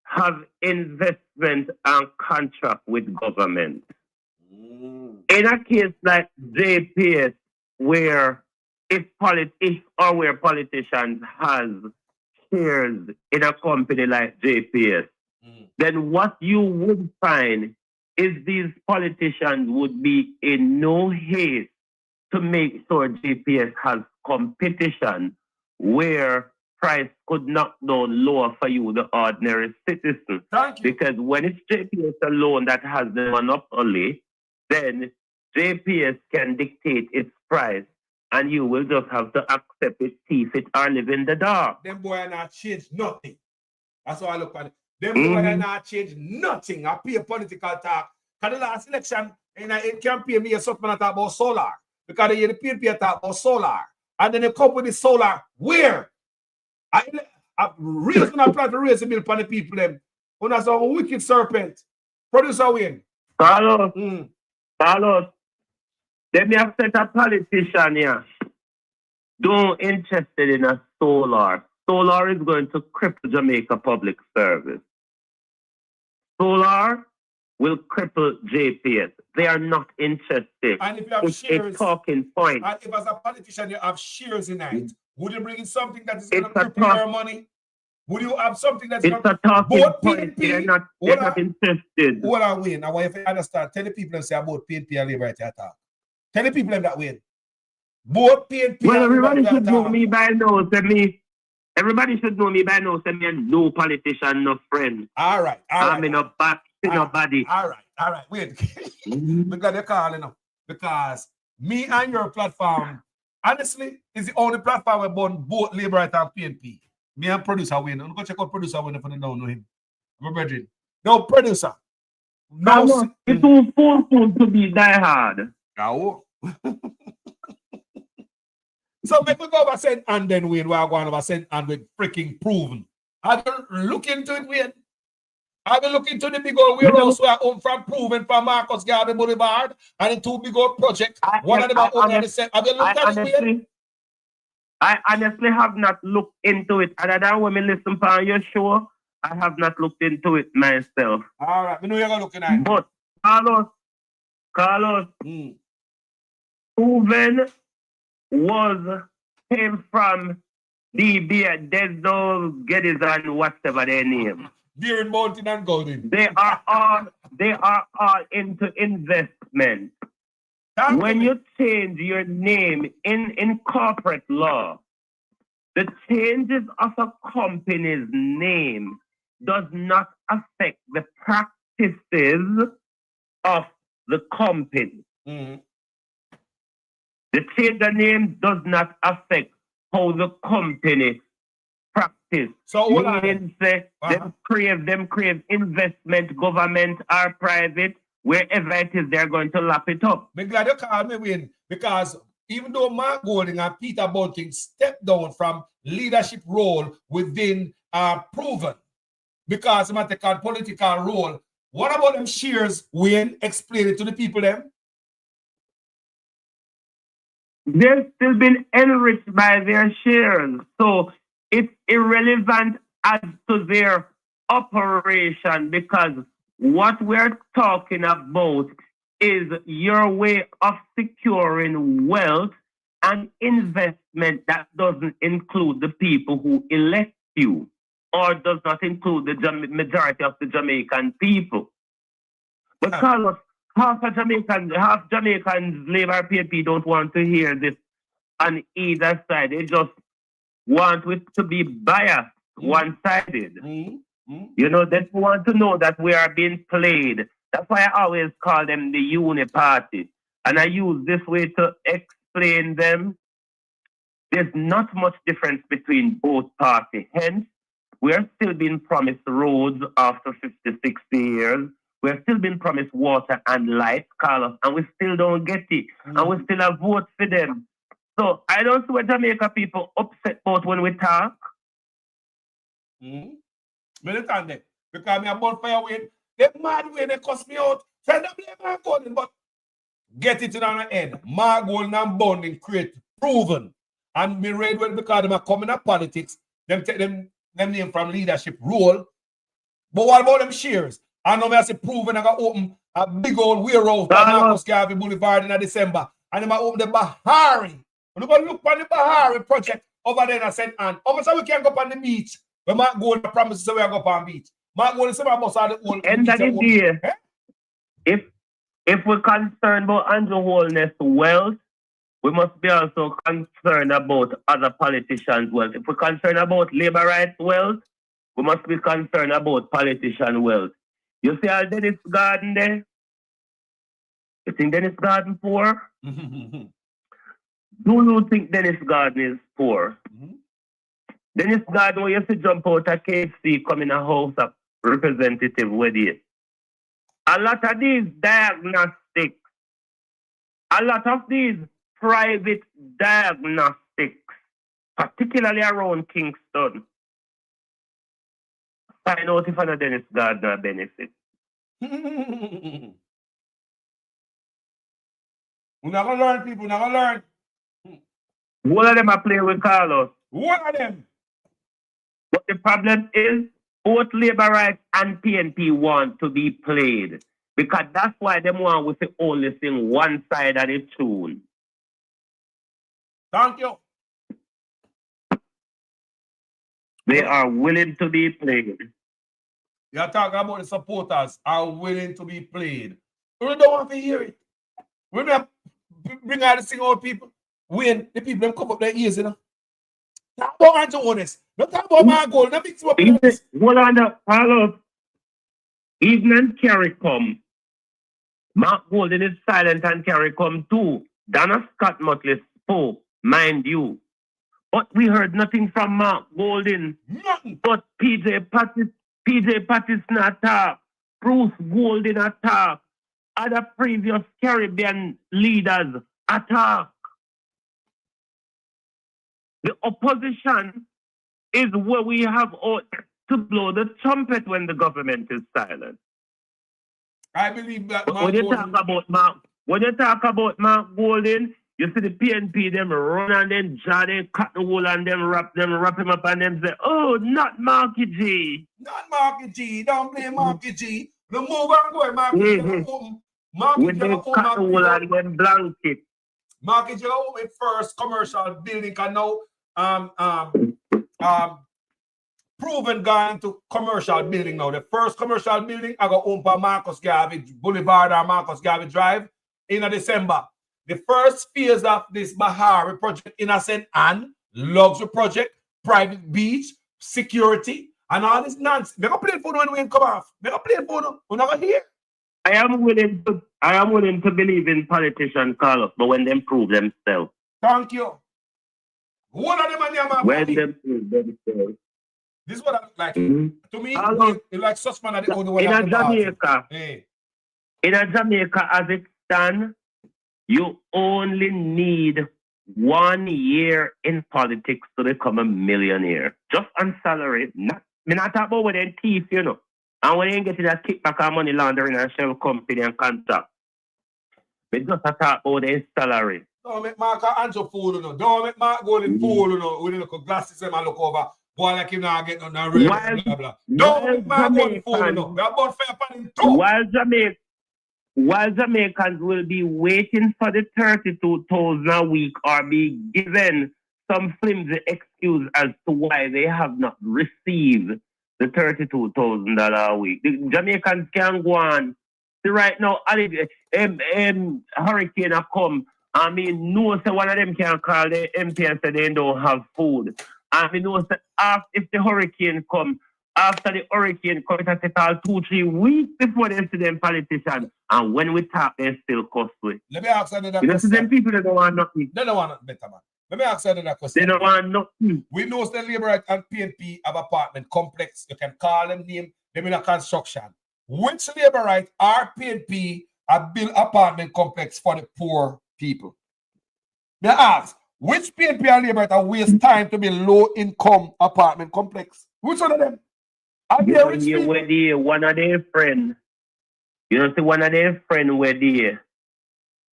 have investment and contract with government. In a case like JPS, where where politicians has shares in a company like JPS, then what you would find is these politicians would be in no haste to make sure JPS has competition where price could knock down lower for you, the ordinary citizen. Because when it's JPS alone that has the monopoly, then JPS can dictate its price and you will just have to accept it, thief it, or live in the dark. Them boy are not change nothing. That's how I look at it. Them boy are not change nothing. I pay a political talk. Because the last election, it campaign me a something talk about solar. Because the PNP talk about solar. And then they come with the solar. Where? raise on a plan to raise the bill upon the people them. On a some wicked serpent. Producer Wayne. Carlos. Carlos. Let me have set a politician here. Don't interested in a solar. Solar is going to cripple Jamaica public service. Solar will cripple JPS. They are not interested. And if you have It's shares, a talking point. and if as a politician you have shares in it, would you bring in something that is going to It's a cripple talk- your money? Would you have something that's It's a talking both point. PNP? They're not interested. Hold on, Wayne. I want you to understand. Tell the people and say about PNP and Labour attack. Tell the people that Wayne. Both PNP Well, and everybody Labour should know attack. me by now. Say me. Everybody should know me by now. Say me and no politician, no friend. All right. I'm in a back to nobody. All right. Wait. I'm glad you're calling up because me and your platform, honestly, is the only platform where both Labour and PNP. Me and producer Wayne. I'm going to check out producer Wayne if I don't know him. My brethren. No, producer. No. It's too full to be die hard. No. So make we go over St. Ann then, Wayne. We're going over St. Ann with freaking proven. Have you look into it, Wayne? Have you look into the big old warehouse where home from Proven from Marcus Garvey Boulevard and the two big old projects? One of them are over the set. Have you looked at it, Wayne? I honestly have not looked into it. Other than when I listen to your show, I have not looked into it myself. All right, I know you're going to look at it. But Carlos, Proven came from there's those Geddes and whatever their name. Deering Mountain and Golden. They are all into investment. When you change your name in corporate law, the changes of a company's name does not affect the practices of the company. Mm-hmm. The change of name does not affect how the company practice. So meaning say them crave investment, government or private, wherever it is, they're going to lap it up. I'm glad you called me, Wayne, because even though Mark Golding and Peter Bunting stepped down from leadership role within Proven, because they take a political role, what about them shares, Wayne? Explain it to the people then. They've still been enriched by their shares. So it's irrelevant as to their operation because what we're talking about is your way of securing wealth and investment that doesn't include the people who elect you or does not include the majority of the Jamaican people. Because half Jamaicans, Labour PNP don't want to hear this on either side. They just want it to be biased, one-sided. You know, they want to know that we are being played. That's why I always call them the uni party. And I use this way to explain them. There's not much difference between both parties. Hence, we are still being promised roads after 50, 60 years. We're still being promised water and light, Carlos, and we still don't get it. And we still have votes for them. So I don't see what Jamaica people upset about when we talk. Because me a bonfire Wayne, they mad way they cuss me out. Friend of Labour Golden, but get it in on the end. Mark Golden and Bunting create Proven. And me read well because them are coming up politics, them take them name from leadership role. But what about them shares? I know me I say Proven I got open a big old warehouse on Marcus Garvey Boulevard in December. And them I open the Bahari. We're going to look on the Bahari project over there in St. Ann. How much we can go up on the beach? When Mark Golden promises we are go up on the beach. Mark Golden say about the whole end of the day. If we're concerned about Andrew Holness' wealth, we must be also concerned about other politicians' wealth. If we're concerned about labor rights wealth, we must be concerned about politician wealth. You see how Dennis Garden there? You think Dennis Garden poor? Do you think Dennis Garden is poor? Dennis Garden, when you see jump out of KFC, come in a house of representative with you. A lot of these diagnostics, a lot of these private diagnostics, particularly around Kingston, Find out if another Dennis Gardner benefit. We're not gonna learn, people. We're not gonna learn. One of them are playing with Carlos. One of them. But the problem is, both Labour Rights and PNP want to be played. Because that's why them want with the only sing one side of the tune. Thank you. They are willing to be played. You're talking about the supporters are willing to be played. We don't want to hear it. We don't bring out the sing out people. When the people them cover up their ears, you know. Talk about Andrew Honest. Don't talk about my goal. Don't mix up. Hold on, Carlos. Even when Kerry come, Mark Golden is silent and Kerry come too. Dana Scott Motley spoke, mind you. But we heard nothing from Mark Golden. Nothing. But PJ Patterson attack, Bruce Golden attack, other previous Caribbean leaders attack. The opposition is where we have to blow the trumpet when the government is silent. I believe that when you talk about Mark Golden, you see the PNP them run and then jar them, cut the wool and them wrap him up and them say, oh, not Marky G. Not Marky G. Don't blame Marky G. The move and go, Marky G. Marky When they cut the wool and them blanket. Marky G with first commercial building can now proven going to commercial building now. The first commercial building I got owned by Marcus Garvey Boulevard or Marcus Garvey Drive in December. The first phase of this Bahari project in a St. Anne, luxury project, private beach, security, and all this nonsense. They're gonna play for when we come off. They're gonna play for them. We're not gonna hear. I am willing to believe in politicians, Carlos, but when they prove themselves. Thank you. One of them and them when they prove themselves. This is what I like. Mm-hmm. To me, it's like Sussman at the only one. In a Jamaica, hey. In a Jamaica, as it stands, you only need 1 year in politics to become a millionaire. Just on salary. Me not talk about with them thief, you know. And when you get that kickback and money laundering and shell company and contract. We just talk about their salary. Don't make Mark Andrew fool, you know. Don't make Mark Golden fool, you know. With the glasses and look over. Boy, like him now get no real blah blah. Don't make Mark Golden fool, you know. We are about fair upon him too. While Jamaicans will be waiting for the 32,000 a week or be given some flimsy excuse as to why they have not received the $32,000 a week. The Jamaicans can go on. See, right now, hurricane have come. I mean, no, say one of them can call the MP and say they don't have food. I mean, no, say if the hurricane come, after the hurricane come, it take all 2-3 weeks before they see them politicians. And when we talk, they still costly. Let me ask another question. You see them people that don't want nothing. They don't want nothing better, man. Let me ask another question. They don't want nothing. We know the Labour Right and PNP have apartment complex. You can call them name them in a construction. Which Labour Right or PNP have built apartment complex for the poor people? May I ask, which PNP and Labour Right are waste time to build low-income apartment complex? Which one of them? One of their friends. You know, see, one of their friends were there.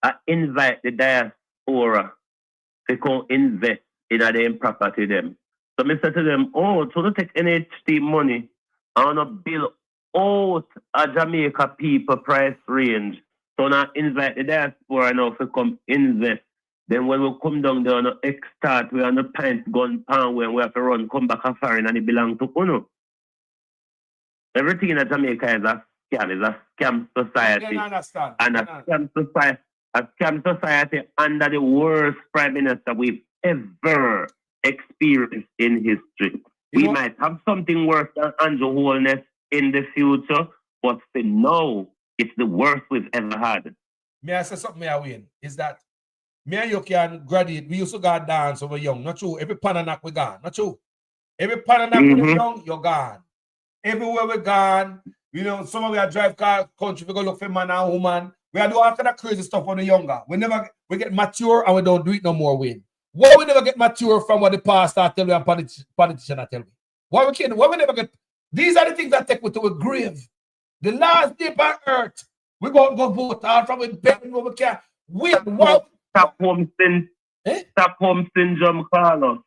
I invite the diaspora to come invest in their property them. So I said to them, oh, so don't take NHT money. I want to build out a Jamaica people price range. So now invite the diaspora now to come invest. Then when we come down there on the X-Start, we on the pint gun pound when we have to run, come back a foreign and it belongs to Uno. Everything in Jamaica is a scam society. And a scam society under the worst prime minister we've ever experienced in history. We might have something worse than Andrew Holness in the future, but for now, it's the worst we've ever had. May I say something, Wayne? Is that me and you can graduate. We used to go dance when we were young. Not true. Every Pananak we gone. Not true. Every Pananak when you're young, you're gone. Everywhere we gone, you know, some of we are drive car country, we go look for man and woman. We are do all kind of crazy stuff when we're younger. We get mature and we don't do it no more, Wayne. Why we never get mature from what the pastor tell you and politician tell me? Why we never get These are the things that take me to a grave. The last day on earth, we go vote out from a bed where we can. Stockholm syndrome, Carlos.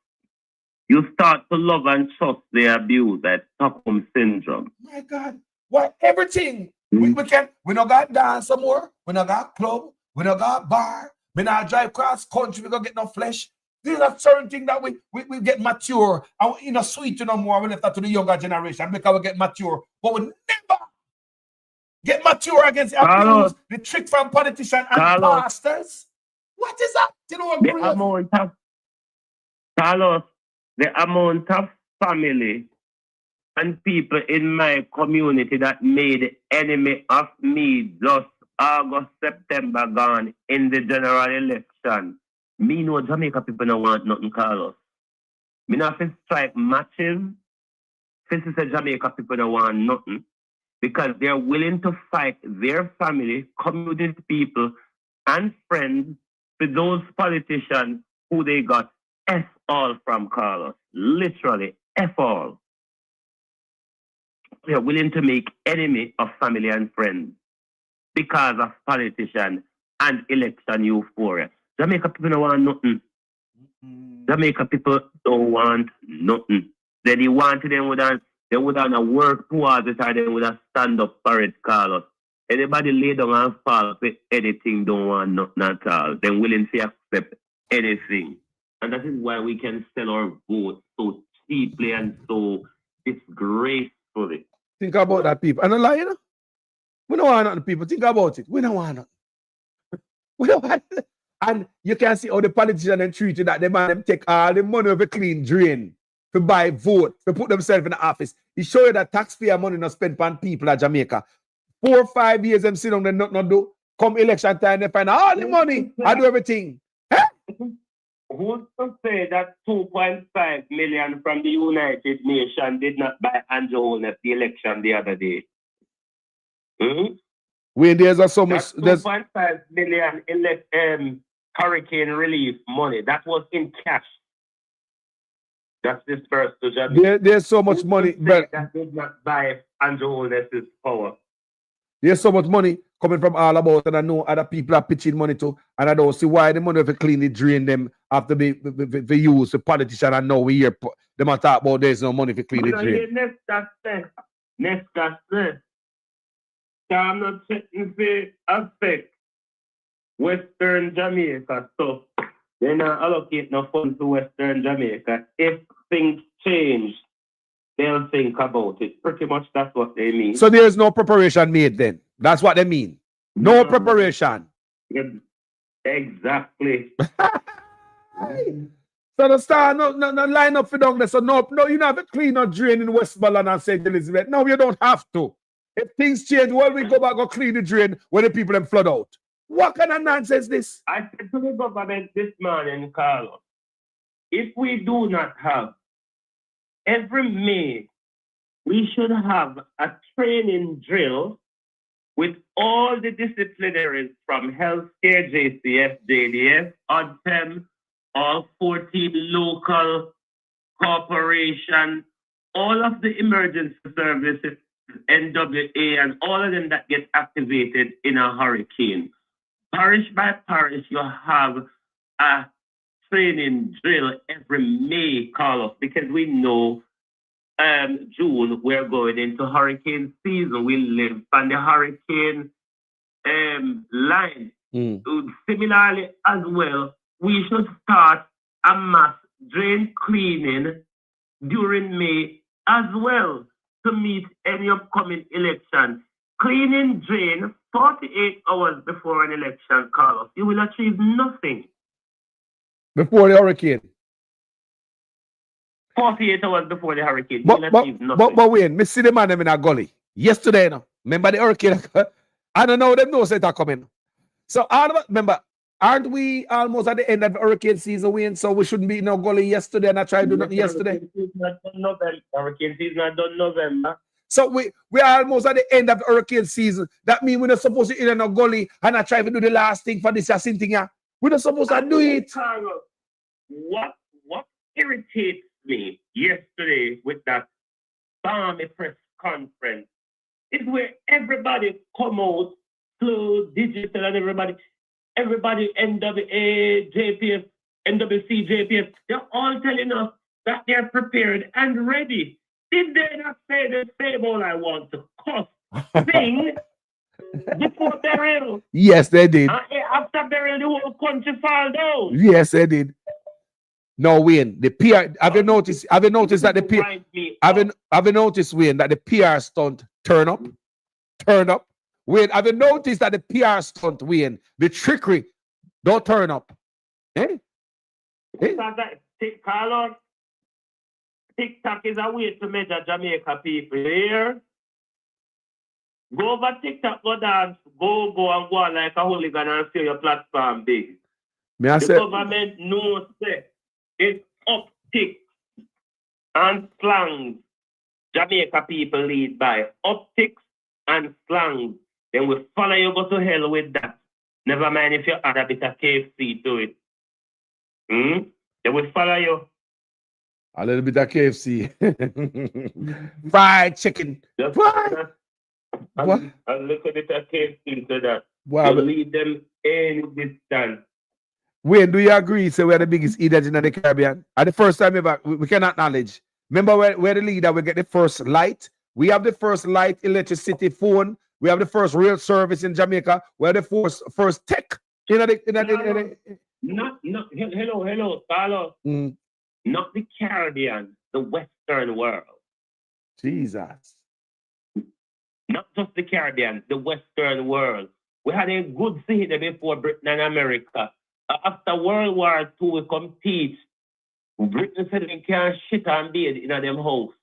You start to love and trust the abuse at Stockholm syndrome. My God, what everything we not got dance some more. We not got club. We not got bar. We not drive cross country. We don't get no flesh. These are certain things that we get mature and sweet no more. We left that to the younger generation because we get mature, but we never get mature against abuse, the trick from politicians and pastors. What is that? You know, the amount of family and people in my community that made enemy of me just August, September gone in the general election. Me know Jamaica people don't want nothing, Carlos. Me not to strike matches. Since say Jamaica people don't want nothing. Because they're willing to fight their family, community people, and friends for those politicians who they got F all from, Carlos. Literally, F all. They're willing to make enemy of family and friends because of politicians and election euphoria. Jamaica people don't want nothing. Jamaica people don't want nothing. They wanted them they would have worked towards it or they would have stand up for it, Carlos. Anybody lay down and fall for anything don't want nothing at all. They're willing to accept anything. And that is why we can sell our vote so cheaply and so disgracefully. Think about that, people. And a lie, you know? We don't want nothing, people. Think about it. We don't want nothing. We don't want nothing. And you can see how the politicians and treated that. Them take all the money of a clean drain to buy vote, to put themselves in the office. It show you that taxpayer money not spent on people at Jamaica. 4 or 5 years them sit down, they not do. Come election time, they find all the money. I do everything. Huh? Who's to say that 2.5 million from the United Nations did not buy Andrew Holness the election the other day? When there's so much... 2.5 million hurricane relief money. That was in cash. That's dispersed to Jamaica. There's so much money. But that did not buy Andrew Holness's power. There's so much money coming from all about, and I know other people are pitching money too, and I don't see why the money if cleanly drain them after be used the politician. And now we hear them talk about there's no money for cleanly drain. Next said, I'm not checking to affect Western Jamaica, so they're not allocate no funds to Western Jamaica. If things change, they'll think about it. Pretty much that's what they mean. So there's no preparation made then. That's what they mean. No preparation. Exactly. So the star no line up for down there. So no, you don't have to clean or drain in Westmoreland and St. Elizabeth. No, you don't have to. If things change, well, we go back and clean the drain when the people them flood out. What kind of nonsense this? I said to the government this morning, Carlos, if we do not have every May, we should have a training drill with all the disciplinaries from healthcare, JCF, JDF, ODTEM, all 14 local corporations, all of the emergency services, NWA, and all of them that get activated in a hurricane. Parish by parish, you have a training drill every May, Carlos, because we know June we're going into hurricane season. We live on the hurricane line. Similarly, as well, we should start a mass drain cleaning during May as well to meet any upcoming election. Cleaning drain 48 hours before an election, Carlos. You will achieve nothing. Before the hurricane? 48 hours before the hurricane. You will achieve nothing. But wait, me see the man in a gully. Yesterday, no. Remember the hurricane? I don't know them knows that are coming. So, remember, aren't we almost at the end of the hurricane season, Wayne? So we shouldn't be in a gully yesterday and I tried to do nothing yesterday. Hurricane season not done November. So we are almost at the end of the hurricane season. That means we're not supposed to in a gully and I try to do the last thing for this same thing here. We're not supposed to do it. What irritates me yesterday with that balmy press conference. It's where everybody come out, slow, digital, and everybody, NWA, JPF, NWC, JPF, they're all telling us that they're prepared and ready. Did they not say the same all I want to cost thing before burial? Yes, they did. After burial, the whole country fall down. Yes, they did. No, Wayne, the PR, have you noticed that the PR, have you noticed, Wayne, that the PR stunt turn up? Wayne, have you noticed that the PR stunt, Wayne, the trickery, don't turn up? Eh? Carlos, TikTok is a way to measure Jamaica people here. Go over TikTok, go dance, go and go on like a hooligan and see your platform big. The government knows that it's optics and slangs. Jamaica people lead by optics and slangs. Then we follow you go to hell with that. Never mind if you add a bit of KFC to it. They will follow you. A little bit of KFC. Fried chicken. What? A little bit of KFC to that. Wow. You lead them any distance. Wayne, do you agree? So we're the biggest idiots in the Caribbean. At the first time ever, we can acknowledge. Remember, we're the leader. We get the first light. We have the first light, electricity, phone. We have the first real service in Jamaica. We have the first tech. Hello, Carlos. Not the Caribbean, the Western world. Jesus. Not just the Caribbean, the Western world. We had a good scene before Britain and America. After World War II, we compete. Britain said they can't shit and bathe in them house.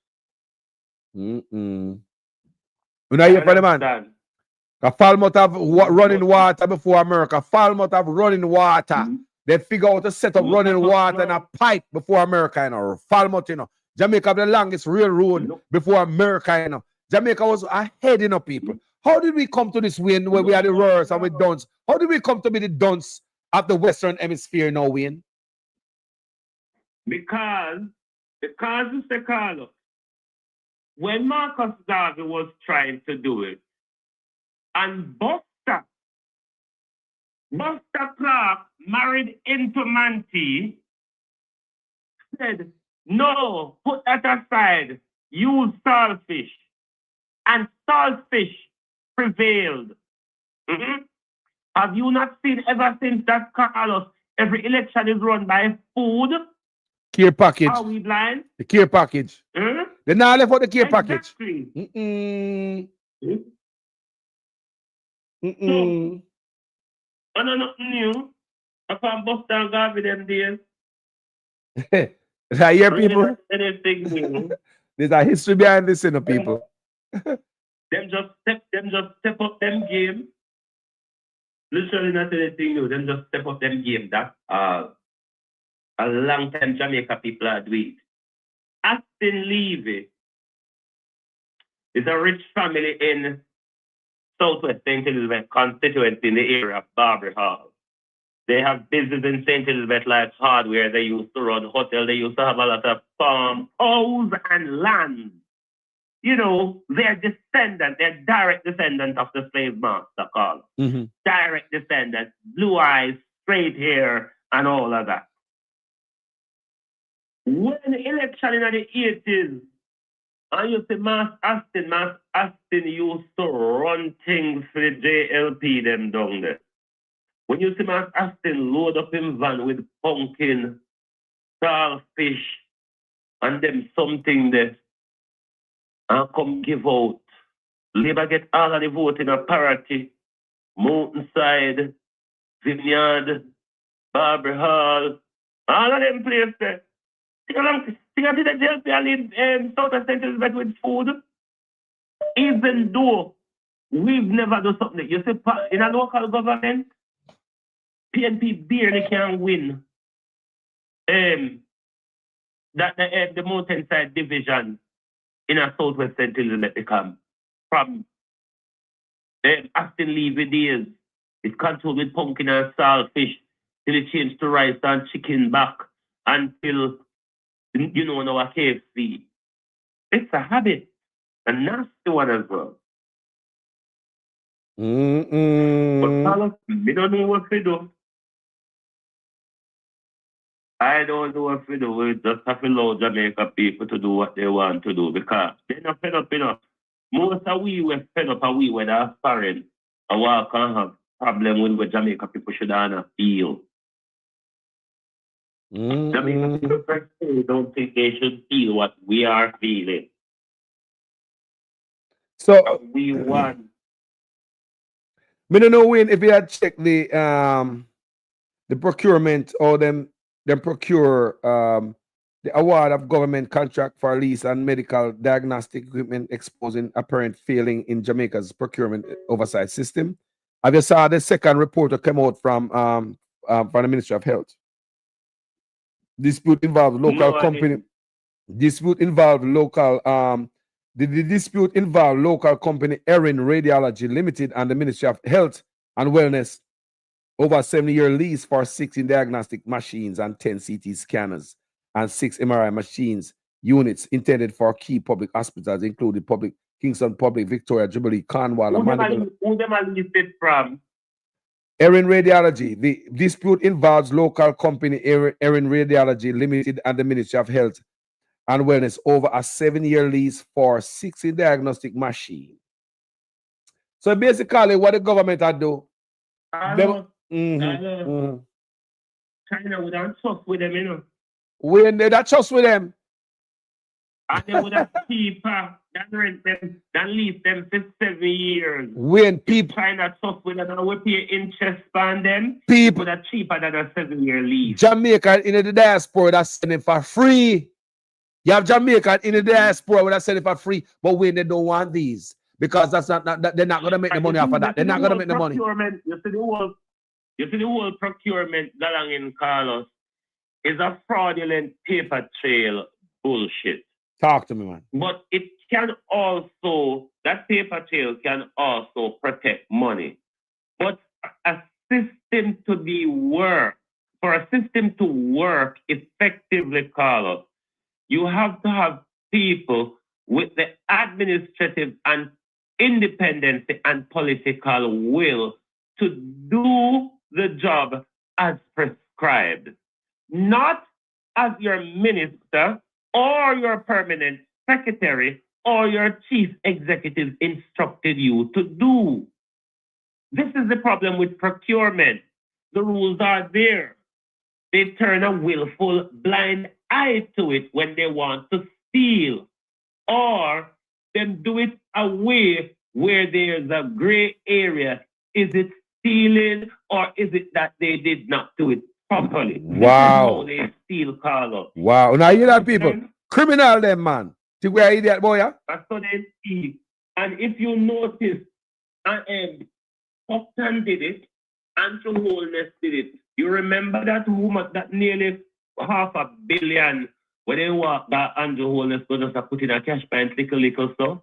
You know, you for the man. Falmouth have running water before America. Falmouth have running water. They figure out to set up running water and a pipe before America, you know. Falmouth, you know. Jamaica have the longest railroad before America, you know. Jamaica was ahead, you know, people. How did we come to this win when we had the Roars and we Dons? How did we come to be the Dons of the Western Hemisphere now, Wayne? Because Mr. Carlos, when Marcus Garvey was trying to do it, and Buster Clark married into Manti, said, no, put that aside, use saltfish. And saltfish prevailed. Have you not seen ever since that, Carlos, every election is run by food? Care package. Are we blind? The care package. They now left out the care package. So, I know nothing new. I can't bust down Garvey them days. I hear people. Anything new. There's a history behind this, you know, people. Them just step up them game. Literally not anything new. Them just step up them game. That a long time Jamaica people are doing. Aston Levy is a rich family in Southwest St. Elizabeth constituency in the area of Barbary Hall. They have business in St. Elizabeth like hardware. They used to run hotel. They used to have a lot of farm, cows, and land. You know, they're descendants. They're direct descendants of the slave master, Carl. Direct descendants, blue eyes, straight hair, and all of that. When the election in the 80s, and you see Mass Aston used to run things for the JLP them down there. When you see Mass Aston load up him van with pumpkin, starfish, and them something there, and come give out. Labour get all of the vote in a parity. Mountainside, Vineyard, Barbary Hall, all of them places. Think of the JLP and lead South St. Elizabeth with food. Even though we've never done something. You see, in a local government, PNP barely can win the Mountainside division in a Southwest St. Elizabeth become from Aston Levy days. It's controlled with pumpkin and saltfish till it changed to rice and chicken back until, you know, now a KFC. It's a habit. A nasty one as well. But Mm-mm. we don't know what we do. I don't know what we do. We just have to allow Jamaica people to do what they want to do because they're not fed up enough. Most of we were fed up and we were that foreign. And we can't have problem with what Jamaica people should not feel. Jamaica people don't think they should feel what we are feeling. So we want. Me don't know when if you had checked the procurement or them procure the award of government contract for lease and medical diagnostic equipment exposing apparent failing in Jamaica's procurement oversight system. Have you saw the second report that came out from the Ministry of Health? Dispute involved local company. Dispute involved local the dispute involved local company Erin Radiology Limited and the Ministry of Health and Wellness over a 7-year lease for 16 diagnostic machines and 10 CT scanners and 6 MRI machines units intended for key public hospitals, including Kingston Public, Victoria, Jubilee, Cornwall, and Mandeville. Who them are listed from? Erin Radiology. The dispute involves local company Erin Radiology Limited and the Ministry of Health and Wellness over a 7-year lease for 60 diagnostic machines. So basically, what the government had do, China would have trust with them, you know. When they that trust with them, and they would have cheaper than rent them, than lease them for 7 years. When people China trust with them and we pay interest on them, people that cheaper than a 7-year lease. Jamaica in the diaspora that's sending for free. You have Jamaica in the diaspora that sending for free, but when they don't want these because that's not they're not gonna make the money off of that. They're not gonna make the money. You see the whole procurement galang in Carlos is a fraudulent paper trail bullshit. Talk to me, man. But it can also, that paper trail can also protect money. But a system to be work, for a system to work effectively, Carlos, you have to have people with the administrative and independence and political will to do the job as prescribed. Not as your minister or your permanent secretary or your chief executive instructed you to do. This is the problem with procurement. The rules are there. They turn a willful blind eye to it when they want to steal, or them do it a way where there's a gray area. Is it stealing or is it that they did not do it properly? Wow. This is how they steal, Carlos. Wow. Now you hear that, people? Criminal them, man. Think we are idiot, boy, yeah? That's how they steal. And if you notice, Upton did it, Andrew Holness did it. You remember that woman, that nearly $500 million, when they walk that Andrew Holness go just put in a cash pant, little stuff?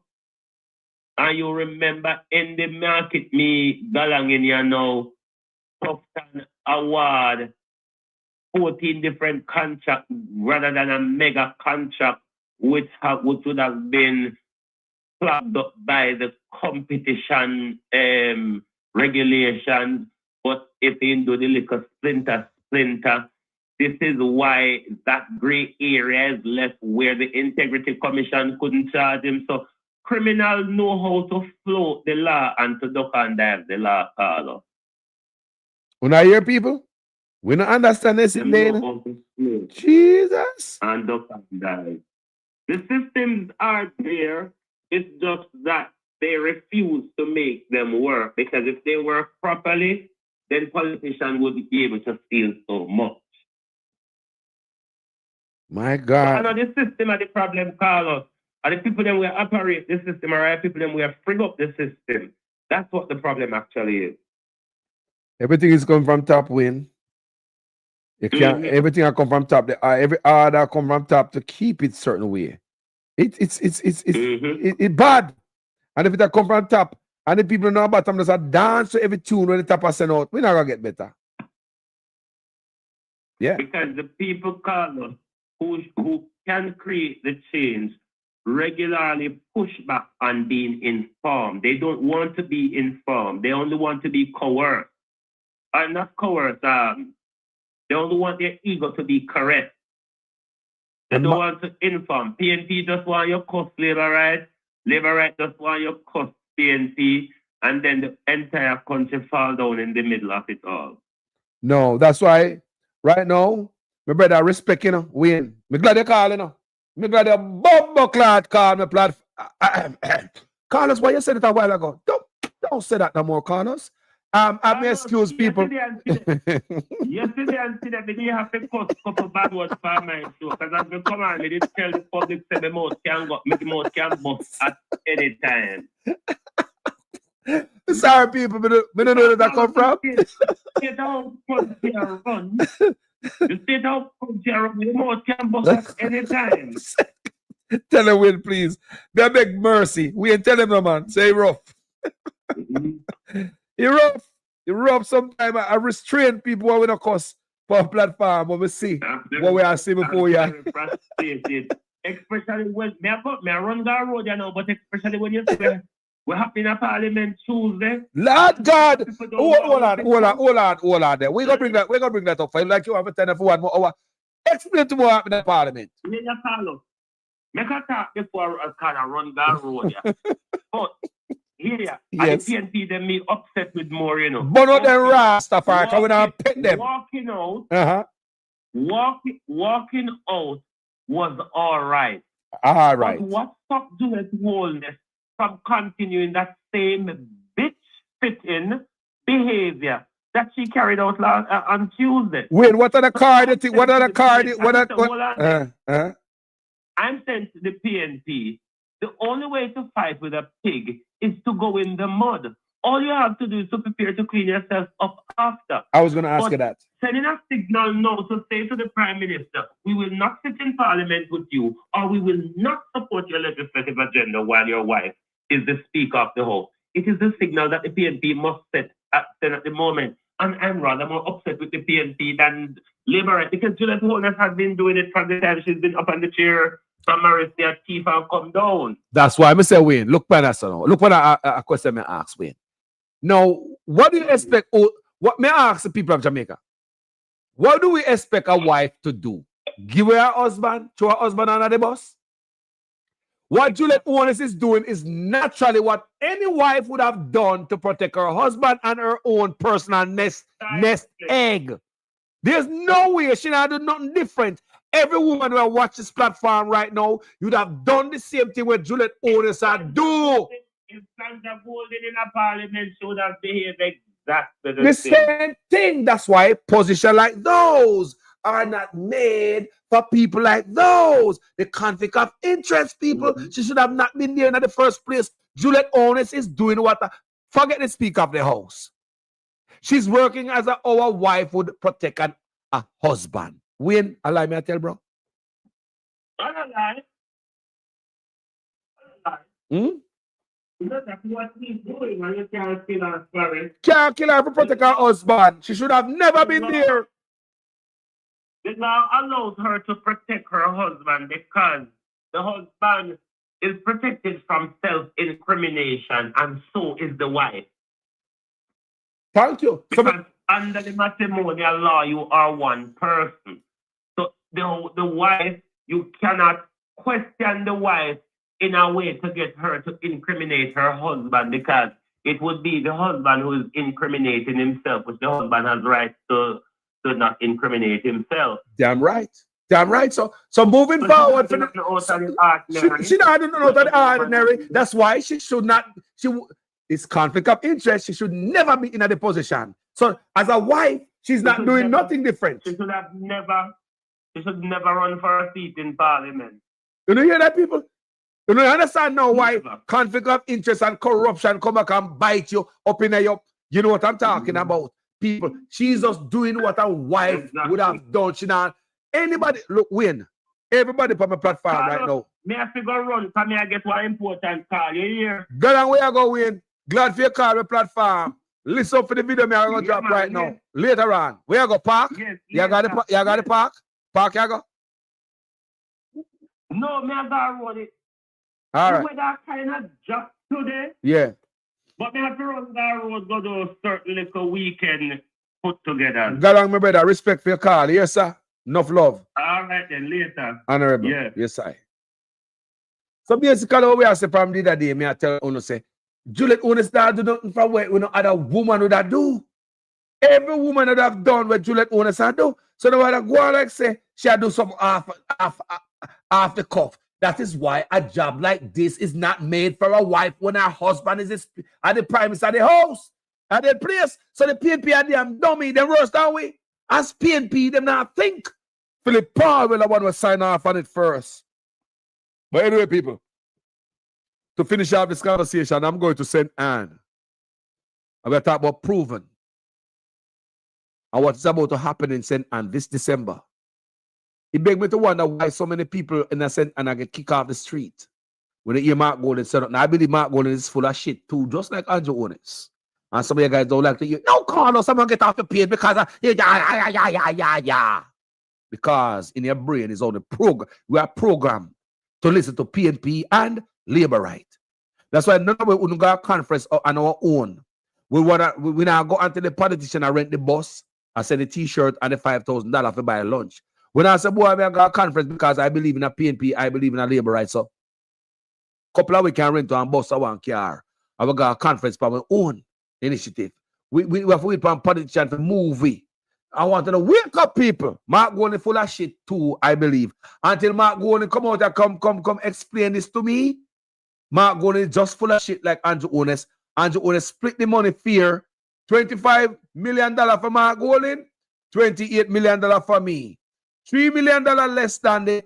And you remember in the market, me galang in here now, Upton award 14 different contracts rather than a mega contract, which would have been flagged up by the competition regulations. But if you do the little splinter, this is why that gray area is left where the Integrity Commission couldn't charge him. So criminals know how to float the law and to duck and dive the law, Carlos. When I hear people, we don't understand this in there. Jesus. And duck and dive. The systems are there. It's just that they refuse to make them work, because if they work properly, then politicians would be able to steal so much. My God. So, the system are the problem, Carlos. And the people that will operate the system are the people that will frig up the system. That's what the problem actually is. Everything is coming from top, Win. You can't. Everything will come from top. Every order come from top to keep it certain way. It's bad. And if it come from top, and the people know about them, just a dance to every tune when the top are sent out, we're not gonna get better. Yeah. Because the people, Carlos, who can create the change regularly push back on being informed. They don't want to be informed. They only want to be coerced. Not coerced. They only want their ego to be correct. They don't want to inform. PNP just want your cuss labor right. Labor right just want your cuss PNP. And then the entire country fall down in the middle of it all. No, that's why right now, my brother, respect, you know, Wayne. Me glad you call, you know. Me glad you bumbo clad call me platform. Carlos, why you said it a while ago? Don't say that no more, Carlos. I may excuse people. Yesterday and today, we didn't have to cut a couple bad words for my show. Because as we come on, we didn't tell the public that the mouth can go, the mouth can bust at any time. Sorry, people, we don't know where that come from. Stay down, country and run. You stay down, country and run. The mouth can bust at any time. Tell him, Will, please. They beg mercy. We ain't tell him, no, man. Say rough. He rough. He rough sometimes. I restrain people when we don't cuss for a platform when we see what we are seeing before you. Especially when me run that road, you know, but especially when you say we're happening in Parliament Tuesday. Lord God, hold on there. We're gonna bring that up for you. Like you have a 10 for 1 more hour. Explain to what happened in Parliament. Make a talk before I kind of run that road, yeah. But here, yes. the PNP, they me upset with more, you know. But not the Rastafari, because we don't pick them. Walking out was all right. All right. But what stopped Juliet Holness from continuing that same bitch-fitting behavior that she carried out on Tuesday? Wait, what are the cards? I'm saying to the PNP, the only way to fight with a pig is to go in the mud. All you have to do is to prepare to clean yourself up after. I was going to ask you that. Sending a signal now to say to the Prime Minister, we will not sit in Parliament with you, or we will not support your legislative agenda while your wife is the Speaker of the House. It is the signal that the PNP must set at the moment. And I'm rather more upset with the PNP than Labour, because Juliet Holness has been doing it from the time she's been up on the chair. From their teeth and come down. That's why I say, Wayne, look for that. Look for a question I ask, Wayne. Now, what do you expect? What may I ask the people of Jamaica? What do we expect a wife to do? Give her husband, throw her husband under the bus? What Juliet Holness is doing is naturally what any wife would have done to protect her husband and her own personal nest egg. There's no way she not do nothing different. Every woman who watch this platform right now, you'd have done the same thing with Juliet Holness and do. If Sandra Golden in a Parliament should have behaved exactly the same thing. That's why positions like those are not made for people like those. The conflict of interest people. She should have not been there in the first place. Juliet Holness is doing what? Forget the Speaker of the House. She's working as our wife would protect a husband. Wayne, allow me to tell, bro. That's what he's doing when you can't kill her spirit. Can't kill her to protect her husband. She should have never been there. It now allows her to protect her husband because the husband is protected from self-incrimination, and so is the wife. Thank you. Because under the matrimonial law, you are one person. So the wife, you cannot question the wife in a way to get her to incriminate her husband, because it would be the husband who is incriminating himself, which the husband has right to not incriminate himself. Damn right. Damn right. So moving forward, she not know the ordinary. That's why she should not. It's conflict of interest. She should never be in a position. So as a wife, she's not doing nothing different. She should never run for a seat in Parliament. You know, hear that, people? You know, you understand now why conflict of interest and corruption come back and bite you up in your. You know what I'm talking about, people. She's just doing what a wife would have done. She not anybody. Look, Wayne. Everybody on my platform right now. May I figure run? Come here, get one important call. You hear? Go down where you go, Wayne. Glad for your call my platform. Listen for the video me I'm gonna drop right now. Later on. Where you go, park? Yes, you got the park? Park you go? No, me I got road it. All The right. weather kind of just today, Yeah. but me have to run that road go to a certain little weekend put together. Go along, my brother. Respect for your call. Yes, sir. Enough love. All right then, later. Honorable. Yeah. Yes, sir. So basically, what we are saying from the other day, me I tell you, say, Juliet, when start do nothing for what no other woman would have do. Every woman would have done what Juliet Onis had do. So no matter go on like say, she do something off the cuff. That is why a job like this is not made for a wife when her husband is at the premise of the house, at the place. So the PNP are damn dummy, them worse than we. As PNP, them not think. Philip Paul will the one who sign off on it first. But anyway, people, to finish off this conversation, I'm going to St. Anne. I'm going to talk about Proven and what is about to happen in St. Anne this December. It begs me to wonder why so many people in the St. Anne get kicked off the street when they hear Mark Golden said, now I believe Mark Golden is full of shit too, just like Andrew Onis. And some of you guys don't like to hear, no, Carlos, someone get off the page because because in your brain is on the program. We are programmed to listen to PNP and Labour Right. That's why none of us will go to a conference on our own. We now go until the politician and rent the bus and send the t-shirt and the $5,000 to buy lunch. When I say, boy, I go to a conference because I believe in a PNP, I believe in a Labour Right. So couple of we can rent to a bus or one car. I will go to a conference for my own initiative. We have to wait for a politician to move. I want to wake up people. Mark Golden full of shit too, I believe. Until Mark Golden come out and come explain this to me. Mark Golden is just full of shit like Andrew Onis. Andrew Onis split the money fair. $25 million for Mark Golden, $28 million for me. $3 million less than the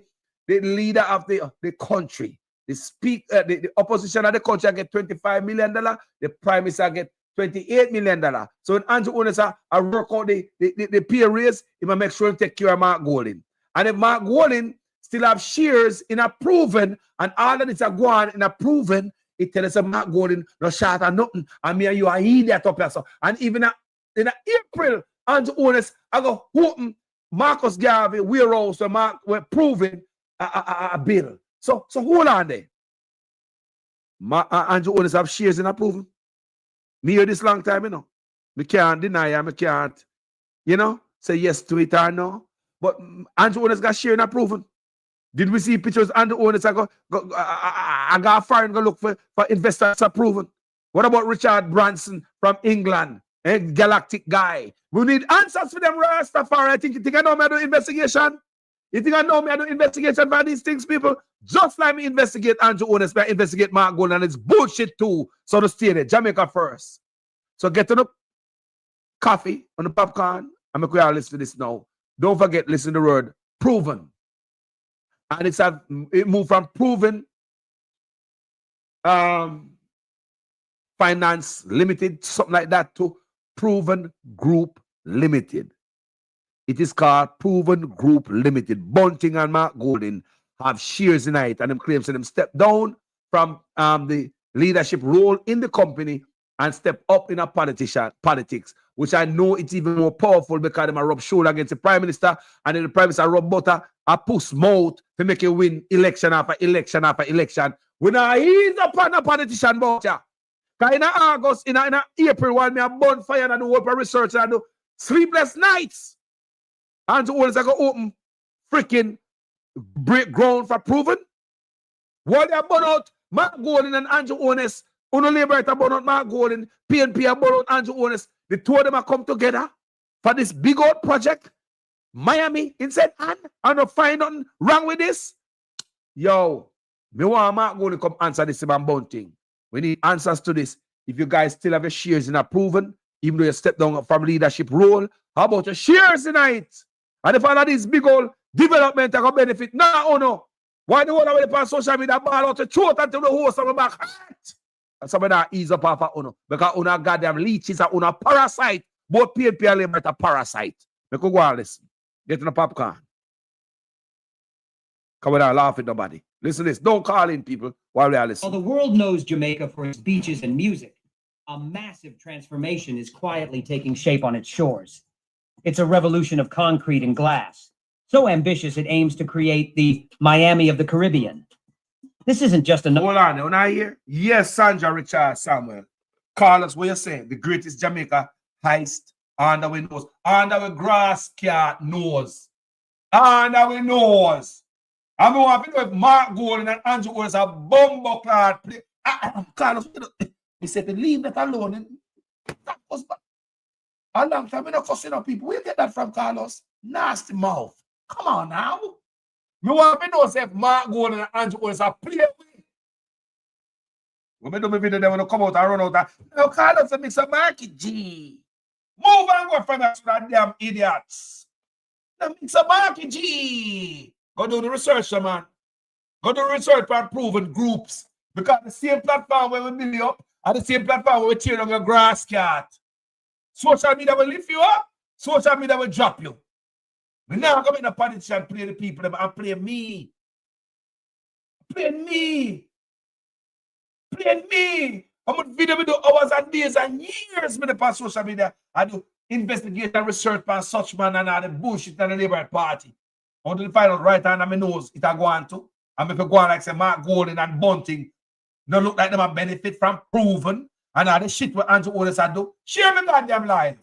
leader of the country. The opposition of the country get $25 million. The prime minister get $28 million. So when Andrew Onis I work out the pay raise, he will make sure to take care of Mark Golden. And if Mark Golden still have shares in a Proven, and all of this are going in a Proven, it tells us Mark Golden no shot or nothing. And me and you are idiot up here. So, and even in April, Andrew Onis, I go open Marcus Garvey warehouse so Mark we're Proven a bill. So hold on there. Andrew Onis have shares in a Proven. Me hear this long time, you know. Me can't deny it, me can't, say yes to it or no. But Andrew Onis got share in a Proven. Did we see pictures of Andrew Onis? I got foreign go look for investors are Proven. What about Richard Branson from England? Galactic guy. We need answers for them, Rastafari. You think I know me I do investigation? You think I know me I do investigation for these things, people? Just like me investigate Andrew Onis, I investigate Mark Golden, and it's bullshit too. So to stay there, Jamaica first. So get to the coffee, on the popcorn, I'm going to listen to this now. Don't forget, listen to the word Proven. And it moved from Proven Finance Limited, something like that, to Proven Group Limited. It is called Proven Group Limited. Bunting and Mark Golden have shares in it, and them claims them step down from the leadership role in the company and step up in a politics, which I know it's even more powerful because them rub shoulder against the Prime Minister, and then the Prime Minister rub butter a push mouth to make you win election after election after election. We now ease upon a politician about ya. Because in August, in April, while me a bonfire and do open research and do sleepless nights, and so always I go open freaking break ground for Proven. While they are burn out Mark Golden and Andrew Onis, Uno Labour Right burn out Mark Golden, PNP burn out Andrew Onis. The two of them have come together for this big old project. Miami in St. Anne. I don't find nothing wrong with this. Yo, me want Mark Golden come answer this about Bunting. We need answers to this. If you guys still have your shares in a Proven, even though you step down from leadership role, how about your shares in it? And if all of this big old development are going to benefit, no. Why the one away on social media ball out the throat until the horse on the back? And some of that ease up off of Uno. Because Uno goddamn leeches are Uno parasite. Both PNP and Labour are parasite. Make go and listen. Get in the popcorn. Come on, laugh at nobody. Listen to this. Don't call in, people, while we are listening. While the world knows Jamaica for its beaches and music, a massive transformation is quietly taking shape on its shores. It's a revolution of concrete and glass, so ambitious it aims to create the Miami of the Caribbean. This isn't just another. Hold on, when I hear, yes, Sandra Richard Samuel. Carlos, what you saying? The greatest Jamaica heist under we nose, under we grass cat nose, under we nose. I mean, I think if Mark Golden and Andrew was a bumbo clad play. Carlos, he said to leave that alone. That was bad. A long time, we're not cussing up people. Where you get that from, Carlos? Nasty mouth. Come on now. Me want to know if Mark Golden and Andrew was a play with. When I do my video, they want to come out and run out. Now, Carlos, a mix of market G. Move and go from that damn idiots. The mix of market G. Go do the research, man. Go do research for proven groups. Because the same platform where we build you up and the same platform where we tear down your grass cat. Social media will lift you up. Social media will drop you. But now I'm going to politician and play the people and play me. Play me. Play me. I'm going to video me do hours and days and years with the social media. I do investigate and research on such man and all the bullshit and the Labour Party. I want to find out right hand on my nose it I go on to. And if I go on like say Mark Golden and Bunting, don't look like them a benefit from proven and all the shit what Andrew Otis I do. Share me goddamn life.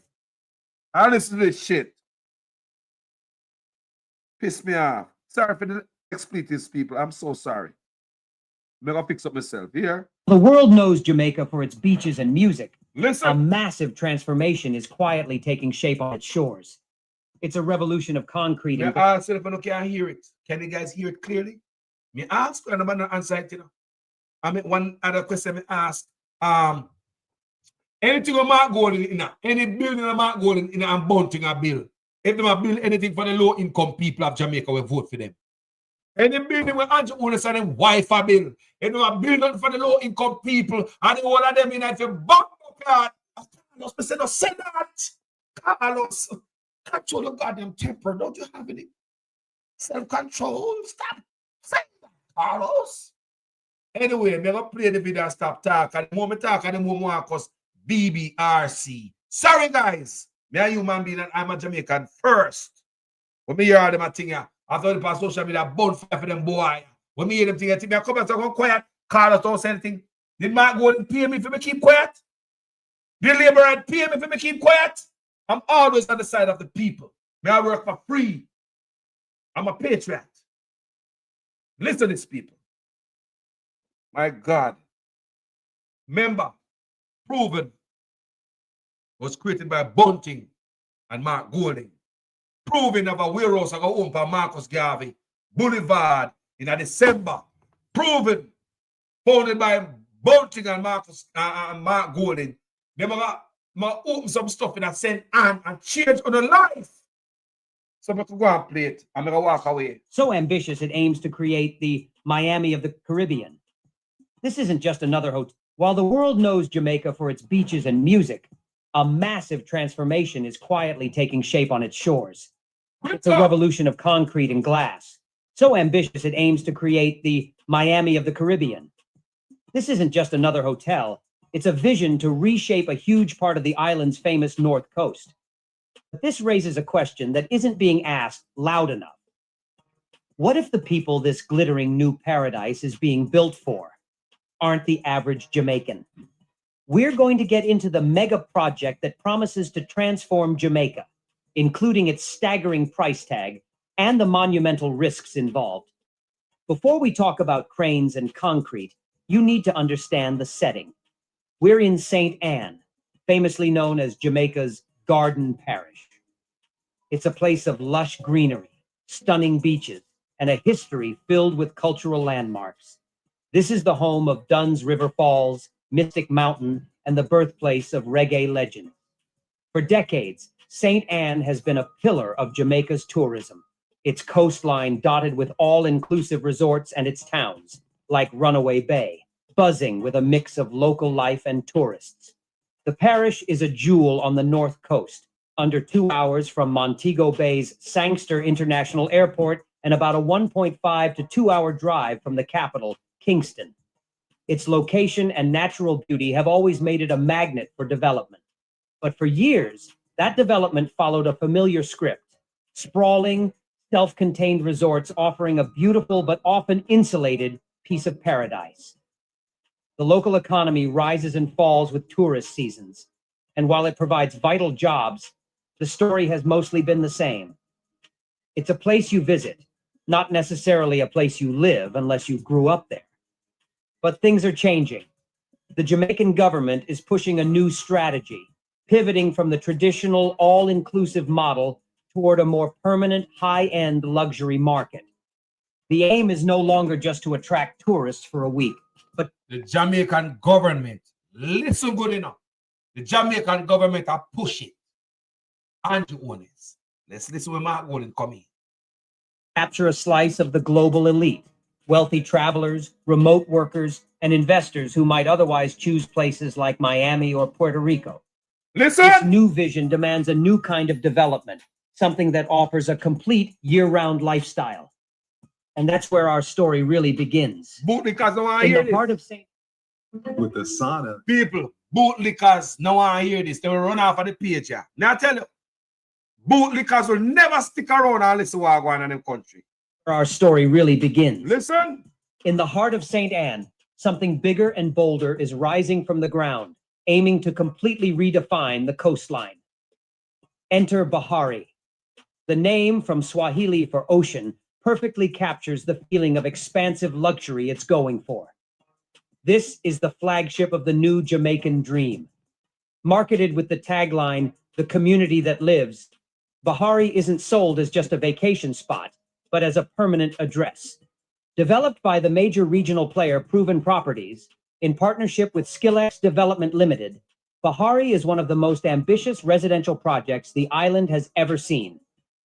I listen to this shit. Piss me off. Sorry for the expletives, people. I'm so sorry. I'm gonna fix up myself here. The world knows Jamaica for its beaches and music. Listen. A massive transformation is quietly taking shape on its shores. It's a revolution of concrete. I ask if I can't hear it. Can you guys hear it clearly? Me ask and I'm not answer it, you know. I mean, one other question I ask. Anything on Mark Golden in any building on Mark Golden in and Bunting a bill. If they build anything for the low income people of Jamaica, we vote for them. Any building where Andrew Otis and them wife a bill. If they build nothing for the low income people and the whole of them in a bumbo card. Carlos, I said, no, say that. Carlos, control your goddamn temper. Don't you have any self-control? Stop saying that, Carlos. Anyway, I'm going to play the video and stop talking. The moment I talk, the moment Marcus BBRC. Sorry, guys. Me a human being and I'm a Jamaican first. When me hear all them a thing here, I thought the social media bone fire for them boy. When me hear them thing here, I come and say, go quiet. Carlos don't say anything. Did Mark Golden pay me for me keep quiet? Did Labour Right pay me for me keep quiet? I'm always on the side of the people. May I work for free. I'm a patriot. Listen to this, people. My God. Remember, Proven was created by Bunting and Mark Golden. Proven of a warehouse of owned by Marcus Garvey Boulevard in December. Proven, founded by Bunting and Mark Golden. They might open some stuff in a St. Anne and change on the life. So I can go and play it. I'm going to walk away. So ambitious, it aims to create the Miami of the Caribbean. This isn't just another hotel. While the world knows Jamaica for its beaches and music, a massive transformation is quietly taking shape on its shores. It's a revolution of concrete and glass. So ambitious, it aims to create the Miami of the Caribbean. This isn't just another hotel. It's a vision to reshape a huge part of the island's famous North Coast. But this raises a question that isn't being asked loud enough. What if the people this glittering new paradise is being built for aren't the average Jamaican? We're going to get into the mega project that promises to transform Jamaica, including its staggering price tag and the monumental risks involved. Before we talk about cranes and concrete, you need to understand the setting. We're in St. Anne, famously known as Jamaica's Garden Parish. It's a place of lush greenery, stunning beaches, and a history filled with cultural landmarks. This is the home of Dunn's River Falls, Mystic Mountain, and the birthplace of reggae legend. For decades, St. Anne has been a pillar of Jamaica's tourism, its coastline dotted with all-inclusive resorts and its towns, like Runaway Bay, buzzing with a mix of local life and tourists. The parish is a jewel on the North Coast, under 2 hours from Montego Bay's Sangster International Airport and about a 1.5 to 2 hour drive from the capital, Kingston. Its location and natural beauty have always made it a magnet for development. But for years, that development followed a familiar script: sprawling, self-contained resorts offering a beautiful but often insulated piece of paradise. The local economy rises and falls with tourist seasons, and while it provides vital jobs, the story has mostly been the same. It's a place you visit, not necessarily a place you live unless you grew up there. But things are changing. The Jamaican government is pushing a new strategy, pivoting from the traditional all-inclusive model toward a more permanent high-end luxury market. The aim is no longer just to attract tourists for a week, but the Jamaican government, listen good enough. The Jamaican government are pushing Andrew Owners. Let's listen when Mark Golden come in. Capture a slice of the global elite, wealthy travelers, remote workers, and investors who might otherwise choose places like Miami or Puerto Rico. Listen! This new vision demands a new kind of development, something that offers a complete year-round lifestyle. And that's where our story really begins. Bootlickers don't want to In hear the heart of St. With the sauna. People, bootlickers don't want to hear this. They will run off of the page here. Now I tell you, bootlickers will never stick around and listen to what's going on in the country. Where our story really begins. Listen. In the heart of St. Anne, something bigger and bolder is rising from the ground, aiming to completely redefine the coastline. Enter Bahari. The name from Swahili for ocean perfectly captures the feeling of expansive luxury it's going for. This is the flagship of the new Jamaican dream. Marketed with the tagline, "The community that lives," Bahari isn't sold as just a vacation spot, but as a permanent address. Developed by the major regional player Proven Properties, in partnership with Skillex Development Limited, Bahari is one of the most ambitious residential projects the island has ever seen.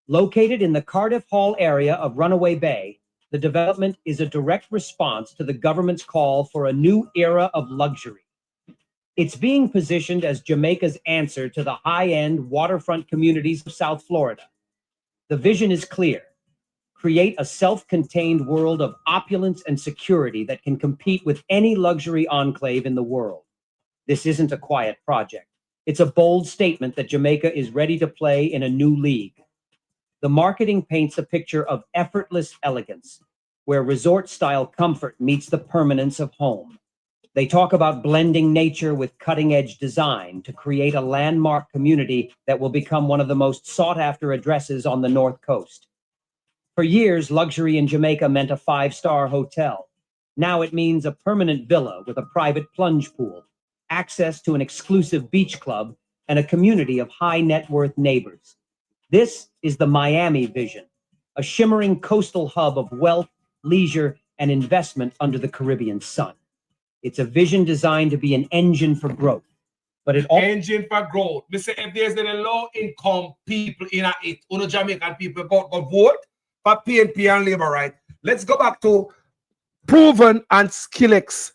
Located in the Cardiff Hall area of Runaway Bay, the development is a direct response to the government's call for a new era of luxury. It's being positioned as Jamaica's answer to the high-end waterfront communities of South Florida. The vision is clear. Create a self-contained world of opulence and security that can compete with any luxury enclave in the world. This isn't a quiet project. It's a bold statement that Jamaica is ready to play in a new league. The marketing paints a picture of effortless elegance, where resort-style comfort meets the permanence of home. They talk about blending nature with cutting-edge design to create a landmark community that will become one of the most sought-after addresses on the North Coast. For years, luxury in Jamaica meant a 5-star hotel. Now it means a permanent villa with a private plunge pool, access to an exclusive beach club, and a community of high-net-worth neighbors. This is the Miami vision, a shimmering coastal hub of wealth, leisure, and investment under the Caribbean sun. It's a vision designed to be an engine for growth, but it all engine for growth. Me say if there's any low-income people in it, Jamaican people go vote for PNP and Labour, right? Let's go back to Proven and Skillex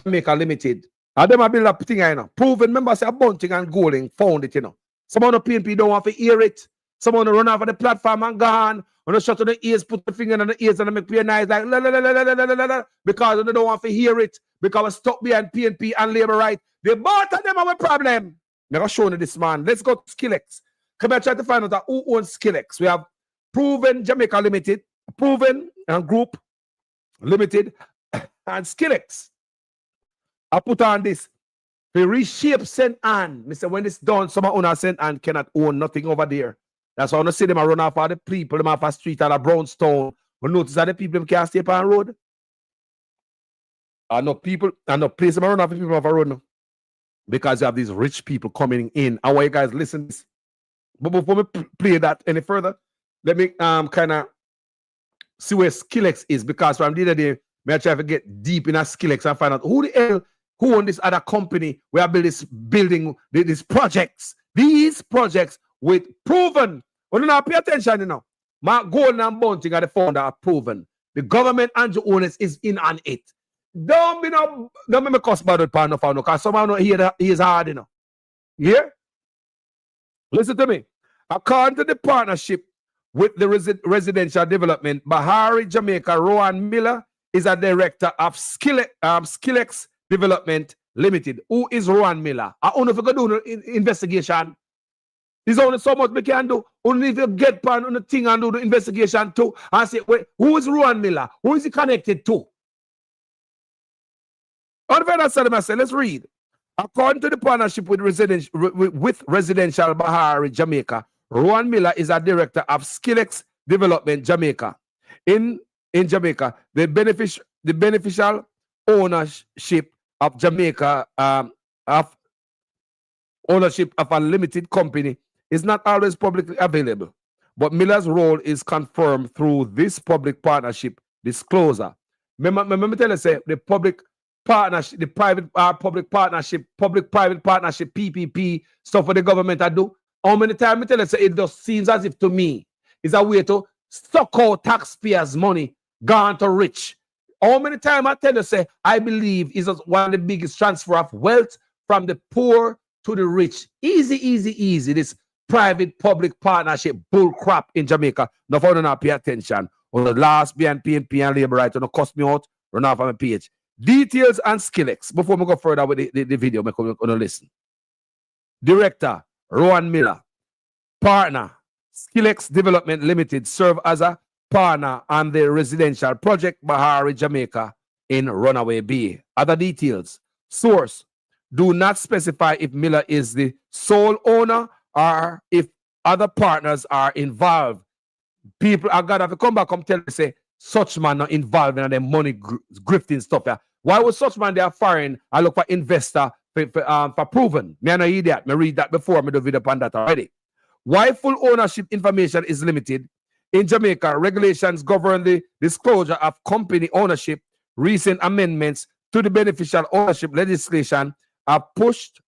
Jamaica Limited. And them a build up thing, you know. Proven, remember say a Bunting and Golding found it, you know. Some of the PNP don't want to hear it. Some of them run off of the platform and gone. When they shut to the ears, put the finger on the ears and they make play nice like la, la, la, la, la, la, la, la, because they don't want to hear it. Because we're stuck behind PNP and Labour, right? They both of them have a problem. I'm going to show you this man. Let's go to Skillex. Come here, try to find out who owns Skillex. We have Proven Jamaica Limited, Proven and Group Limited, and Skillex. I put on this. They reshape St. Anne. Mister, when it's done, some owner St. Anne cannot own nothing over there. That's why I see them run off of the people, them off a street at a brownstone. We notice that the people can't stay on the road. I know people, I know place them run off the people off a road now. Because you have these rich people coming in. I want you guys listen to this. But before we play that any further, let me kind of see where Skillex is. Because from the other day, I try to get deep in a Skillex and find out who the hell who own this other company where I build this building, these projects with Proven. Well, you know, pay attention, you know. Mark Golden and Bunting are the founder of Proven. The government and the owners is in on it. Don't make me cuss about it, because someone don't hear that he is hard, you know. Yeah? Listen to me. According to the partnership with the residential development, Bahari Jamaica, Rowan Miller is a director of Skillex Development Limited. Who is Rowan Miller? I don't know if you can do an investigation. There's only so much we can do. Only if you get on the thing and do the investigation too, and say, wait, who is Rowan Miller? Who is he connected to? On the further side, I say, let's read. According to the partnership with Residential Bahari Jamaica, Rowan Miller is a director of Skillex Development Jamaica. In Jamaica, the beneficial ownership of Jamaica of ownership of a limited company is not always publicly available, but Miller's role is confirmed through this public partnership disclosure. Remember tell you say the public partnership, the private public partnership, public-private partnership, PPP stuff for the government I do. How many times I tell you say it just seems as if to me it's a way to suck out taxpayers' money gone to rich. How many times I tell you say I believe is one of the biggest transfer of wealth from the poor to the rich. Easy. This private-public partnership bull crap in Jamaica. No for not pay attention. On the last PNP and Labour right, no cost me out, run off on my page. Details and Skillex. Before we go further with the video, I'm going to listen. Director, Rowan Miller. Partner, Skillex Development Limited, serve as a partner on the residential project Bahari Jamaica in Runaway Bay. Other details. Source, do not specify if Miller is the sole owner or if other partners are involved. People are going to come back and tell me, say, such man not involved in the money grifting stuff. Yeah. Why was such man there foreign? I look for investor for proven. Me and I idiot. Me read that before. Me do video upon that already. Why full ownership information is limited? In Jamaica, regulations govern the disclosure of company ownership. Recent amendments to the beneficial ownership legislation are pushed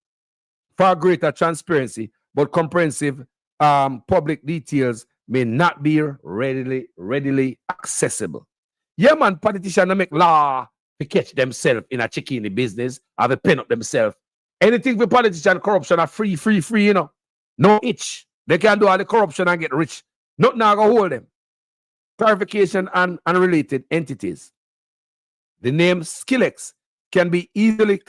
for greater transparency, but comprehensive public details may not be readily accessible. Yeah, man, politicians make law to catch themselves in a chicken business, have a pen up themselves. Anything for politician corruption are free, you know. No itch. They can do all the corruption and get rich. Nothing now go hold them. Clarification and unrelated entities. The name Skillex can be easily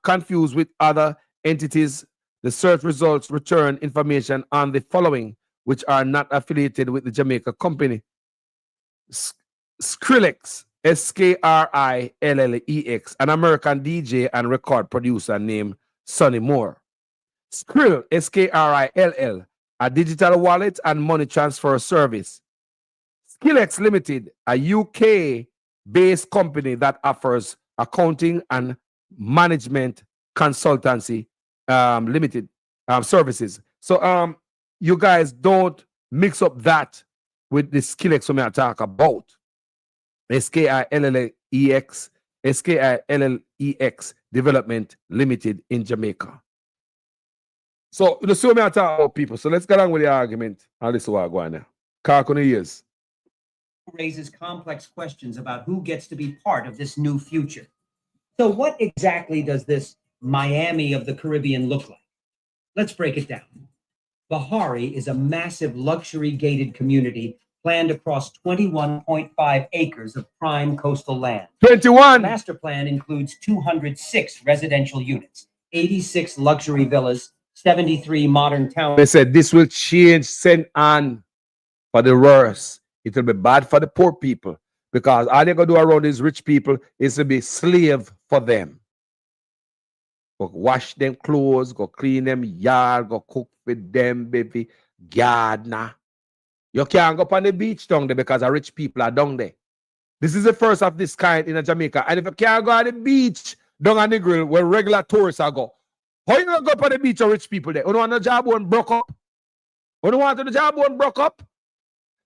confused with other entities. The search results return information on the following, which are not affiliated with the Jamaica company. Skrillex, Skrilllex, an American DJ and record producer named Sonny Moore. Skrill, Skrill, a digital wallet and money transfer service. Skillex Limited, a UK-based company that offers accounting and management consultancy limited services. So you guys don't mix up that with the Skillex we talk about. Skillex Development Limited in Jamaica. So the see what I talk about, people. So let's get on with the argument. And listen what I go on now. Kakuna years. Raises complex questions about who gets to be part of this new future. So what exactly does this Miami of the Caribbean look like? Let's break it down. Bahari is a massive luxury gated community planned across 21.5 acres of prime coastal land. 21. The master plan includes 206 residential units, 86 luxury villas, 73 modern towns. They said this will change St. Anne for the worse. It will be bad for the poor people because all they're going to do around these rich people is to be slave for them. Go wash them clothes, go clean them yard, go cook for them, baby, gardener. You can't go up on the beach down there because the rich people are down there. This is the first of this kind in Jamaica. And if you can't go on the beach down on the grill where regular tourists are go, how you going to go up on the beach with rich people there? You don't want the job one broke up? You don't want the job one broke up?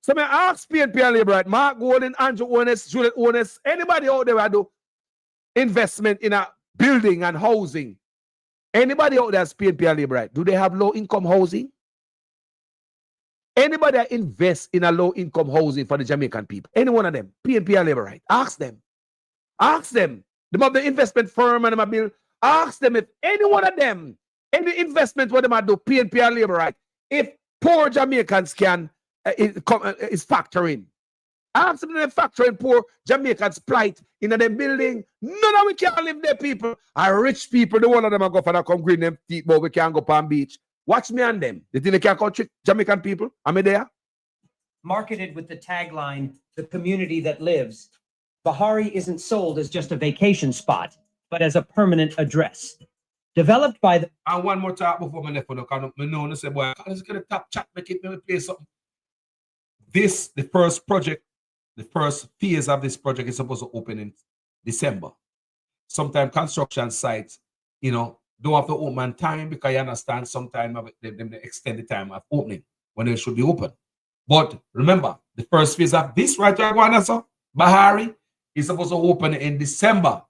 So I ask PNP and Labour, right? Mark Golden, Andrew Ones, Juliet Ones, anybody out there do investment in a building and housing? Anybody out there as PNP and Labour, right? Do they have low income housing? Anybody that invest in a low income housing for the Jamaican people? Any one of them? PNP and Labour, right? Ask them. Ask them. Them have the investment firm and them have build. Ask them if any one of them, any investment what them do, PNP and Labour, right? If poor Jamaicans can is factoring. Ask them to factor in poor Jamaicans' plight in them building. None of we can't live there, people. Are rich people, the one of them are go for that come green them teeth, but we can't go Palm Beach. Watch me and them. They think they can trick Jamaican people? Am I there? Marketed with the tagline, "The community that lives," Bahari isn't sold as just a vacation spot, but as a permanent address. Developed by the... And one more talk before my nephew, because I know, say, boy, let's get a top chat, make it play something. This, the first project, the first phase of this project is supposed to open in December. Sometimes construction sites, you know, don't have to open on time because you understand sometimes they extend the time of opening when they should be open. But remember, the first phase of this right here, so Bahari, is supposed to open in December.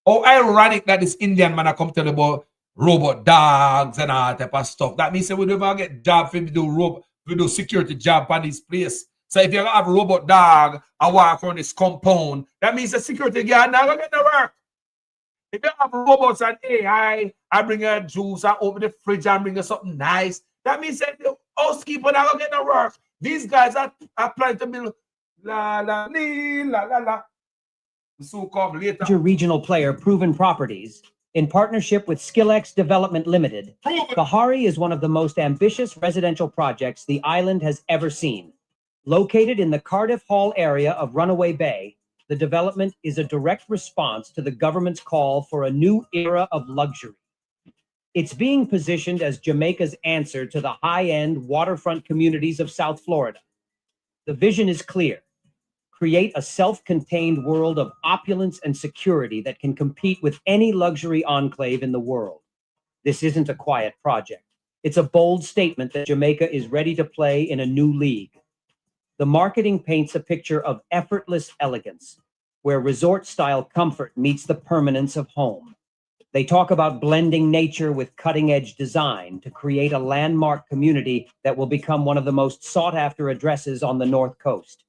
Oh, ironic that this Indian man come tell about robot dogs and all type of stuff. That means that we never get job for do security job on this place. So if you have a robot dog and walk around this compound, that means the security guard not gonna get no work. If you have robots and AI, I bring a juice, I open the fridge and bring you something nice, that means that the housekeeper not gonna get no work. These guys are planning to build la la la la la. The so-called later regional player Proven Properties, in partnership with Skillex Development Limited, Bahari is one of the most ambitious residential projects the island has ever seen. Located in the Cardiff Hall area of Runaway Bay, the development is a direct response to the government's call for a new era of luxury. It's being positioned as Jamaica's answer to the high-end waterfront communities of South Florida. The vision is clear. Create a self-contained world of opulence and security that can compete with any luxury enclave in the world. This isn't a quiet project. It's a bold statement that Jamaica is ready to play in a new league. The marketing paints a picture of effortless elegance, where resort-style comfort meets the permanence of home. They talk about blending nature with cutting-edge design to create a landmark community that will become one of the most sought-after addresses on the North Coast.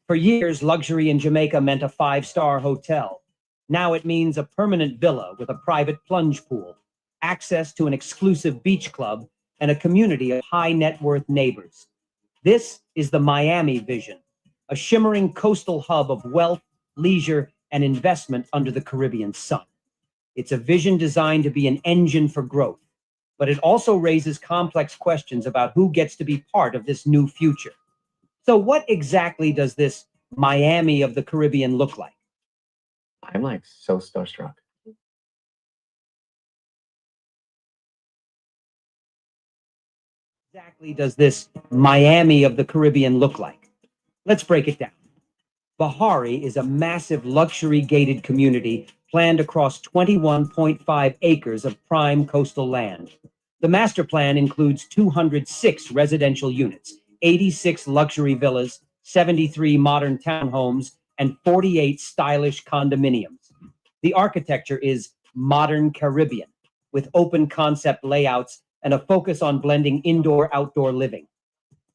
For years, luxury in Jamaica meant a 5-star hotel. Now it means a permanent villa with a private plunge pool, access to an exclusive beach club, and a community of high net worth neighbors. This is the Miami vision, a shimmering coastal hub of wealth, leisure, and investment under the Caribbean sun. It's a vision designed to be an engine for growth, but it also raises complex questions about who gets to be part of this new future. So what exactly does this Miami of the Caribbean look like? I'm like so starstruck. Exactly does this Miami of the Caribbean look like? Let's break it down. Bahari is a massive luxury gated community planned across 21.5 acres of prime coastal land. The master plan includes 206 residential units, 86 luxury villas, 73 modern townhomes, and 48 stylish condominiums. The architecture is modern Caribbean, with open concept layouts and a focus on blending indoor-outdoor living.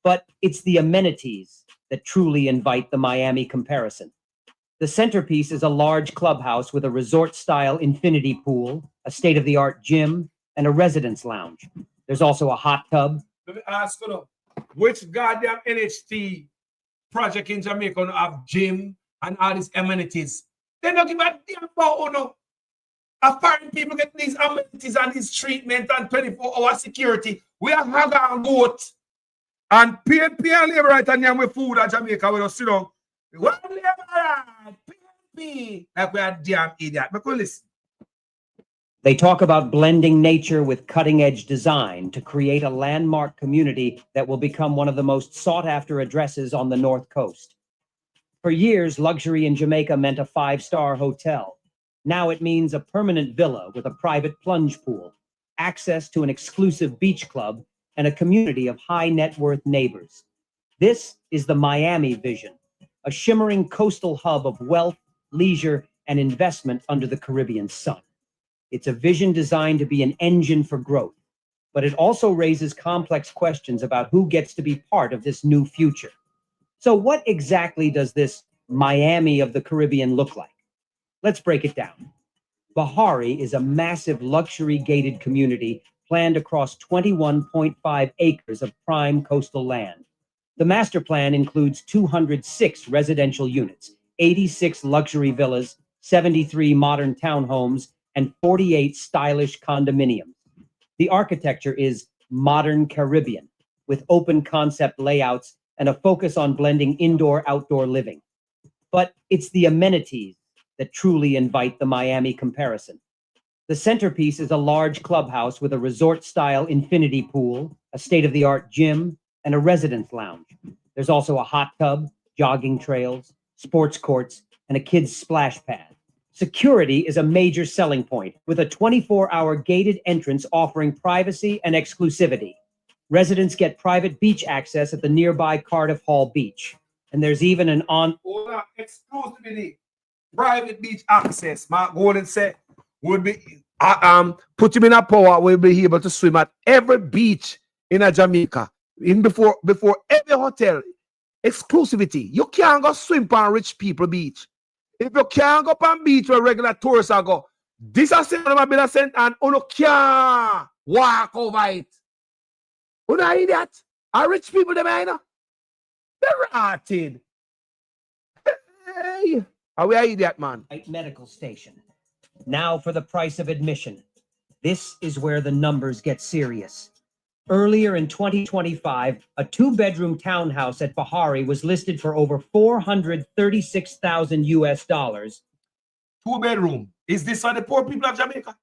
But it's the amenities that truly invite the Miami comparison. The centerpiece is a large clubhouse with a resort-style infinity pool, a state-of-the-art gym, and a residence lounge. There's also a hot tub. Let me ask you, which goddamn NHT project in Jamaica gonna have gym and all these amenities? They don't give a damn about no. Foreign people get these amenities and this treatment and 24-hour security. We have hog and goat and pay labor right and yam with food at Jamaica. We don't sit down. What labor? Pay. Like we are damn idiot. Because listen. They talk about blending nature with cutting-edge design to create a landmark community that will become one of the most sought-after addresses on the North Coast. For years, luxury in Jamaica meant a 5-star hotel. Now it means a permanent villa with a private plunge pool, access to an exclusive beach club, and a community of high net worth neighbors. This is the Miami vision, a shimmering coastal hub of wealth, leisure, and investment under the Caribbean sun. It's a vision designed to be an engine for growth, but it also raises complex questions about who gets to be part of this new future. So what exactly does this Miami of the Caribbean look like? Let's break it down. Bahari is a massive luxury gated community planned across 21.5 acres of prime coastal land. The master plan includes 206 residential units, 86 luxury villas, 73 modern townhomes, and 48 stylish condominiums. The architecture is modern Caribbean with open concept layouts and a focus on blending indoor-outdoor living. But it's the amenities that truly invite the Miami comparison. The centerpiece is a large clubhouse with a resort-style infinity pool, a state-of-the-art gym, and a residence lounge. There's also a hot tub, jogging trails, sports courts, and a kids' splash pad. Security is a major selling point, with a 24-hour gated entrance offering privacy and exclusivity. Residents get private beach access at the nearby Cardiff Hall Beach. And there's even an exclusivity, private beach access. Mark Gordon said would be put him in a power. We'll be able to swim at every beach in a Jamaica. Before every hotel. Exclusivity. You can't go swim on rich people beach. If you can't go on beach where regular tourists are go, this is a been sent and you can't walk over it. You know idiot? Are rich people them I know? They're rotted. Hey, are we idiot, man? Medical station. Now for the price of admission. This is where the numbers get serious. Earlier in 2025, a 2-bedroom townhouse at Bahari was listed for over $436,000 US. 2-bedroom. Is this for the poor people of Jamaica?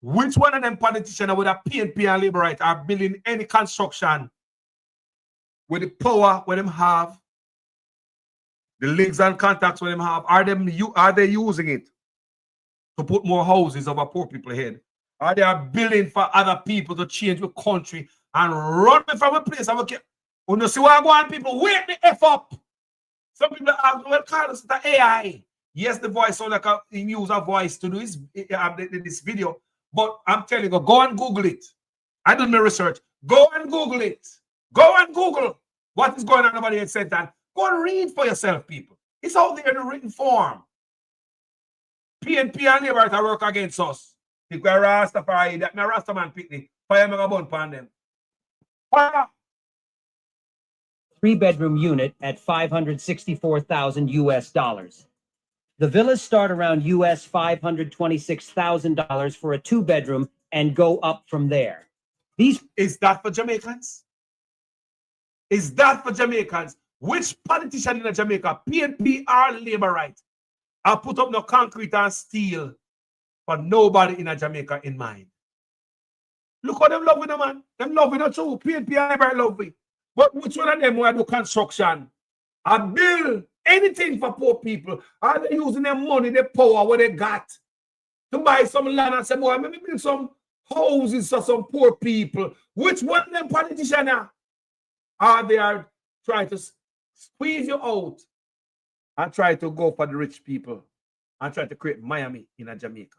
Which one of them politicians with a PNP and Labour right are building any construction with the power when them have, the links and contacts when them have? Are they using it to put more houses over poor people's head? Are they building for other people to change the country and run me from a place? When you see what I go on, people, wake the F up. Some people ask, well, Carlos, the AI. Yes, the voice sound like he use a voice to do this video. But I'm telling you, go and Google it. I did my research. Go and Google it. Go and Google what is going on over there at St. Ann. Go and read for yourself, people. It's out there in the written form. PNP and Labour to work against us. If we are Rastafari, that my Rastaman picnic, fire me a bun pan them. Fire! 3-bedroom unit at $564,000 US. The villas start around US $526,000 for a 2-bedroom and go up from there. Is that for Jamaicans? Is that for Jamaicans? Which politician in Jamaica, PNP or Labour right, I put up no concrete and steel for nobody in Jamaica in mind? Look how them love with them, man. Them love with them too. PNP and Labour love with. But which one of them will do construction? I build anything for poor people. Are they using their money, their power, what they got to buy some land and say, boy, maybe build some houses for some poor people? Which one of them politicians are they trying to squeeze you out and try to go for the rich people and try to create Miami in Jamaica?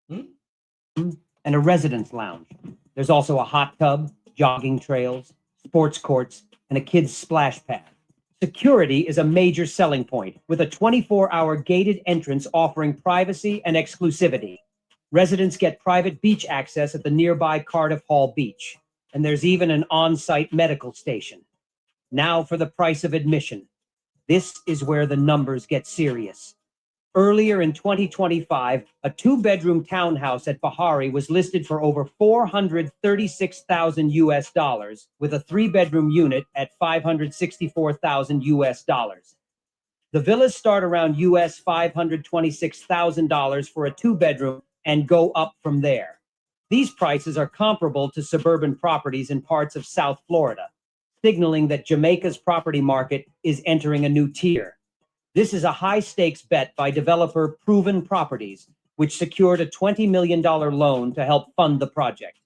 And a residence lounge. There's also a hot tub, jogging trails, sports courts, and a kids' splash pad. Security is a major selling point, with a 24-hour gated entrance offering privacy and exclusivity. Residents get private beach access at the nearby Cardiff Hall Beach. And there's even an on-site medical station. Now for the price of admission. This is where the numbers get serious. Earlier in 2025, a 2-bedroom townhouse at Bahari was listed for over $436,000 US, with a 3-bedroom unit at $564,000 US. The villas start around US $526,000 for a 2-bedroom and go up from there. These prices are comparable to suburban properties in parts of South Florida, signaling that Jamaica's property market is entering a new tier. This is a high-stakes bet by developer Proven Properties, which secured a $20 million loan to help fund the project.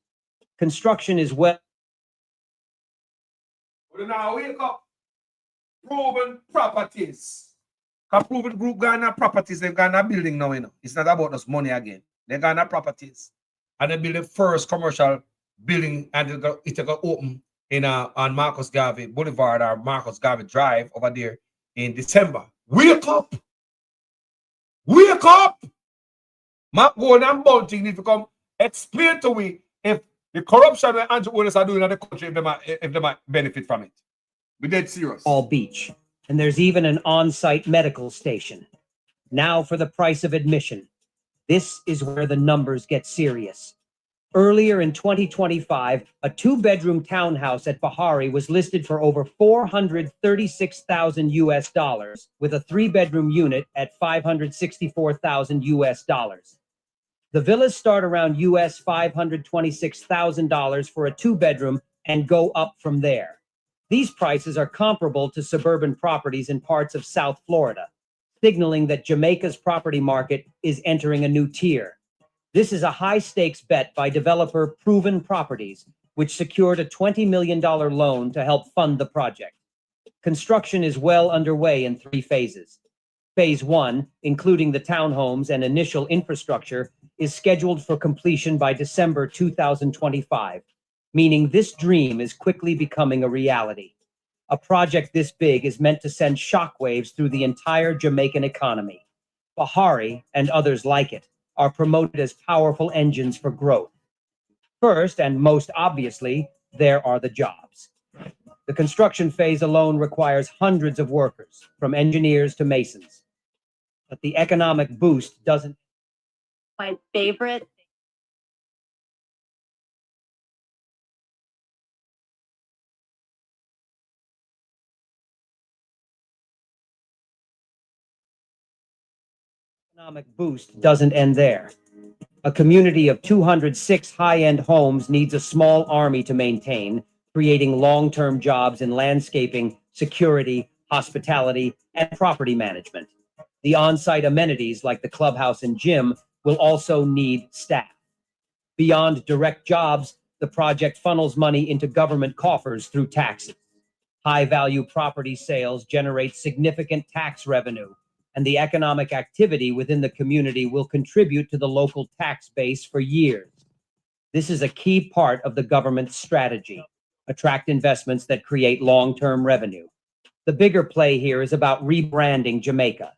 Construction is well. Now wake up. Proven Properties. Because Proven Group Ghana Properties, they've got a building now, you know. It's not about us money again. They got properties. And they build the first commercial building, and it's going to open on Marcus Garvey Boulevard or Marcus Garvey Drive over there in December. Wake up! Wake up! Mark Gordon and Bounty need to come explain to me if the corruption that entrepreneurs are doing in the country, if they might benefit from it. We're dead serious. All Beach. And there's even an on-site medical station. Now for the price of admission. This is where the numbers get serious. Earlier in 2025, a two-bedroom townhouse at Bahari was listed for over $436,000 US, with a three-bedroom unit at $564,000 US. The villas start around US $526,000 for a two-bedroom and go up from there. These prices are comparable to suburban properties in parts of South Florida, signaling that Jamaica's property market is entering a new tier. This is a high-stakes bet by developer Proven Properties, which secured a $20 million loan to help fund the project. Construction is well underway in 3 phases. Phase 1, including the townhomes and initial infrastructure, is scheduled for completion by December 2025, meaning this dream is quickly becoming a reality. A project this big is meant to send shockwaves through the entire Jamaican economy. Bahari, and others like it, are promoted as powerful engines for growth. First, and most obviously, there are the jobs. The construction phase alone requires hundreds of workers, from engineers to masons. But the economic boost doesn't. My favorite economic boost doesn't end there. A community of 206 high-end homes needs a small army to maintain, creating long-term jobs in landscaping, security, hospitality, and property management. The on-site amenities like the clubhouse and gym will also need staff. Beyond direct jobs, the project funnels money into government coffers through taxes. High-value property sales generate significant tax revenue, and the economic activity within the community will contribute to the local tax base for years. This is a key part of the government's strategy: attract investments that create long-term revenue. The bigger play here is about rebranding Jamaica.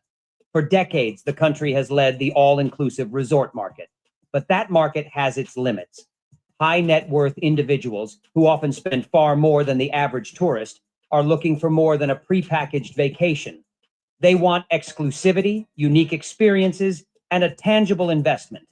For decades, the country has led the all-inclusive resort market, but that market has its limits. High net worth individuals, who often spend far more than the average tourist, are looking for more than a prepackaged vacation. They want exclusivity, unique experiences, and a tangible investment.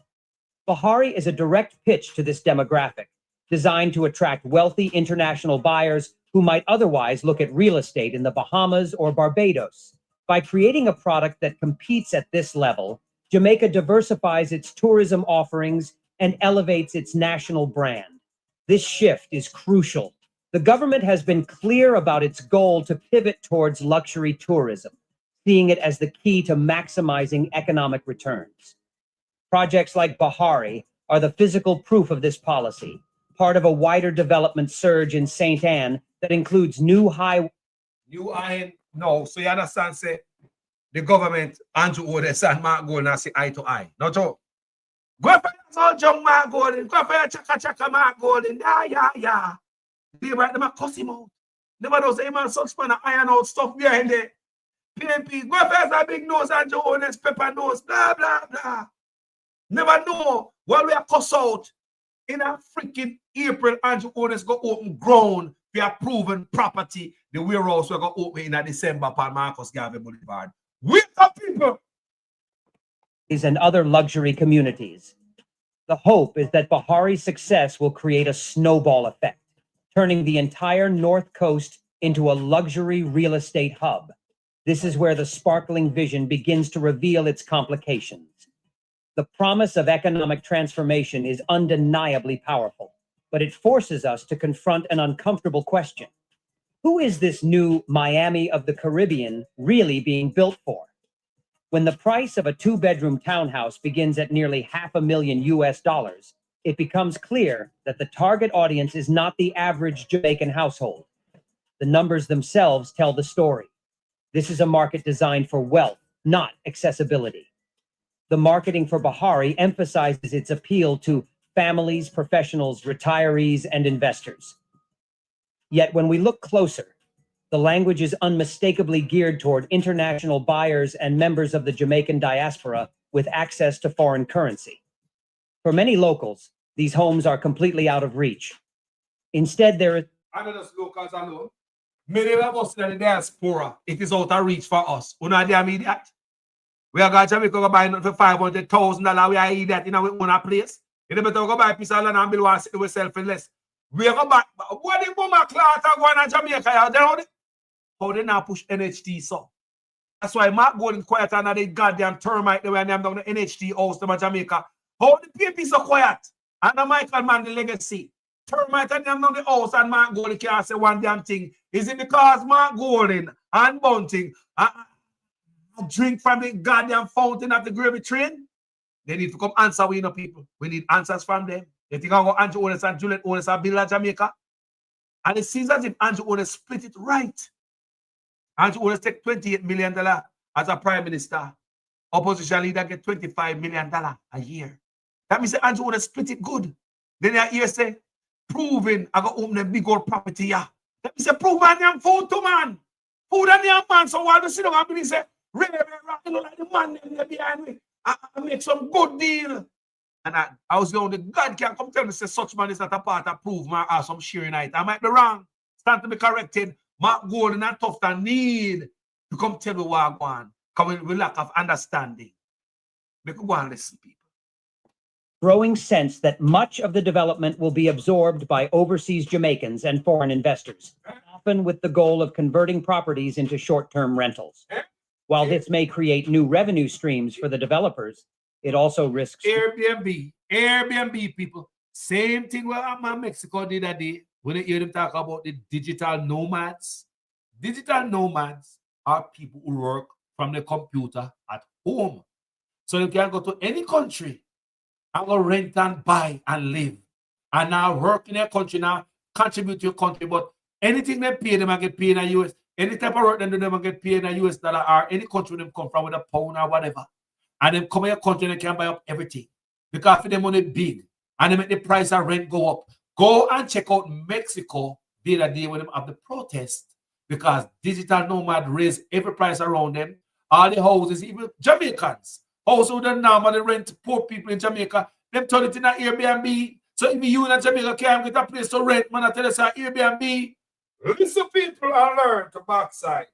Bahari is a direct pitch to this demographic, designed to attract wealthy international buyers who might otherwise look at real estate in the Bahamas or Barbados. By creating a product that competes at this level, Jamaica diversifies its tourism offerings and elevates its national brand. This shift is crucial. The government has been clear about its goal to pivot towards luxury tourism, seeing it as the key to maximizing economic returns. Projects like Bahari are the physical proof of this policy, part of a wider development surge in St. Anne that includes new high... No, so you understand, say, the government, Andrew Odes and Mark Golden say eye to eye. No joke. Go for your young Mark Golden, go for your chaka Mark Golden, yeah. They right them a cuss him out. Never know say man such man iron out stuff behind there. PNP, go first a big nose and Joe Ones, pepper nose, blah blah. Never know while we are cuss out. In a freaking April, Andrew Ones go open ground. We are Proven Property. The warehouse we're going to open in December upon Marcus Garvey Boulevard. Wake up, people! And other luxury communities. The hope is that Bahari's success will create a snowball effect, turning the entire North Coast into a luxury real estate hub. This is where the sparkling vision begins to reveal its complications. The promise of economic transformation is undeniably powerful, but it forces us to confront an uncomfortable question. Who is this new Miami of the Caribbean really being built for? When the price of a two-bedroom townhouse begins at nearly $500,000 US, it becomes clear that the target audience is not the average Jamaican household. The numbers themselves tell the story. This is a market designed for wealth, not accessibility. The marketing for Bahari emphasizes its appeal to families, professionals, retirees, and investors. Yet when we look closer, the language is unmistakably geared toward international buyers and members of the Jamaican diaspora with access to foreign currency. For many locals, these homes are completely out of reach. Instead, there is... I know those locals alone. Many of us in the diaspora, it is out of reach for us. We know the immediate. We are going to Jamaica buying for $500,000. We are idiot in our own place. You better go buy a piece of land and build one city with self less. We go back. What the woman clout are going to Jamaica? How they now push NHT so? That's why Mark Golden quiet and the goddamn termite when I'm down the NHT house to Jamaica. How the PNP so quiet? And the Michael Mann, the legacy. Termite and them down the house and Mark Golden can't say one damn thing. Is it because Mark Golden and Bunting drink from the goddamn fountain of the gravy train? They need to come answer we people. We need answers from them. They think I'll go Andrew Ones and Juliet Ones and build Jamaica. And it seems as if Andrew Ones split it right. Andrew Ones take $28 million as a prime minister. Opposition leader get $25 million a year. That means that Andrew Ones split it good. Then I hear say, proving I got open a big old property. Yeah. That means prove man young food to man. Food and young man. So while the sit down and say, really, like the man there behind me. I make some good deal. And I was going, the God can come tell me say such man is not a part of prove man or some sharing night. I might be wrong. Stand to be corrected. Mark Golden and Tufton need to come tell me what I want. Come with lack of understanding. Make go and listen, people. Growing sense that much of the development will be absorbed by overseas Jamaicans and foreign investors, often with the goal of converting properties into short-term rentals. While this may create new revenue streams for the developers, it also risks Airbnb people. Same thing what Mexico did that day when you hear them talk about the digital nomads. Digital nomads are people who work from the computer at home. So you can go to any country and go rent and buy and live. And now work in a country now, contribute to your country, but anything they pay them and get paid in the US. Any type of work they do them and get paid in the US dollar or any country them come from with a pound or whatever. And them come in a country and they can buy up everything. Because for them money big. And they make the price of rent go up. Go and check out Mexico the other day when them have the protest. Because digital nomad raise every price around them. All the houses, even Jamaicans. Also the normally rent poor people in Jamaica. Them turn it in an Airbnb. So if you in Jamaica can't get a place to rent, man, I tell us an Airbnb. Listen, people, and learn to backside.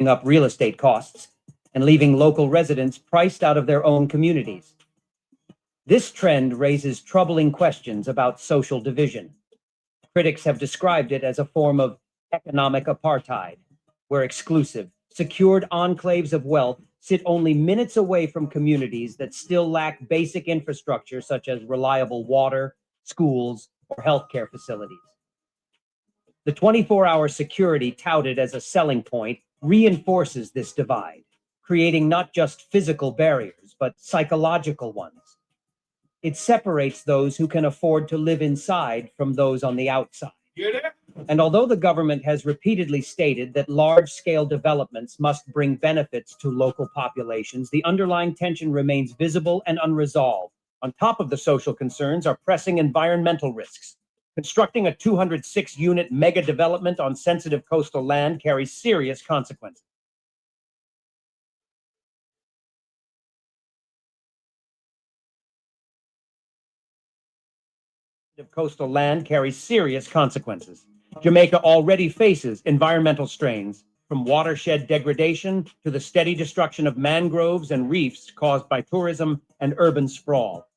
up real estate costs and leaving local residents priced out of their own communities. This trend raises troubling questions about social division. Critics have described it as a form of economic apartheid, where exclusive, secured enclaves of wealth sit only minutes away from communities that still lack basic infrastructure such as reliable water, schools, or healthcare facilities. The 24-hour security touted as a selling point reinforces this divide, creating not just physical barriers, but psychological ones. It separates those who can afford to live inside from those on the outside. And although the government has repeatedly stated that large-scale developments must bring benefits to local populations, the underlying tension remains visible and unresolved. On top of the social concerns are pressing environmental risks. Constructing a 206-unit mega development on sensitive coastal land carries serious consequences. Coastal land carries serious consequences. Jamaica already faces environmental strains, from watershed degradation to the steady destruction of mangroves and reefs caused by tourism and urban sprawl.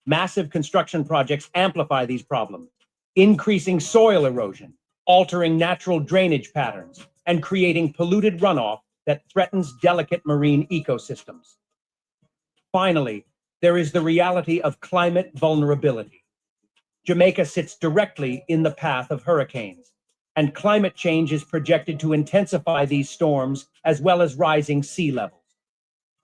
Massive construction projects amplify these problems, increasing soil erosion, altering natural drainage patterns, and creating polluted runoff that threatens delicate marine ecosystems. Finally, there is the reality of climate vulnerability. Jamaica sits directly in the path of hurricanes, and climate change is projected to intensify these storms as well as rising sea levels.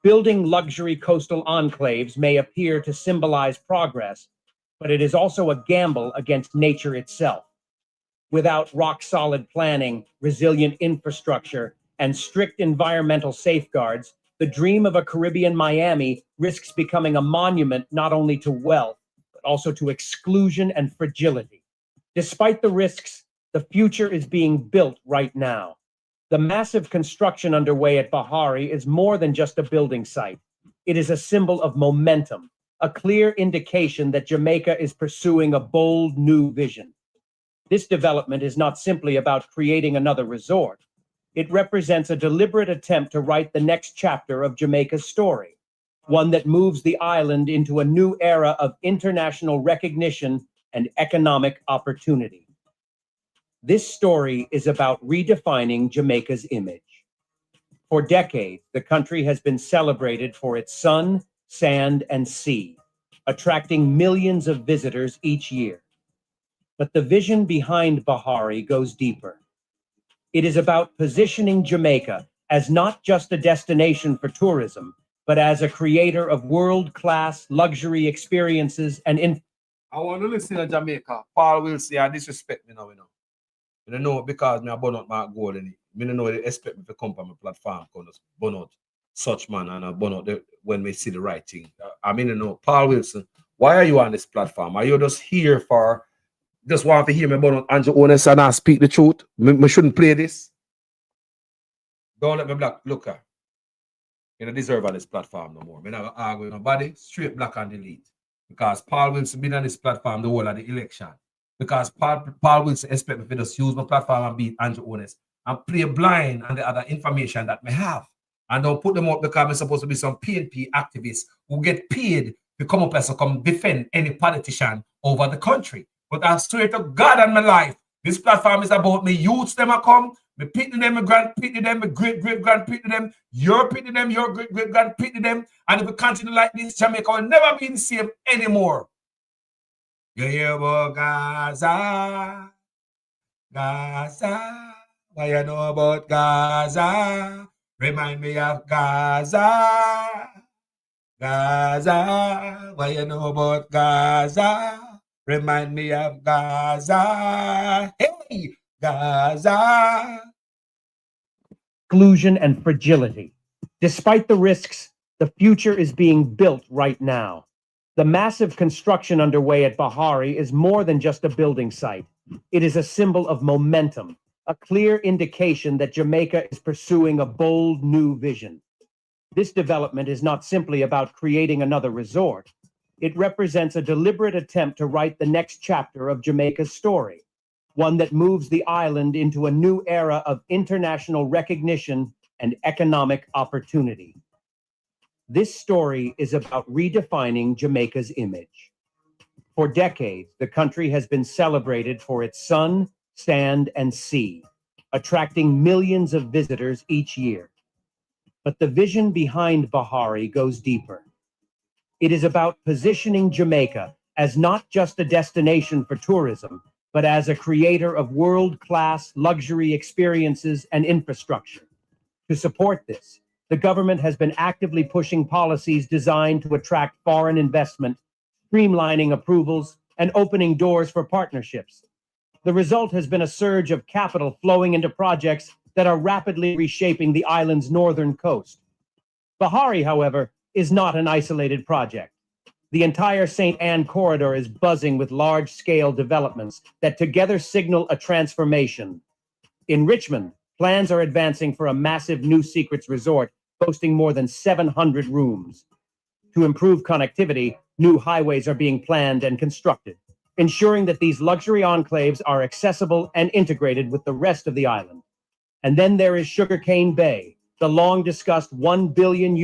Building luxury coastal enclaves may appear to symbolize progress, but it is also a gamble against nature itself. Without rock-solid planning, resilient infrastructure, and strict environmental safeguards, the dream of a Caribbean Miami risks becoming a monument not only to wealth, also to exclusion and fragility. Despite the risks, the future is being built right now. The massive construction underway at Bahari is more than just a building site. It is a symbol of momentum, a clear indication that Jamaica is pursuing a bold new vision. This development is not simply about creating another resort. It represents a deliberate attempt to write the next chapter of Jamaica's story, one that moves the island into a new era of international recognition and economic opportunity. This story is about redefining Jamaica's image. For decades, the country has been celebrated for its sun, sand, and sea, attracting millions of visitors each year. But the vision behind Bahari goes deeper. It is about positioning Jamaica as not just a destination for tourism, but as a creator of world-class luxury experiences and I want to listen to Jamaica. Paul will say, I disrespect me now, you know. You don't know because me burn out my gold in it. Me don't know they expect me to come on my platform because burn out such man and I burn out when we see the right thing. I mean, you know, Paul Wilson, why are you on this platform? Are you just here for just want to hear me burn out Andrew Honest and I speak the truth? Me shouldn't play this. Don't let me black look at. You don't deserve on this platform no more. Me never argue with nobody. Straight black and delete. Because Paul Wilson been on this platform the whole of the election. Because Paul Wilson expect me to just use my platform and beat Andrew Honest and play blind on the other information that me have. And don't put them up because I'm supposed to be some PNP activists who get paid to come up and to come defend any politician over the country. But I swear to God and my life, this platform is about me youths them a come, me pity them, me grand pity them, me great-great-grand pity them, your pity them, your great-great-grand pity them. And if we continue like this, Jamaica will never be the same anymore. You hear about Gaza? Gaza? What you know about Gaza? Remind me of Gaza. Gaza. What you know about Gaza? Remind me of Gaza. Hey, Gaza. exclusion and fragility. Despite the risks, the future is being built right now. The massive construction underway at Bahari is more than just a building site. It is a symbol of momentum, a clear indication that Jamaica is pursuing a bold new vision. This development is not simply about creating another resort. It represents a deliberate attempt to write the next chapter of Jamaica's story, one that moves the island into a new era of international recognition and economic opportunity. This story is about redefining Jamaica's image. For decades, the country has been celebrated for its sun, sand, and sea, attracting millions of visitors each year. But the vision behind Bahari goes deeper. It is about positioning Jamaica as not just a destination for tourism, but as a creator of world-class luxury experiences and infrastructure. To support this, the government has been actively pushing policies designed to attract foreign investment, streamlining approvals, and opening doors for partnerships. The result has been a surge of capital flowing into projects that are rapidly reshaping the island's northern coast. Bahari, however, is not an isolated project. The entire St. Anne corridor is buzzing with large-scale developments that together signal a transformation. In Richmond, plans are advancing for a massive new secrets resort boasting more than 700 rooms. To improve connectivity, new highways are being planned and constructed, ensuring that these luxury enclaves are accessible and integrated with the rest of the island. And then there is Sugarcane Bay, the long-discussed $1 billion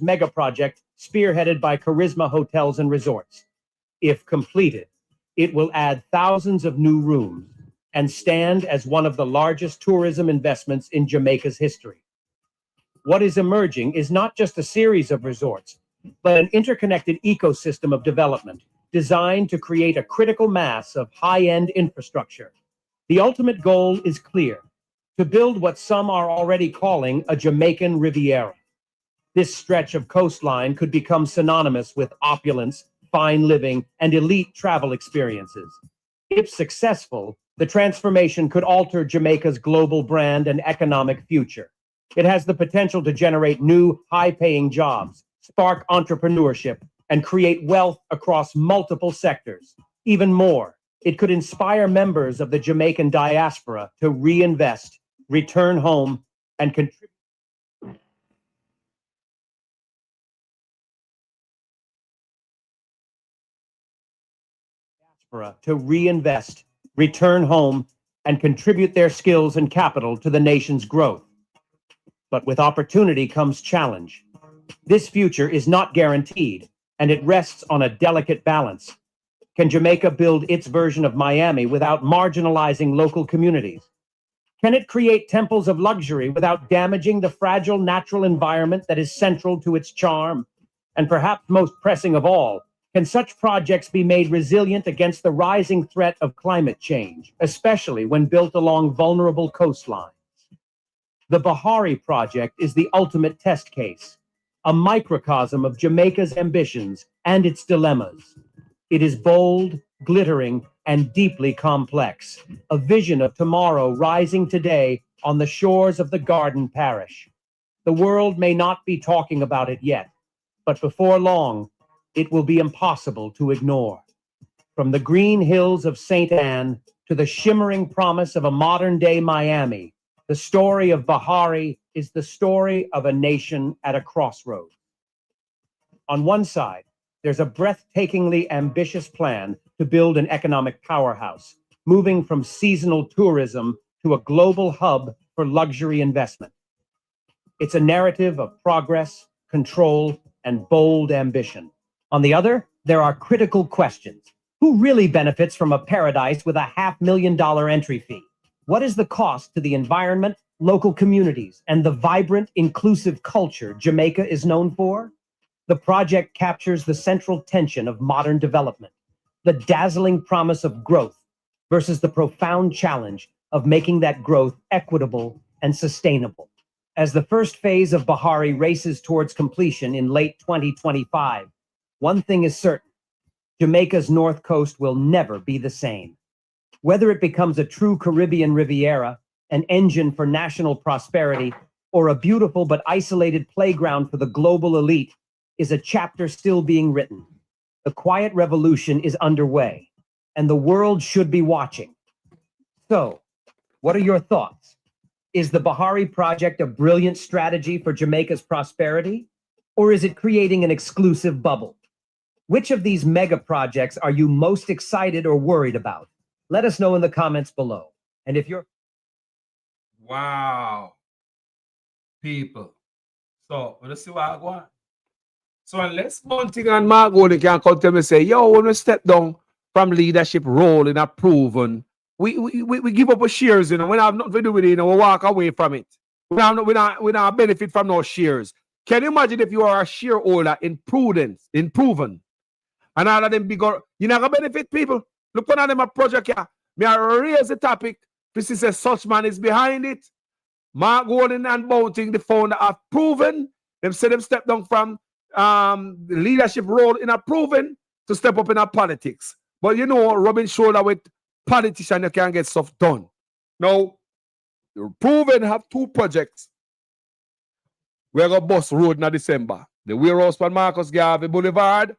mega project spearheaded by Charisma Hotels and Resorts. If completed, it will add thousands of new rooms and stand as one of the largest tourism investments in Jamaica's history. What is emerging is not just a series of resorts, but an interconnected ecosystem of development designed to create a critical mass of high-end infrastructure. The ultimate goal is clear: to build what some are already calling a Jamaican Riviera. This stretch of coastline could become synonymous with opulence, fine living, and elite travel experiences. If successful, the transformation could alter Jamaica's global brand and economic future. It has the potential to generate new, high-paying jobs, spark entrepreneurship, and create wealth across multiple sectors. Even more, it could inspire members of the Jamaican diaspora to reinvest, return home, and contribute their skills and capital to the nation's growth. But with opportunity comes challenge. This future is not guaranteed, and it rests on a delicate balance. Can Jamaica build its version of Miami without marginalizing local communities? Can it create temples of luxury without damaging the fragile natural environment that is central to its charm? And perhaps most pressing of all, can such projects be made resilient against the rising threat of climate change, especially when built along vulnerable coastlines? The Bahari Project is the ultimate test case, a microcosm of Jamaica's ambitions and its dilemmas. It is bold, glittering, and deeply complex, a vision of tomorrow rising today on the shores of the Garden Parish. The world may not be talking about it yet, but before long, it will be impossible to ignore. From the green hills of St. Anne to the shimmering promise of a modern-day Miami, the story of Bahari is the story of a nation at a crossroads. On one side, there's a breathtakingly ambitious plan to build an economic powerhouse, moving from seasonal tourism to a global hub for luxury investment. It's a narrative of progress, control, and bold ambition. On the other, there are critical questions. Who really benefits from a paradise with a $500,000 entry fee? What is the cost to the environment, local communities, and the vibrant, inclusive culture Jamaica is known for? The project captures the central tension of modern development, the dazzling promise of growth versus the profound challenge of making that growth equitable and sustainable. As the first phase of Bahari races towards completion in late 2025, one thing is certain: Jamaica's North Coast will never be the same. Whether it becomes a true Caribbean Riviera, an engine for national prosperity, or a beautiful but isolated playground for the global elite, is a chapter still being written. The quiet revolution is underway, and the world should be watching. So, what are your thoughts? Is the Bahari Project a brilliant strategy for Jamaica's prosperity, or is it creating an exclusive bubble? Which of these mega projects are you most excited or worried about? Let us know in the comments below. And if you're... Wow. People. So, let's see what I want. So unless Bunting and Mark Golding can come to me and say, yo, when we step down from leadership role in a proven, we give up our shares, you know, we have nothing to do with it, you know, we walk away from it. We not benefit from no shares. Can you imagine if you are a shareholder in Prudence, in Proven, and all of them bigger, you're not going to benefit people? Look one of them a project here. May I raise the topic? This is a such man is behind it. Mark Golding and Bunting, the founder of Proven, them say them step down from the leadership role in a Proven to step up in our politics. But you know, rubbing shoulder with politicians, you can get stuff done. Now, Proven have two projects. We're going to bust road in December. The warehouse for Marcus Garvey Boulevard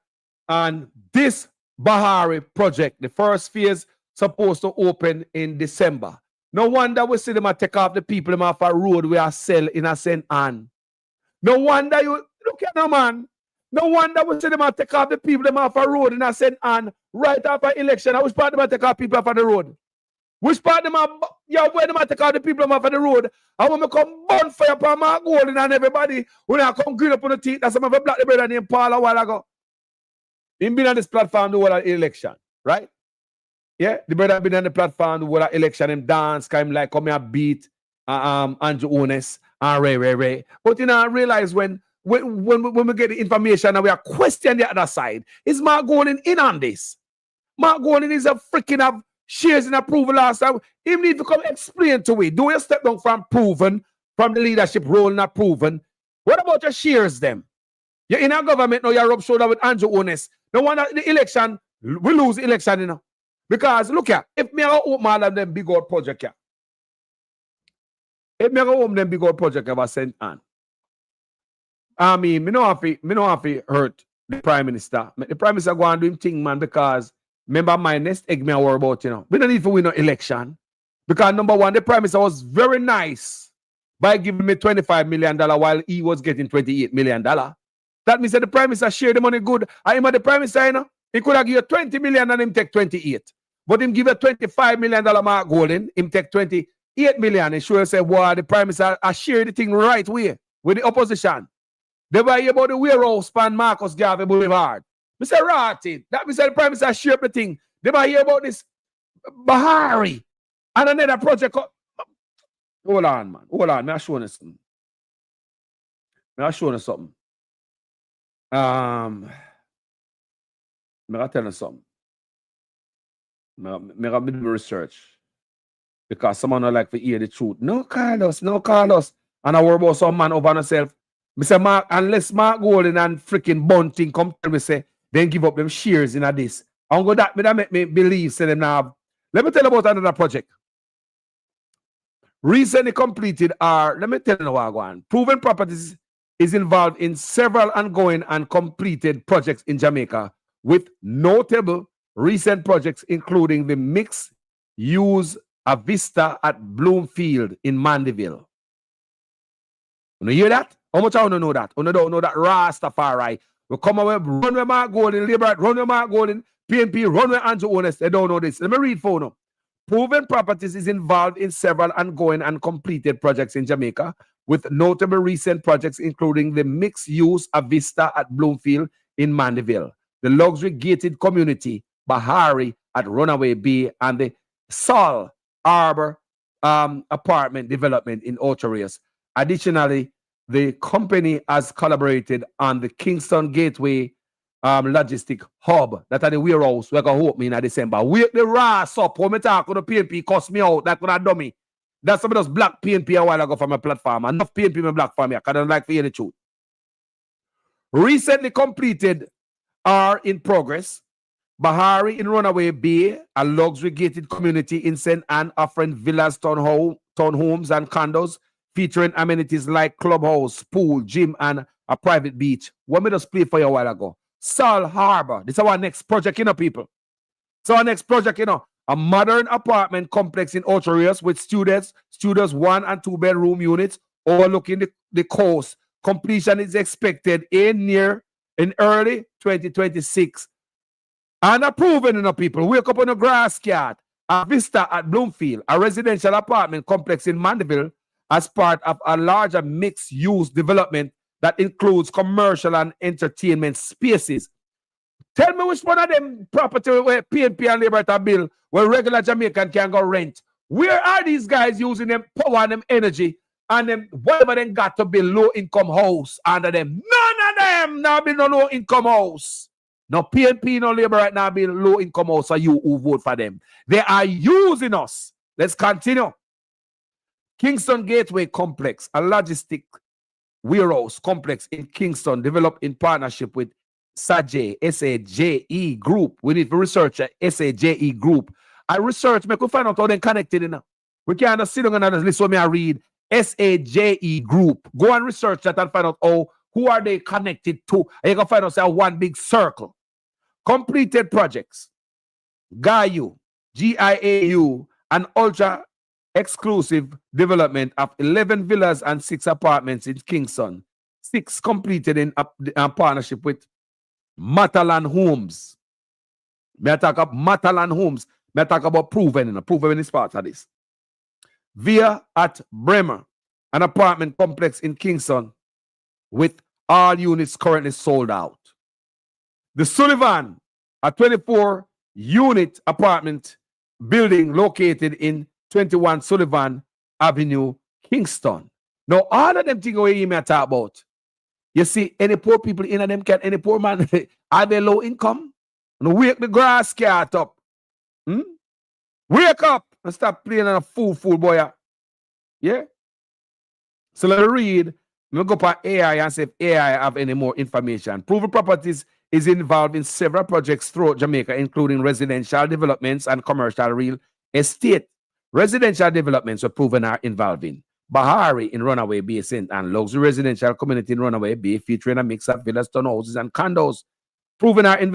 and this Bahari project, the first phase, supposed to open in December. No wonder we see them take off the people them off a road we are sell in a St. Anne. No wonder you look at them, man. No wonder we see them take off the people them off a road in a St. Anne right after election. Which part them take off people off of the road? Which part them where them take off the people them off of the road? And when we come burn fire upon Mark Golding and everybody, when I come green up on the teeth, that's some of a black brother named Paul a while ago. He been on this platform the whole election, right? Yeah, the brother been on the platform the whole election, him dance, him like come here beat Andrew Ones and Ray. But you know, I realize when we get the information and we are questioning the other side, is Mark Golding in on this? Mark Golding is a freaking have shares in approval last time. He need to come explain to me. Do you step down from Proven, from the leadership role not Proven? What about your shares them? You're in a government now, you're rub shoulder with Andrew Ones. No wonder the election, we lose the election, you know. Because look here, if me go open all of them big old project here, if me go open them big old project ever St. Anne, I mean, me no have to hurt the Prime Minister. The Prime Minister go and do him thing, man, because remember my next egg me I worry about, you know. We don't need to win no election. Because number one, the Prime Minister was very nice by giving me $25 million while he was getting $28 million. That means that the Prime Minister share the money good. I am the Prime Minister, you know. He could have given you $20 million and him take 28. But him give a $25 million Mark Golding, him take $28 million. And sure say, wow, the Prime Minister I share the thing right way with the opposition. They buy about the warehouse span Marcus Garvey Boulevard. Mr. Ratty, that Mr. the Prime Minister shape the thing. They buy hear about this Bahari and another project. Hold on, man. Hold on. May I show you something? May I show you something? May I tell you something? May I do research? Because someone don't like to hear the truth. No, Carlos. And I worry about some man over himself. Mr. Mark, unless Mark Golden and freaking Bunting come tell me, say, then give up them shares in this. I'm going that make me believe, say them now. Let me tell you about another project. Recently completed are, let me tell you what I'm going. Proven Properties is involved in several ongoing and completed projects in Jamaica with notable recent projects including the mixed-use Avista at Bloomfield in Mandeville. You hear that? How much I want to know that? You don't know that Rastafari will come away, run with Mark Golden, Liberate, run with Mark Golden, PNP, run with Andrew Honest. They don't know this. Let me read for you. Proven Properties is involved in several ongoing and completed projects in Jamaica, with notable recent projects including the mixed-use Avista at Bloomfield in Mandeville, the luxury gated community Bahari at Runaway Bay, and the Sol Arbor apartment development in Ocho Rios. Additionally, the company has collaborated on the Kingston Gateway logistic hub that are the warehouse we're going to open in December. Wake the rass up. When me talk with the PNP, cost me out. That's what I dummy. That's some of those black PNP a while ago from my platform. Enough PNP me black for me. I don't like to hear the truth. Recently completed are in progress. Bahari in Runaway Bay, a luxury gated community in St. Anne offering villas, townhomes, and condos featuring amenities like clubhouse, pool, gym, and a private beach. What me just play for you a while ago. Sol Harbor. This is our next project, people. So our next project, a modern apartment complex in Ocho Rios with studios 1 and 2 bedroom units overlooking the coast. Completion is expected in early 2026. And approving, people. Wake up on a grass yard. A Vista at Bloomfield, a residential apartment complex in Mandeville, as part of a larger mixed-use development that includes commercial and entertainment spaces. Tell me which one of them property where PNP and Liberty bill where regular Jamaican can go rent. Where are these guys using them power and them energy and them whatever they got to build low-income house under them? None of them now build no low-income house. No PNP, no Labour right now build low-income house for you who vote for them. They are using us. Let's continue. Kingston Gateway Complex, a logistic warehouse complex in Kingston, developed in partnership with SAJE, S-A-J-E Group. We need to research S-A-J-E Group. I research, make we find out how they're connected enough. We can't just sit on another list when I read S-A-J-E Group. Go and research that and find out who are they connected to. And you can find out one big circle. Completed projects. GIAU, G-I-A-U, an ultra exclusive development of 11 villas and 6 apartments in Kingston. 6 completed in partnership with Matalan Homes. May I talk about Matalan Homes? May I talk about Proven? Proven is part of this. Via at Bremer, an apartment complex in Kingston with all units currently sold out. The Sullivan, a 24-unit apartment building located in 21 Sullivan Avenue, Kingston. Now, all of them things we may talk about. You see, any poor people in them can, any poor man, are they low income? And wake the grass cat up. Wake up and stop playing on a fool boy. Yeah? So let me read. Let me go up AI and see if AI have any more information. Proven Properties is involved in several projects throughout Jamaica, including residential developments and commercial real estate. Residential developments were Proven are involved in Bahari in Runaway Bay, St. Anne, luxury residential community in Runaway Bay, featuring a mix of villas, townhouses, and condos. Proven are in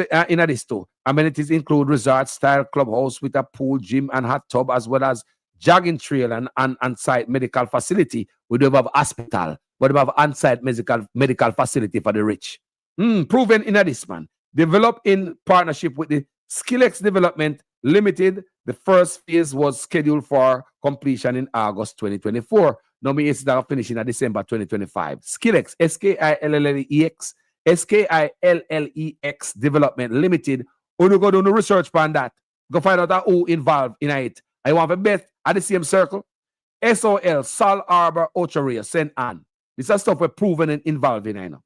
this too. Amenities include resort-style clubhouse with a pool, gym, and hot tub, as well as jogging trail and on-site medical facility. We do have hospital, but we have on-site medical facility for the rich. Proven in this, man. Developed in partnership with the Skillex Development Limited. The first phase was scheduled for completion in August 2024. Nominations that are finishing in December 2025. Skillex, S-K-I-L-L-E-X, S-K-I-L-L-E-X Development Limited. You go do the research on that. Go find out who involved in it. I want to bet at the same circle. SOL, Sal Arbor, Ochorea, St. Anne. This is stuff we're proven and involved in. I know.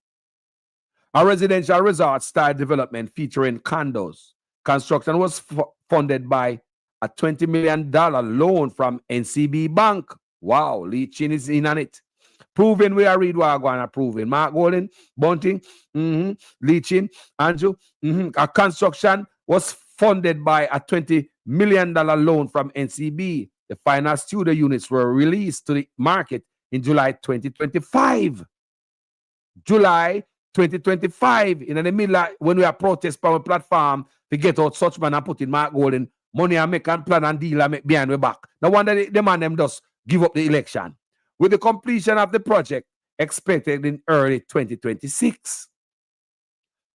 A residential resort style development featuring condos. Construction was funded by a $20 million loan from NCB Bank. Wow, Lee Chin is in on it. Proving we are read what I'm going to proving. Mark Golden, Bunting, Lee Chin, Andrew. A construction was funded by a $20 million loan from NCB. The final studio units were released to the market in July 2025. July 2025, in the middle of, when we are protest power platform to get out such man and put in Mark Golden money and make and plan and deal and make behind we back. No wonder the man them just give up the election. With the completion of the project expected in early 2026.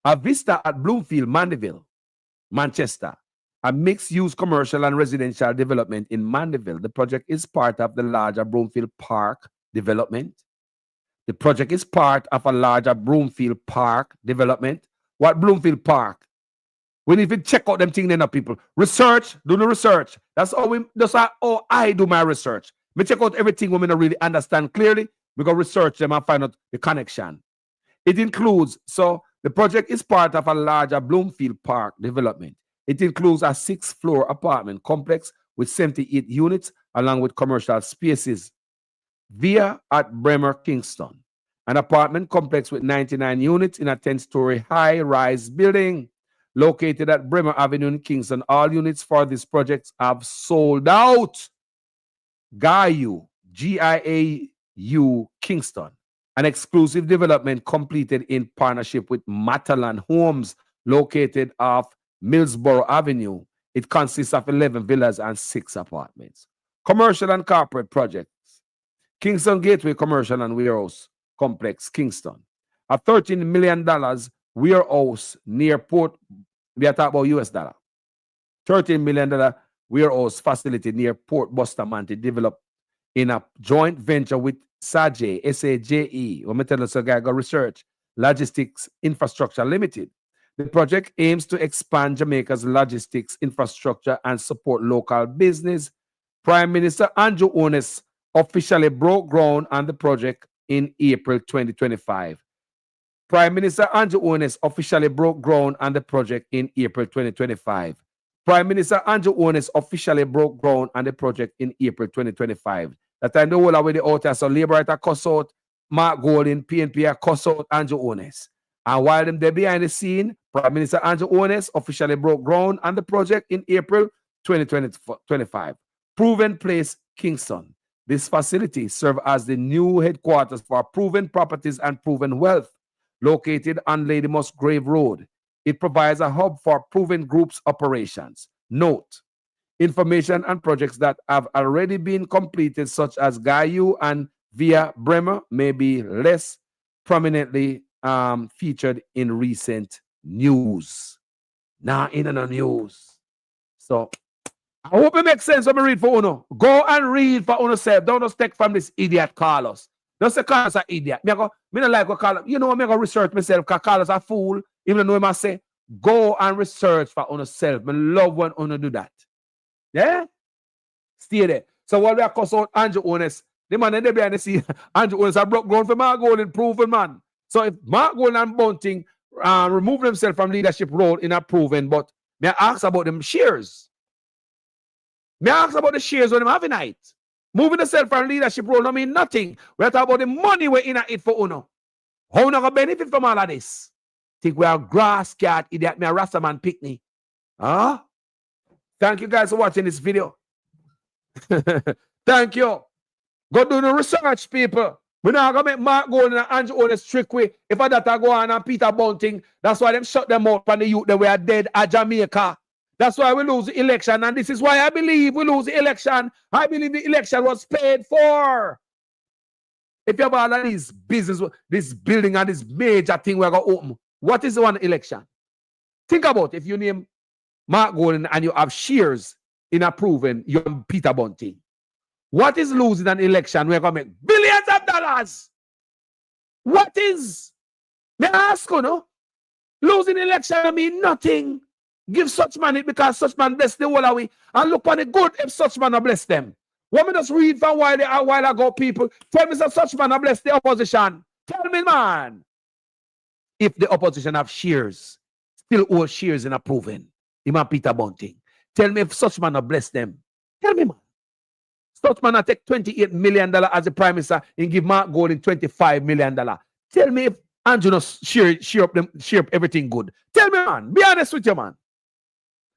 A vista at Bloomfield, Mandeville, Manchester, a mixed-use commercial and residential development in Mandeville. The project is part of the larger Bloomfield Park development. The project is part of a larger Bloomfield Park development. What Bloomfield Park? We need to check out them things then, people. Research, do the research. That's how I do my research. Me check out everything women don't really understand clearly. We go research them and find out the connection. It includes, so the project is part of a larger Bloomfield Park development. It includes a 6-floor apartment complex with 78 units along with commercial spaces. Via at Bremer, Kingston, an apartment complex with 99 units in a 10-story high-rise building located at Bremer Avenue in Kingston. All units for this project have sold out. Gaiu, G-I-A-U, Kingston, an exclusive development completed in partnership with Matalan Homes located off Millsboro Avenue. It consists of 11 villas and 6 apartments. Commercial and corporate projects. Kingston Gateway Commercial and Warehouse Complex, Kingston. A $13 million warehouse near Port, we are talking about US dollar. $13 million warehouse facility near Port Bustamante developed in a joint venture with SAJE, S-A-J-E, or Metallurgical Research Logistics Infrastructure Limited. The project aims to expand Jamaica's logistics infrastructure and support local business. Prime Minister Andrew Holness officially broke ground on the project in April 2025. Prime Minister Andrew Holness officially broke ground on the project in April 2025. Prime Minister Andrew Holness officially broke ground on the project in April 2025. That time the whole away the out, so Labour at a cuss out Mark Golden, PNP a cuss out Andrew Holness. And while them there behind the scene, Prime Minister Andrew Holness officially broke ground on the project in April 2025. Proven Place, Kingston. This facility serves as the new headquarters for Proven Properties and Proven Wealth, located on Lady Musgrave Road. It provides a hub for Proven Group's operations. Note, information and projects that have already been completed, such as Gaiu and Via Bremer, may be less prominently featured in recent news. Now, in the news. So, I hope it makes sense when we read for Uno. Go and read for Uno self. Don't just take from this idiot Carlos. Don't say Carlos an idiot. Me don't like what Carlos. You know, I'm going to research myself because Carlos a fool. Even though I say, go and research for Uno self. I love when Uno do that. Yeah? Stay there. So while we are cussing out Andrew Holness, the man in the behind the scene, Andrew Holness have broke ground for Mark Golden, Proven man. So if Mark Golden and Bunting remove themselves from leadership role in a Proven, but may I ask about them shares? May I ask about the shares when I'm having it? Moving yourself from leadership role, I mean nothing. We're talking about the money we're in it for Uno. How not gonna benefit from all of this? Think we are grass cat, idiot, me a Rastaman picnic. Huh? Thank you guys for watching this video. Thank you. Go do the research, people. We're not gonna make Mark Golden and Andrew Holness trick way. If I that go on and Peter Bunting, that's why them shut them out from the youth that were dead at Jamaica. That's why we lose the election, and this is why I believe we lose the election. I believe the election was paid for. If you have all of these business, this building and this major thing we're going to open, what is the one election? Think about if you name Mark Golden and you have shares in a Proven, you're Peter Bunting. What is losing an election? We're going to make billions of dollars. What is? May I ask you, no? Losing election, I mean nothing. Give such man it because such man bless the whole away. And look on the good if such man bless them. What me just read from a while ago, people. Tell me such man bless the opposition. Tell me, man. If the opposition have shares, still owe shares in approving. Imam Peter Bunting. Tell me if such man bless them. Tell me, man. Such man take $28 million as the prime minister and give Mark Golding $25 million. Tell me if Andrew no share up everything good. Tell me, man. Be honest with you, man.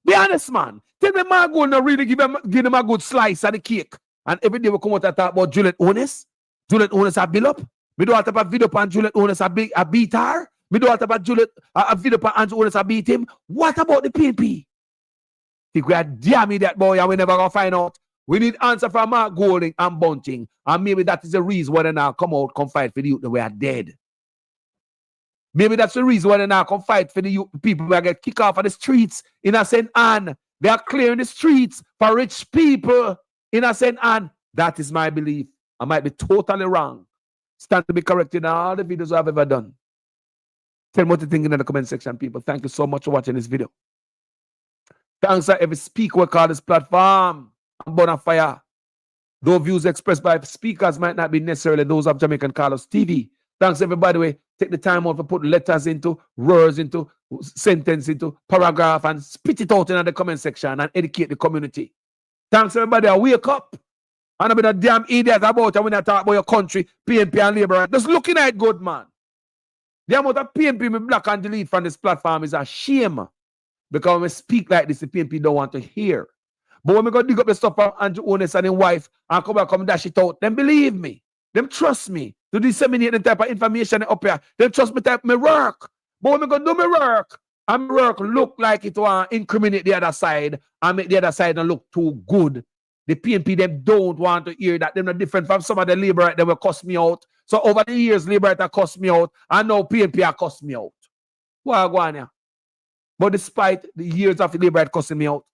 Be honest, man. Tell me Mark Golding no really give him a good slice of the cake. And every day we come out and talk about Juliet Onis. Juliet Onis a bill up. We do have a video on Juliet Onis a beat her. We do have a Juliet a video on Andrew Onis a beat him. What about the PNP? Think we are damning that boy and we never gonna find out. We need answer from Mark Golding and Bunting. And maybe that is the reason why they now come out, come fight for the youth that we are dead. Maybe that's the reason why they now come fight for the youth, people who get kicked off of the streets in a St. Anne. They are clearing the streets for rich people in a St. Anne. That is my belief. I might be totally wrong. Stand to be corrected in all the videos I've ever done. Tell me what you think in the comment section, people. Thank you so much for watching this video. Thanks to every speaker who call this platform. I'm born on fire. Those views expressed by speakers might not be necessarily those of Jamaican Carlos TV. Thanks everybody. We take the time out to put letters into, words into, sentence into, paragraph and spit it out in the comment section and educate the community. Thanks everybody. I wake up. And I've been a damn idiot about it when I talk about your country, PNP and Labour. Just looking at it good, man. The amount of PNP me block and delete from this platform is a shame. Because when we speak like this, the PNP don't want to hear. But when we go dig up the stuff from Andrew Onis and his wife and come back and dash it out, then believe me. Them trust me to disseminate the type of information up here. Them trust me type my work. But when we go do my work, and my work look like it will incriminate the other side and make the other side not look too good. The PNP, them don't want to hear that. They're not different from some of the Labour that will cuss me out. So over the years, Labour have cussed me out, and now PNP have cussed me out. Why go on here? But despite the years of Labour cussing me out,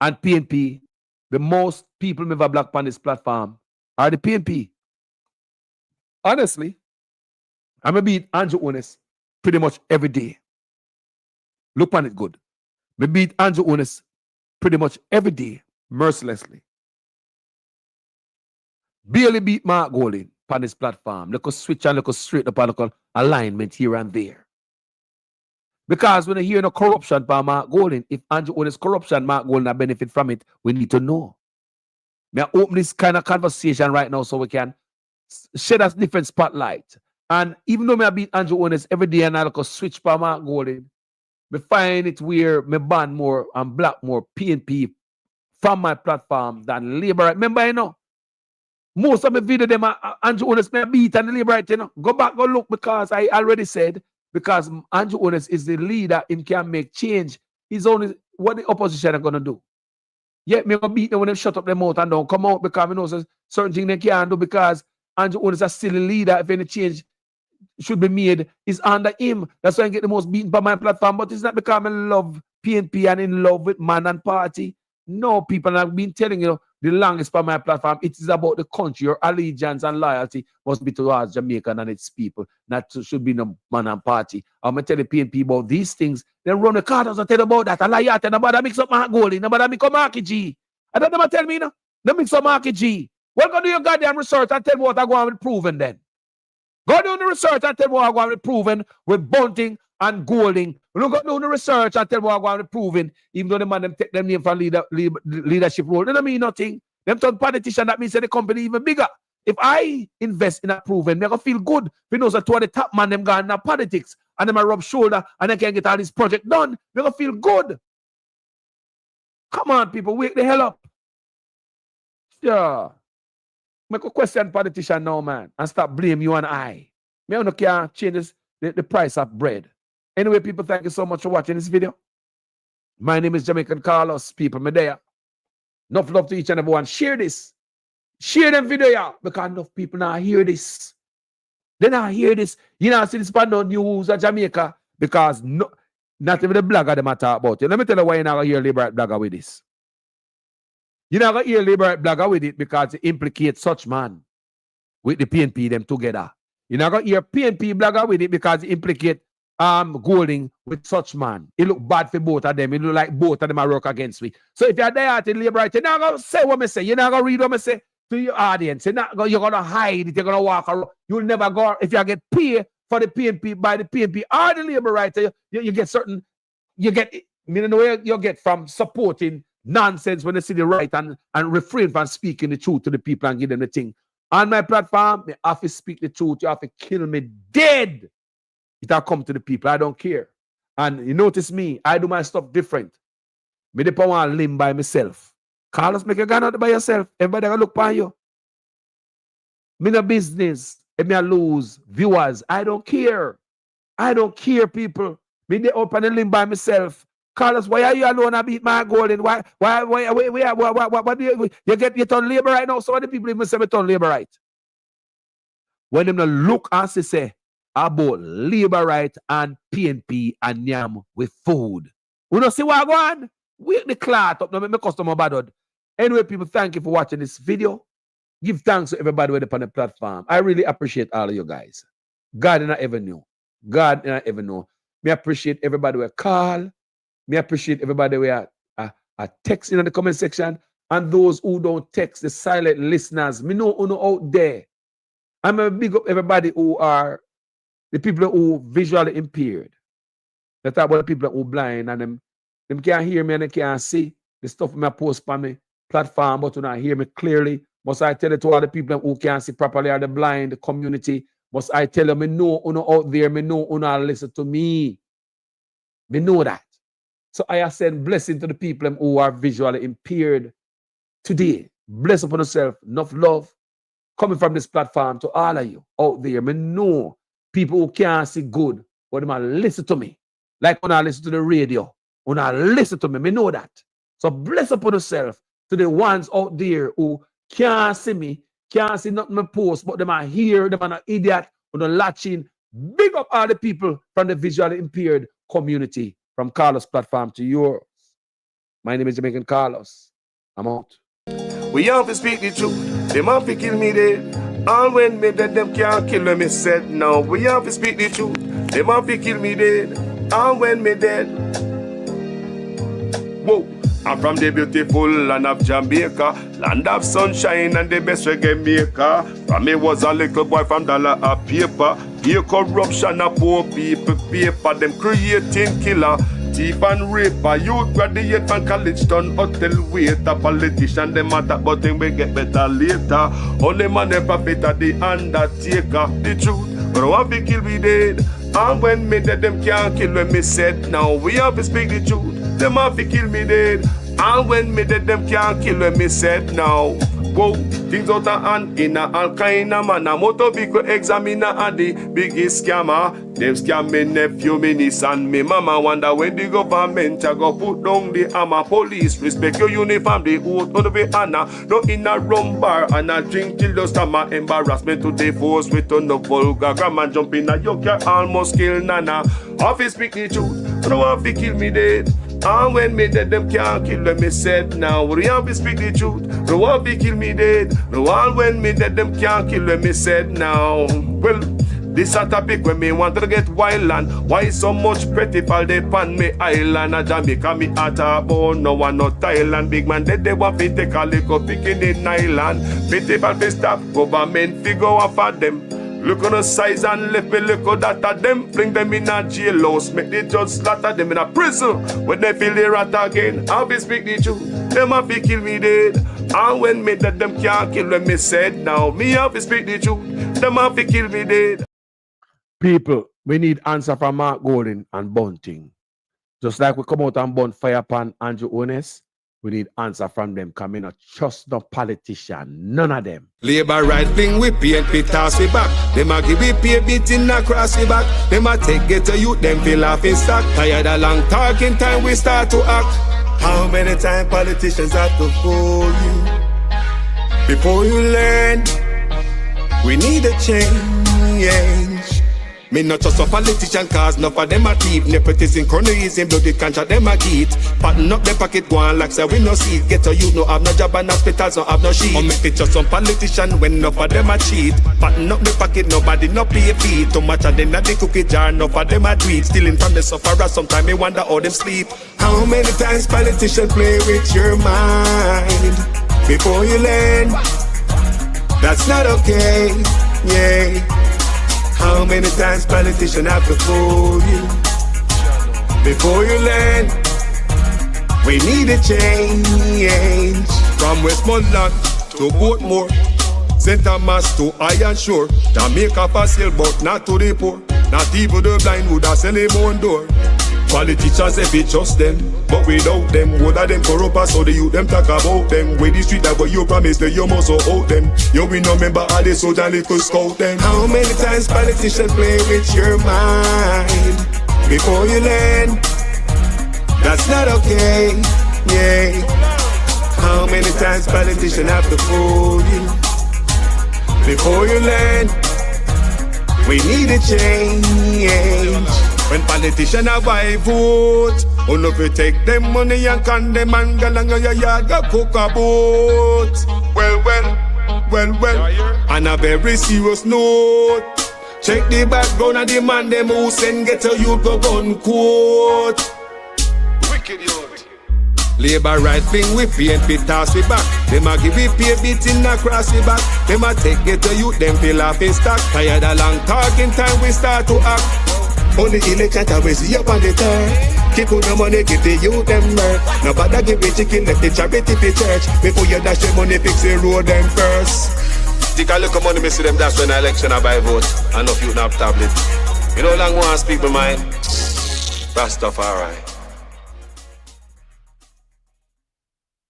and PNP, the most people me ever block on this platform are the PNP. Honestly, I'm going to beat Andrew Onis pretty much every day. Look on it good. Me beat Andrew Onis pretty much every day, mercilessly. Barely beat Mark Golding on this platform. Look a switch and look a straight up and look a alignment here and there. Because when you hear no corruption by Mark Golding, if Andrew Onis corruption, Mark Golding benefit from it, we need to know. May I open this kind of conversation right now so we can shed a different spotlight. And even though I beat Andrew Onis every day and I look a switch by Mark Golding, I find it where me ban more and block more PNP from my platform than Labour. Remember, you know, most of my video them Andrew Onis me beat and the Labour, you know. Go back, go look, because I already said, because Andrew Onis is the leader, him can make change. He's only what the opposition are gonna do. Yet me gonna beat them when they shut up their mouth and don't come out, because I know certain things they can't do, because Andrew Onis is still a leader. If any change should be made, is under him. That's why I get the most beaten by my platform. But it's not because I love PNP and in love with man and party. No, people have been telling you the longest by my platform. It is about the country. Your allegiance and loyalty must be towards Jamaica and its people. Not to, should be no man and party. I'm going to tell the PNP about these things. Then run the cards and tell about that. I lie out and nobody mix up Mark Golding. Nobody mix up Marky G. I don't know, tell me, no. Don't mix up Marky G. Well, go do your goddamn research and tell me what I go on with proving then. Go do the research and tell me what I go on with proving with Bunting and Golding. We don't go do the research and tell me what I go on with proving, even though the man them take them name from leadership role. They don't mean nothing. Them turn politician, that means that the company even bigger. If I invest in a proving, they're going to feel good. Because two of the top man, them gone in politics, and them a rub shoulder, and they can get all this project done. They're going to feel good. Come on, people, wake the hell up. Yeah. Make a question politician now, man, and stop blame you and I. Me I don't care change the price of bread. Anyway, people, thank you so much for watching this video. My name is Jamaican Carlos. People, me there. Enough love to each and everyone. Share this. Share them video, yeah, because enough people now hear this. They now hear this. You know, see this on the news of Jamaica, because not even the blogger them talk about it. Let me tell you why you're not going to hear liberal blogger with this. You're not going to hear Labour blogger with it because it implicates such man with the PNP them together. You're not going to hear PNP blogger with it because it implicates Golding with such man. It look bad for both of them. It look like both of them are work against me. So if you're there in Labour, you're not going to say what I say. You're not going to read what I say to your audience. You're going to hide it. You're going to walk around. You'll never go. If you get paid for the PNP by the PNP or the Labour writer, you get certain, you get, you get from supporting nonsense when they see the right and refrain from speaking the truth to the people and give them the thing. On my platform, I have to speak the truth. You have to kill me dead. It will come to the people. I don't care. And you notice me, I do my stuff different. Me the power and limb by myself. Carlos, make a gun out by yourself. Everybody gonna look by you. Me no business. If me lose viewers, I don't care. I don't care, people. Me the open and limb by myself. Carlos, why are you alone and beat my Golden? Why do you get on Labour right now? So many people even say me turn Labour right. When them look and say about Labour right and PNP and Nyam with food. We don't see what go on. Wake the cloth up. Now make my customer bad. Anyway, people, thank you for watching this video. Give thanks to everybody with on the platform. I really appreciate all of you guys. God and I ever knew. God and I ever know. Me appreciate everybody with call. Me appreciate everybody with a text in the comment section. And those who don't text, the silent listeners. Me know who out there. I'm a big up everybody who are the people who visually impaired. That's about the people who blind and them can't hear me and they can't see the stuff I post on my platform, but do not hear me clearly. Must I tell it to all the people who can't see properly or the blind, the community? Must I tell them, me know who out there, me know who listen to me. Me know that. So I send blessing to the people who are visually impaired today. Bless upon yourself. Enough love coming from this platform to all of you out there. Me know people who can't see good, but they might listen to me. Like when I listen to the radio, when I listen to me, me know that. So bless upon yourself to the ones out there who can't see me, can't see nothing me post, but they might hear, they might not idiot, or not latching. Big up all the people from the visually impaired community, from Carlos' platform to yours. My name is Jamaican Carlos. I'm out. We have to speak the truth. Them have to kill me dead. All when me dead, them can't kill me said. No, we have to speak the truth. Them have to kill me dead. All when me dead. Whoa. I'm from the beautiful land of Jamaica, land of sunshine and the best reggae maker. From me was a little boy from dollar a paper. Here corruption of poor people paper. Them creating killer, thief and raper. Youth graduate from college done hotel waiter. Politician them matter but them will get better later. Only man never better the undertaker. The truth, but I want to kill me dead. And when me dead them can't kill when me said. Now we have to speak the truth. Them have to kill me dead. And when me dead, them can't kill when me said now. Whoa, things out of hand in a all kind of manner. Motor vehicle examiner are the biggest scammer. Them scam me nephew, me niece and me mama. Wonder when the government a go put down the hammer. Police respect your uniform, the oath on the honor. No in a rum bar and a drink till the stomach. Embarrassment to the force with no vulgar grammar. Jump in a yoke, you almost kill nana. Office speak the truth, no one fi kill me dead. And when me dead, them can't kill when me said. Now we have to speak the truth. No one fi kill me dead. No one when me dead, them can't kill when me said. Now, well, this a topic when me want to get wild and why so much pretty fall they pan me island. A Jamaica me at a bone, no one no Thailand. Big man dead, they want to take a little picking in island. Pity for the stop, government figure off at them. Look on the size and left me look at that of them. Bring them in a jailhouse, make the judge slaughter them in a prison. When they feel the rat again, I'll be speak the truth. Them have to kill me dead. And when me dead, them can't kill when me said. Now me have to speak the truth. Them have to kill me dead. People, we need answer from Mark Golding and Bunting. Just like we come out and burn fire upon Andrew Ones, we need answer from them. Come in, not trust no politician, none of them. Labour right wing we PNP toss we back. Them a give we pay beating across we back. Them a take get to you, them feel off in stock. Tired of long talking time we start to act. How many times politicians have to fool you? Before you learn, we need a change. Me not just a politician cause enough of them a thief. Nepotism, cronyism, bloody contract them a get. Pattern up the pocket go on like say we no see it. Get a youth no have no job and hospitals no have no sheet. Or make it just some politician when enough of them a cheat. Pattern up the pocket nobody no pay fee. Too much of them at the cookie jar enough of them a tweet. Stealing from the sufferer sometimes me wonder how them sleep. How many times politicians play with your mind before you learn? That's not okay, yeah. How many times politicians have to fool you before you learn? We need a change. From Westmoreland to Portmore, St. Thomas to Iron Shore, Jamaica for sale but not to the poor. Not even the blind would have sell him on door. Politicians if it just them, but without them, what are them corrupt us so the youth them talk about them. With the street that what you promise that you must out them. You we no member all the soldier little scout them. How many times politicians play with your mind before you learn? That's not okay, yeah. How many times politicians have to fool you before you learn? We need a change. When politicians have I vote, oh no, if you take them money and con them and go along your yard, go cook a boat. Well, on a very serious note, check the background of the man them who send get a youth go gun quote. Wicked youth. Labor right thing we paint we toss we back. Them a give we pay beating across we back. Them a take get a youth them fill off in stock. Tired of long talking time we start to act. Only election time we see up on the turn. Keep on the money, give the youth them work. Nobody give the chicken, let the charity for church. Before you dash the money, fix the road them first. Take a look at money, me see them dash when the election I buy vote. And if you not have tablet. You know long want to speak my mind. Rastafari.